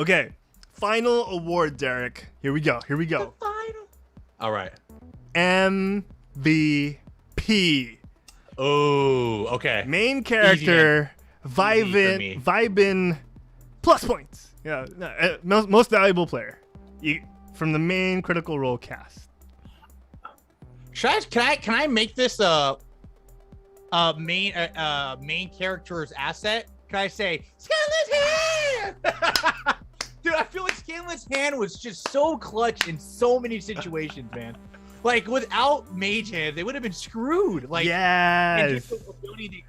Okay, final award, Derek. Here we go. All right. MVP. Oh, okay. Main character, Easy for me. vibin, plus points. Yeah, most valuable player from the main Critical Role cast. Can I make this main character's asset? Can I say Scanlan's hand? Dude, I feel like Scanlan's hand was just so clutch in so many situations, man. Like, without Mage Hand, they would have been screwed. Like, and Yes. just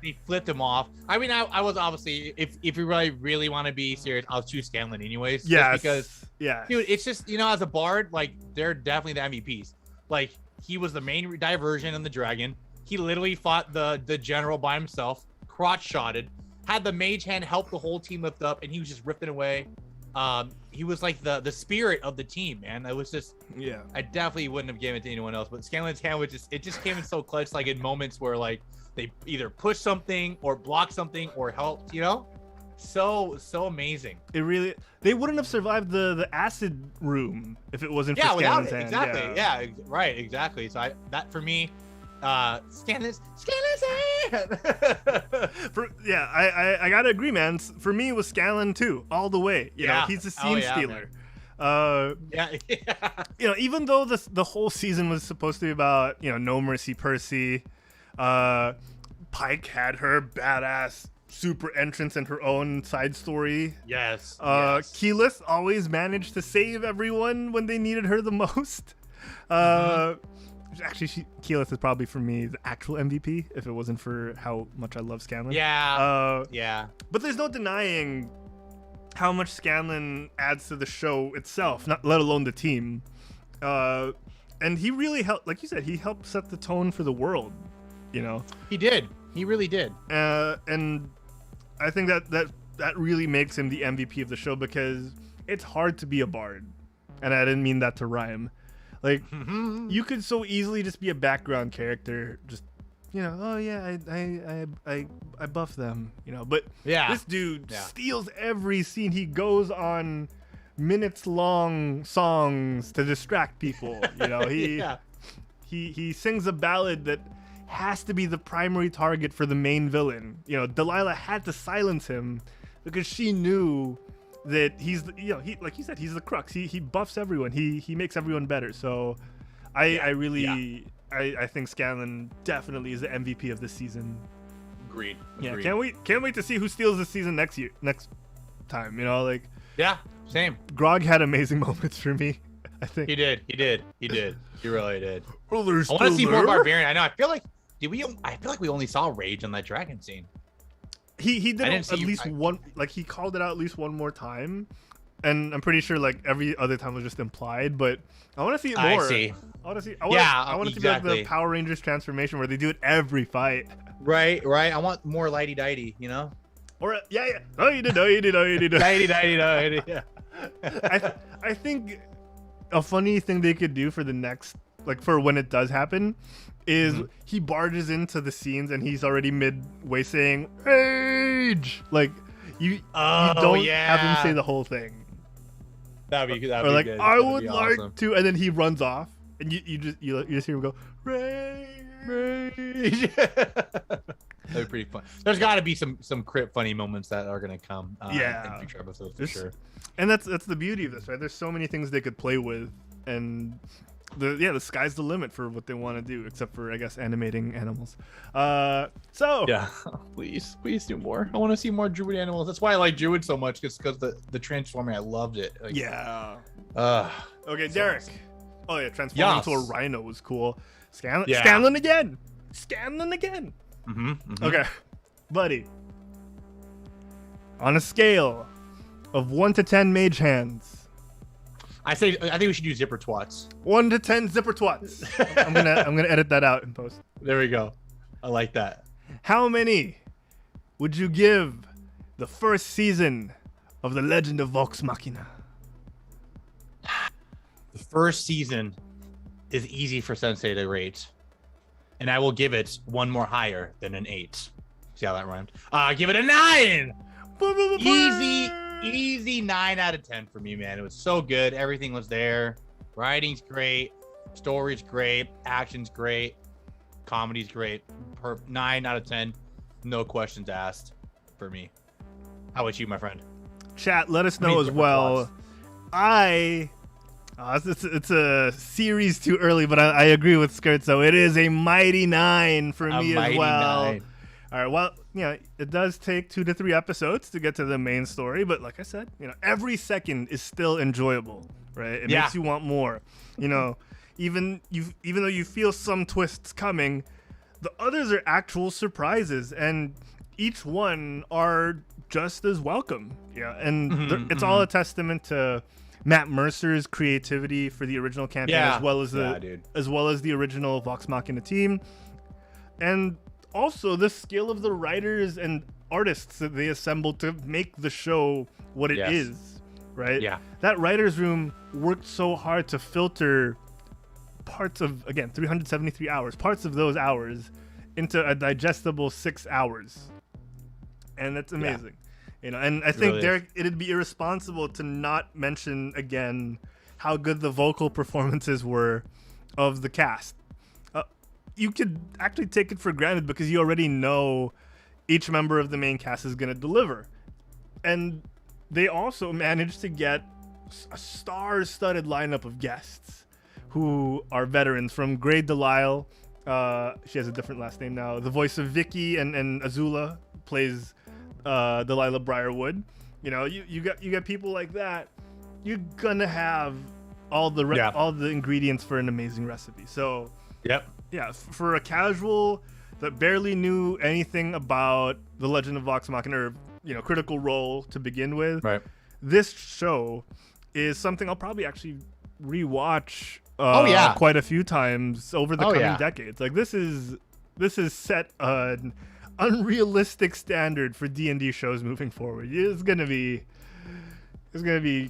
they flipped him off. I mean, I was obviously, if you really want to be serious, I'll choose Scanlan anyways. just Yes. because, Yeah. dude, it's just, you know, as a bard, like, they're definitely the MVPs. Like, he was the main diversion in the dragon. He literally fought the general by himself, crotch-shotted, had the Mage Hand help the whole team lift up, and he was just ripping away. He was like the spirit of the team, man. It was just, Yeah. I definitely wouldn't have given it to anyone else, but Scanlan's hand was just, it just came in so clutch, like in moments where like they either pushed something or blocked something or helped, you know? So amazing. It really, they wouldn't have survived the acid room if it wasn't for Yeah, without Scanlan's it. hand. Exactly. Yeah, right, exactly. So that for me, Scanlan's hand. I gotta agree, man. For me, it was Scanlan too, all the way. You know, Yeah. he's a Oh, scene yeah, stealer. Yeah. You know, even though the whole season was supposed to be about, you know, No Mercy Percy, Pike had her badass super entrance and her own side story. Yes. Keyleth always managed to save everyone when they needed her the most. Actually, Keyleth is probably for me the actual MVP if it wasn't for how much I love Scanlan. Yeah. Yeah. But there's no denying how much Scanlan adds to the show itself, not let alone the team. And he really helped, like you said, he helped set the tone for the world. You know, He did. He really did. and I think that really makes him the MVP of the show, because it's hard to be a bard, and I didn't mean that to rhyme. Like, you could so easily just be a background character, just, you know, oh yeah, I buff them, you know. But Yeah. this dude steals every scene. He goes on minutes-long songs to distract people. You know, he sings a ballad that has to be the primary target for the main villain. You know, Delilah had to silence him because she knew that he's, you know, he, like you said, he's the crux. He buffs everyone. He makes everyone better. So I think Scanlan definitely is the MVP of this season. Agreed. Yeah, can't wait to see who steals this season next time. You know, like, Yeah. Same. Grog had amazing moments for me, I think. He did. He really did. Oh, I want to see more Barbarian. I know. I feel like we only saw Rage on that dragon scene. He did I it didn't at see- least one, like he called it out at least one more time, and I'm pretty sure like every other time was just implied. But I want to see it more. I see. I want to see. Yeah, I want to see like exactly. the Power Rangers transformation where they do it every fight. Right. I want more lighty dighty, you know? Or yeah. Oh, you did. Dighty. Yeah. I think a funny thing they could do for the next like for when it does happen, is he barges into the scenes and he's already midway saying rage. Like you don't have him say the whole thing. That'd be or be like good. I That'd would be like awesome. to, and then he runs off, and you just hear him go rage. That'd be pretty fun. There's got to be some funny moments that are gonna come. In future episodes for sure. And that's the beauty of this, right? There's so many things they could play with, and the sky's the limit for what they want to do, except for I guess animating animals. So yeah, please do more. I want to see more druid animals. That's why I like druid so much, because the transforming, I loved it. Like, yeah. Okay, so Derek. awesome. Oh yeah, transforming into a rhino was cool. Scanlan again. Okay, buddy. On a scale of 1 to 10 mage hands, I think we should do zipper twats. 1 to 10 zipper twats. I'm gonna edit that out in post. There we go. I like that. How many would you give the first season of the Legend of Vox Machina? The first season is easy for Sensei to rate, and I will give it one more higher than an 8. See how that rhymed? Give it a 9. Easy 9 out of 10 for me, man. It was so good. Everything was there. Writing's great. Story's great. Action's great. Comedy's great. 9 out of 10. No questions asked for me. How about you, my friend? Chat, let us know as well. It's a series too early, but I agree with Skirt. So it is a mighty 9 for me as well. 9. All right. Well, it does take 2 to 3 episodes to get to the main story, but like I said, every second is still enjoyable, right? It makes you want more. Even though you feel some twists coming, the others are actual surprises, and each one are just as welcome. Yeah, and it's all a testament to Matt Mercer's creativity for the original campaign, as well as the original Vox Machina team, and also the skill of the writers and artists that they assembled to make the show what it is, right? Yeah, that writers room worked so hard to filter parts of 373 hours, parts of those hours into a digestible 6 hours, and that's amazing. And I think, Derek, it'd be irresponsible to not mention again how good the vocal performances were of the cast. You could actually take it for granted because you already know each member of the main cast is going to deliver. And they also managed to get a star-studded lineup of guests who are veterans, from Grey Delisle. She has a different last name now. The voice of Vicky and Azula plays Delilah Briarwood. You got people like that. You're gonna have all the ingredients for an amazing recipe. So for a casual that barely knew anything about the Legend of Vox Machina, or Critical Role to begin with, this show is something I'll probably actually rewatch quite a few times over the coming decades. Like this is set an unrealistic standard for D&D shows moving forward. It's gonna be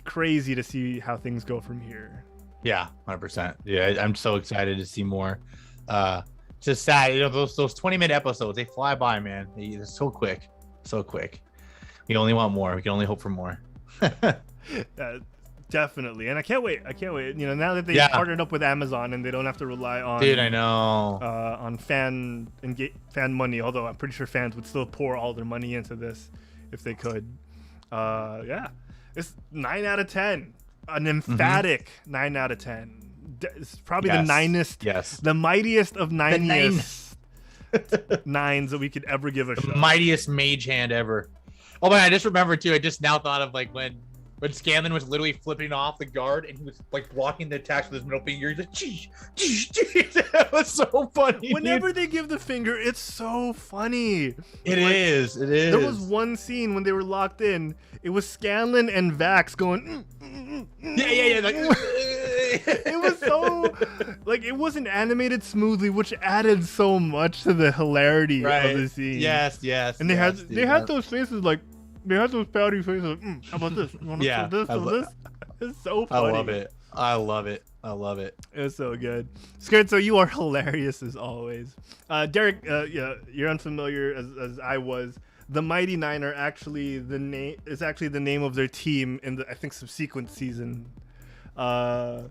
crazy to see how things go from here. Yeah, 100%. Yeah, I'm so excited to see more. Just sad, those 20-minute episodes, they fly by, man. They're so quick. We only want more. We can only hope for more. Definitely, and I can't wait. Now that they've partnered up with Amazon and they don't have to rely on on fan money. Although I'm pretty sure fans would still pour all their money into this if they could. It's 9 out of 10, an emphatic 9 out of 10. It's probably the the mightiest of 9-iest 9s that we could ever give a show. Mightiest mage hand ever. Oh man, I just remembered too. I just now thought of like when Scanlan was literally flipping off the guard and he was like blocking the attacks with his middle finger. He's like, that was so funny. Whenever they give the finger, it's so funny. It is. There was one scene when they were locked in. It was Scanlan and Vax going. Yeah. Like, it was so like it wasn't animated smoothly, which added so much to the hilarity of the scene. Yes. And they had those faces like. They had those pouty faces like, how about this? You want this or this? It's so funny. I love I love it. It was so good. Scherzo, you are hilarious as always. Derek, yeah, you're unfamiliar as I was. The Mighty Nine are actually the name of their team in the, I think, subsequent season of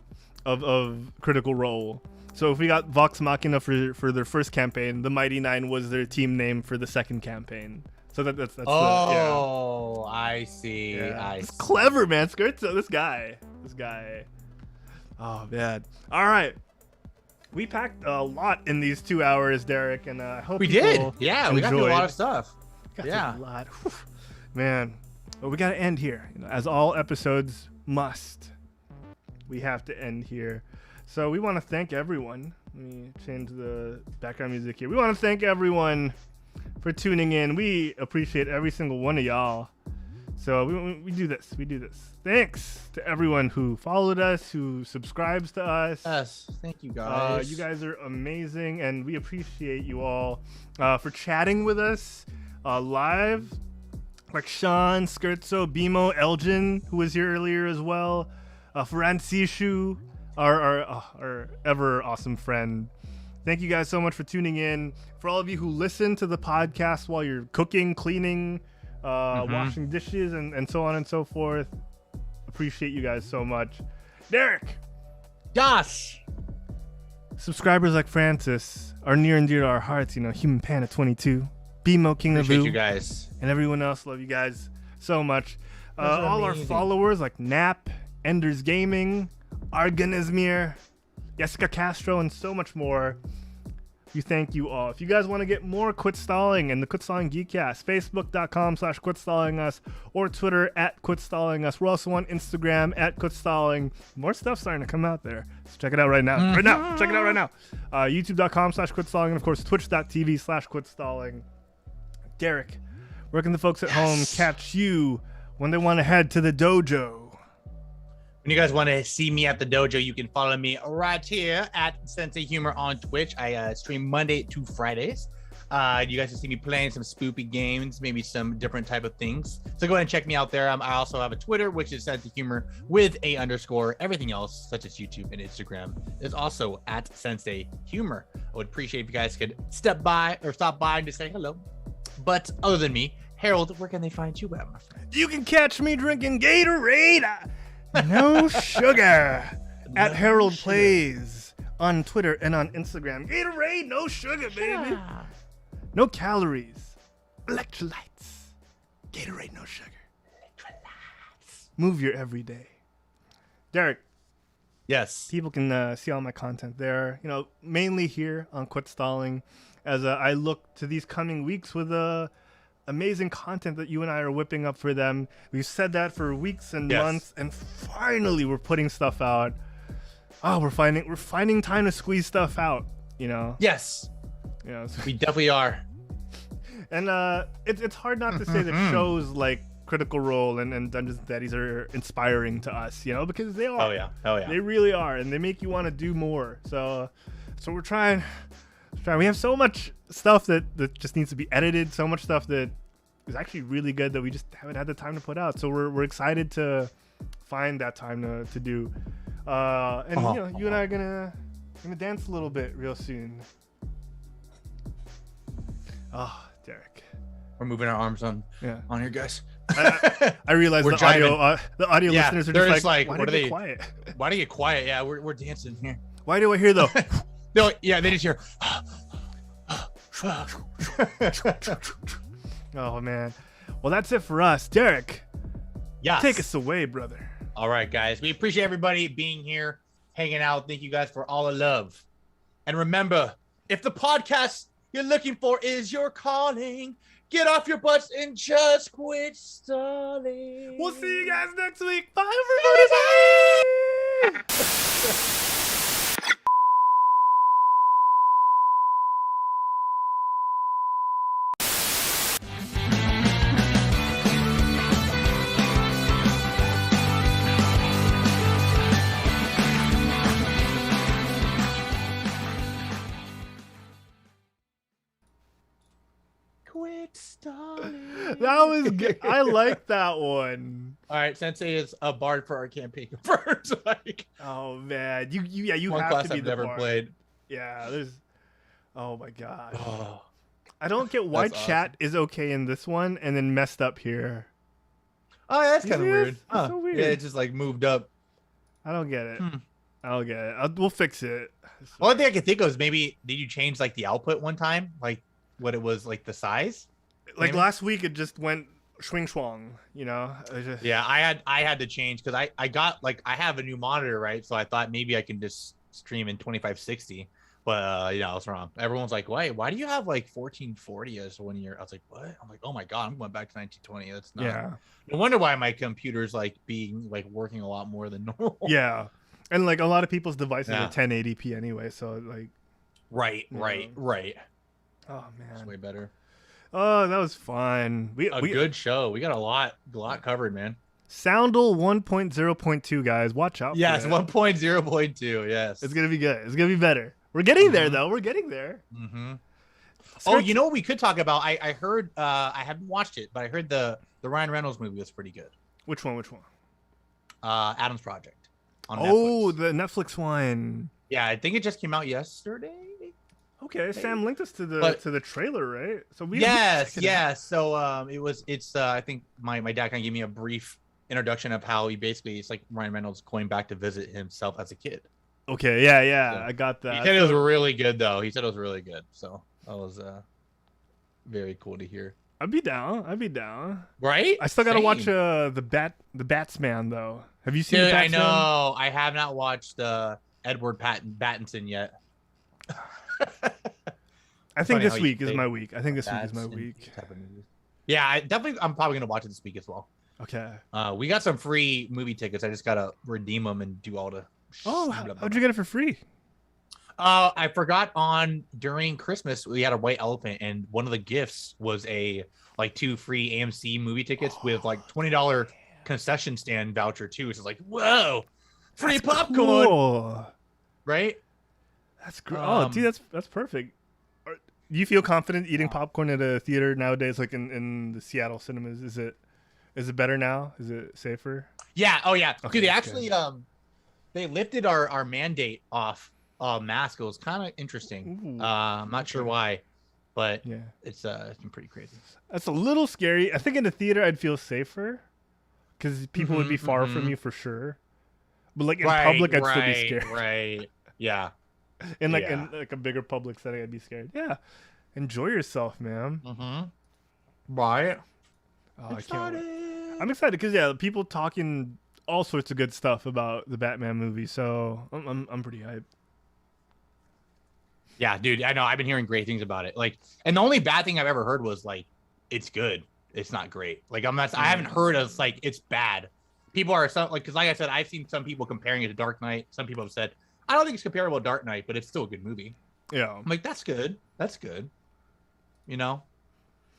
Critical Role. So if we got Vox Machina for their first campaign, the Mighty Nine was their team name for the second campaign. So that's oh, yeah. I see. Yeah. It's clever, man. Scherzo, this guy. Oh man. All right. We packed a lot in these 2 hours, Derek, and I hope we did. Yeah, we got through a lot of stuff. A lot. Whew. Man. But we got to end here. As all episodes must. We have to end here. So we want to thank everyone. Let me change the background music here. We want to thank everyone for tuning in. We appreciate every single one of y'all. So we do this. Thanks to everyone who followed us, who subscribes to us. Yes, thank you guys. You guys are amazing, and we appreciate you all for chatting with us live. Like Sean, Scherzo, Bimo, Elgin, who was here earlier as well. Francishu, our ever awesome friend. Thank you guys so much for tuning in. For all of you who listen to the podcast while you're cooking, cleaning, washing dishes, and so on and so forth. Appreciate you guys so much. Derek! Josh! Subscribers like Francis are near and dear to our hearts. Human Panda 22, Bimo King of Appreciate you guys. and everyone else. Love you guys so much. All our followers like Nap, Enders Gaming, Arganismir, Jessica Castro, and so much more. We thank you all. If you guys want to get more Quit Stalling and the Quit Stalling Geekcast, Facebook.com/QuitStallingUs or Twitter @QuitStallingUs. We're also on Instagram @QuitStalling. More stuff starting to come out there. So check it out right now. Check it out right now. YouTube.com/QuitStalling and of course Twitch.tv/QuitStalling. Derek, where can the folks at home catch you when they want to head to the dojo? When you guys want to see me at the dojo, you can follow me right here at Sensei Humor on Twitch. I stream Monday to Fridays. You guys can see me playing some spoopy games, maybe some different type of things. So go ahead and check me out there. I also have a Twitter, which is Sensei Humor with _. Everything else, such as YouTube and Instagram, is also at Sensei Humor. I would appreciate if you guys could stop by and just say hello. But other than me, Harold, where can they find you at, my friend? You can catch me drinking Gatorade No Sugar at Herald Plays on Twitter and on Instagram. Gatorade No Sugar, baby. No calories. Electrolytes. Gatorade No Sugar. Electrolytes. Move your everyday. Derek. Yes. People can see all my content there. Mainly here on Quit Stalling, as I look to these coming weeks with amazing content that you and I are whipping up for them. We've said that for weeks and months, and finally we're putting stuff out. Oh, we're finding time to squeeze stuff out. Yes. So we definitely are. And it's hard not to say that shows like Critical Role and Dungeons and Daddies are inspiring to us, because they are. Oh yeah. They really are, and they make you want to do more. So we're trying. We have so much stuff that just needs to be edited. So much stuff that is actually really good that we just haven't had the time to put out. So we're excited to find that time to do. And you and I are gonna dance a little bit real soon. Oh, Derek. We're moving our arms on here, guys. I realize the audio listeners are just like, why what do they get quiet? Why do you get quiet? Yeah, we're dancing here. Why do I hear though? No, yeah, they just hear. Oh man. Well, that's it for us, Derek. Yeah. Take us away, brother. All right, guys. We appreciate everybody being here, hanging out. Thank you guys for all the love. And remember, if the podcast you're looking for is your calling, get off your butts and just quit stalling. We'll see you guys next week. Bye, everybody. Quit It started. That was good. I like that one. All right, Sensei is a bard for our campaign confirmed. Like, Oh man, you one have class to be I've the never bard. played. Yeah, there's. Oh my god. Oh, I don't get why That's chat is okay in this one and then messed up here. oh yeah, that's kind of Yes, weird. it's Huh. so weird. Yeah, it just like moved up. I don't get it. Hmm. I don't get it. We'll fix it. Only thing I can think of is maybe did you change like the output one time, like what it was like the size? Like maybe? last week, it just went swing swang. You know. It just, Yeah, I had to change because I got like I have a new monitor, right? So I thought maybe I can just stream in 2560, but I was wrong. Everyone's like, why do you have like 1440 as one year? I was like, what? I'm like, oh my god, I'm going back to 1920. That's not. Yeah. No wonder why my computer's like being like working a lot more than normal. Yeah. And like a lot of people's devices Yeah. are 1080p anyway, so like. Right. Oh It's man. way better. Oh, that was fun. We Good show. We got a lot covered, man. Soundle 1.0.2 guys, watch out. Yes, for it. 1.0.2. Yes. It's gonna be good. It's gonna be better. We're getting there though. We're getting there. Mm-hmm. Oh, you know what we could talk about? I heard I haven't watched it, but I heard the Ryan Reynolds movie was pretty good. Which one? Adam's Project on Oh, Netflix. the Netflix one. Yeah, I think it just came out yesterday. Okay, Sam linked us to But- the trailer, right? So we Yes, check it out. yes. So it's I think my dad kind of gave me a brief introduction of how it's like Ryan Reynolds going back to visit himself as a kid. Okay, yeah, So, I got He that. said it was really good though. He said it was really good. So that was very cool to hear. I'd be down. Right? I still gotta watch Same. the Batsman though. Have you seen Dude, the I Batsman? know. I have not watched Edward Pattinson yet. I think Funny this how you week is say my week. I think this week is my That's week. type of movie. Yeah, I'm probably gonna watch it this week as well. Okay. We got some free movie tickets. I just gotta redeem them and do all the. Oh, how'd you get it for free? I forgot during Christmas we had a white elephant, and one of the gifts was like 2 free AMC movie tickets with like $20 concession stand voucher too. So it's like, whoa, free That's popcorn, cool. right? That's great. Oh, dude, that's perfect. Do you feel confident eating popcorn at a theater nowadays, like in the Seattle cinemas? Is it better now? Is it safer? Yeah. Oh yeah. Okay, Dude, they that's actually they lifted our mandate off mask. It was kind of interesting. Ooh, I'm not sure why, but Yeah, it's been pretty crazy. that's a little scary. I think in the theater I'd feel safer because people would be far from you for sure. But like in public, I'd still be scared. Right. Yeah. In Yeah. like a bigger public setting, I'd be scared. Yeah, enjoy yourself, man. Mm-hmm. Right. Oh, I can't wait. I'm excited because people talking all sorts of good stuff about the Batman movie, so I'm pretty hyped. Yeah, dude. I know. I've been hearing great things about it. Like, and the only bad thing I've ever heard was like, it's good. It's not great. Like, I haven't heard of like it's bad. People are because like I said, I've seen some people comparing it to Dark Knight. Some people have said, I don't think it's comparable to Dark Knight, but it's still a good movie. Yeah. I'm like, that's good. That's good. You know?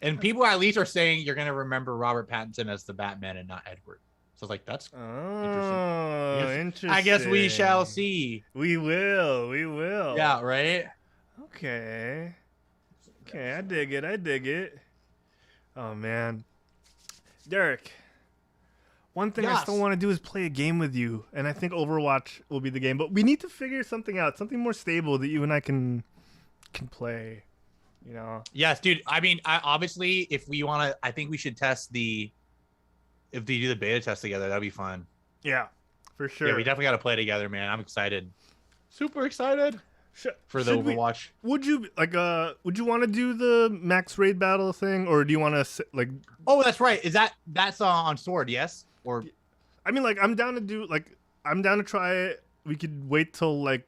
And people at least are saying you're going to remember Robert Pattinson as the Batman and not Edward. So it's like, that's Oh, Yes. interesting. I guess we shall see. We will. Yeah, right? Okay. Okay, I dig it. Oh man, Derek. One thing I Yes. still want to do is play a game with you, and I think Overwatch will be the game. But we need to figure something out, something more stable that you and I can play. You know? Yes, dude. I mean, obviously, if we want to, I think we should test if they do the beta test together, that'd be fun. Yeah, for sure. Yeah, we definitely got to play together, man. I'm excited. Super excited for the Should we- Overwatch. Would you Would you want to do the max raid battle thing, or do you want to like? Oh, that's right. That's on Sword? Yes, or I mean, like, I'm down to try it. We could wait till like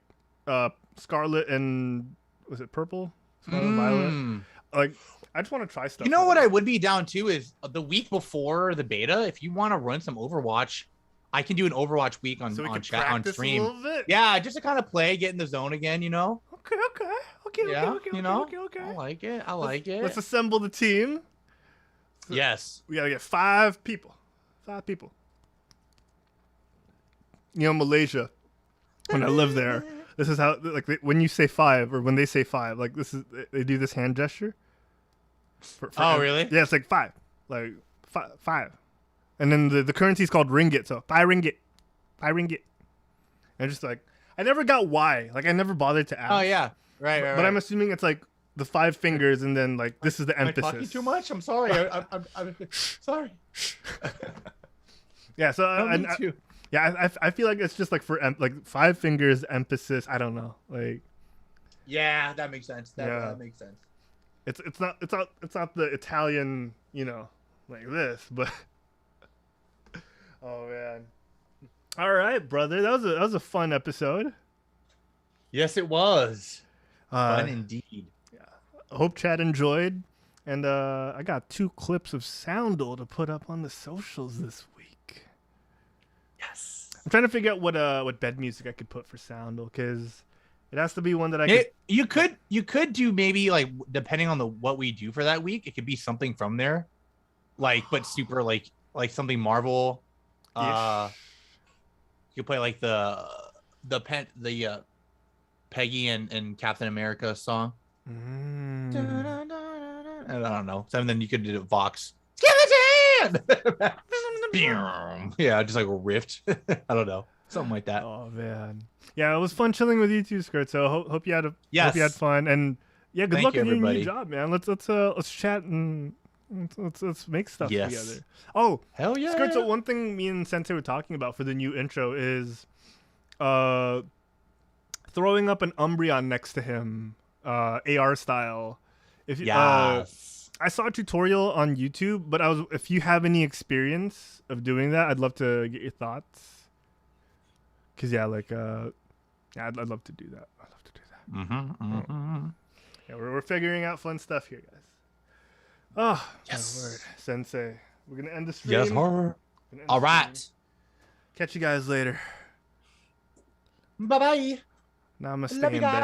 Scarlet and was it Purple? Scarlet and Violet. Like, I just want to try stuff. You know with what it. I would be down to is the week before the beta. If you want to run some Overwatch, I can do an Overwatch week on So we on can chat on practice stream. a little bit. Yeah, just to kind of play, get in the zone again. You know. Okay. Yeah. Okay. You know. Okay. I like it. I like it. Let's assemble the team. Yes. We gotta get 5 people. 5 people. You know, Malaysia. When I lived there, this is how when you say 5 or when they say 5, like this is they do this hand gesture. Oh, really? Yeah, it's like 5. Like 5. And then the currency is called ringgit. So 5 ringgit. 5 ringgit. And just like, I never got why. Like, I never bothered to ask. Oh, yeah. Right. But I'm assuming it's like the 5 fingers and then like this is the emphasis. Am I talking too much? I'm sorry. I'm sorry. Yeah, so I feel like it's just like for like 5 fingers emphasis. I don't know. Like, yeah, that makes sense. That makes sense. It's not the Italian, like this, but oh man. All right, brother. That was a fun episode. Yes, it was. Fun indeed. Yeah. I hope Chad enjoyed. And I got 2 clips of Soundle to put up on the socials this week. Yes. I'm trying to figure out what bed music I could put for Soundle, because it has to be one that I could. You could do maybe like, depending on what we do for that week, it could be something from there, like, but super like something Marvel. You could play like the Peggy and Captain America song. Mm. I don't know. So then you could do Vox. Yeah, just like a rift. I don't know, something like that. Oh man, yeah, it was fun chilling with you too, Skirt. So hope you had hope you had fun, and yeah, good luck in your new job, man. Let's chat and let's make stuff together. Oh, hell yeah, Skirt. So one thing me and Sensei were talking about for the new intro is throwing up an Umbreon next to him, AR style. If I saw a tutorial on YouTube, but if you have any experience of doing that, I'd love to get your thoughts. Cause I'd love to do that. Yeah, we're figuring out fun stuff here, guys. Oh, yes, my word. Sensei. We're gonna end the stream. Yes, horror. All right. Catch you guys later. Bye bye. Namaste. Love you guys.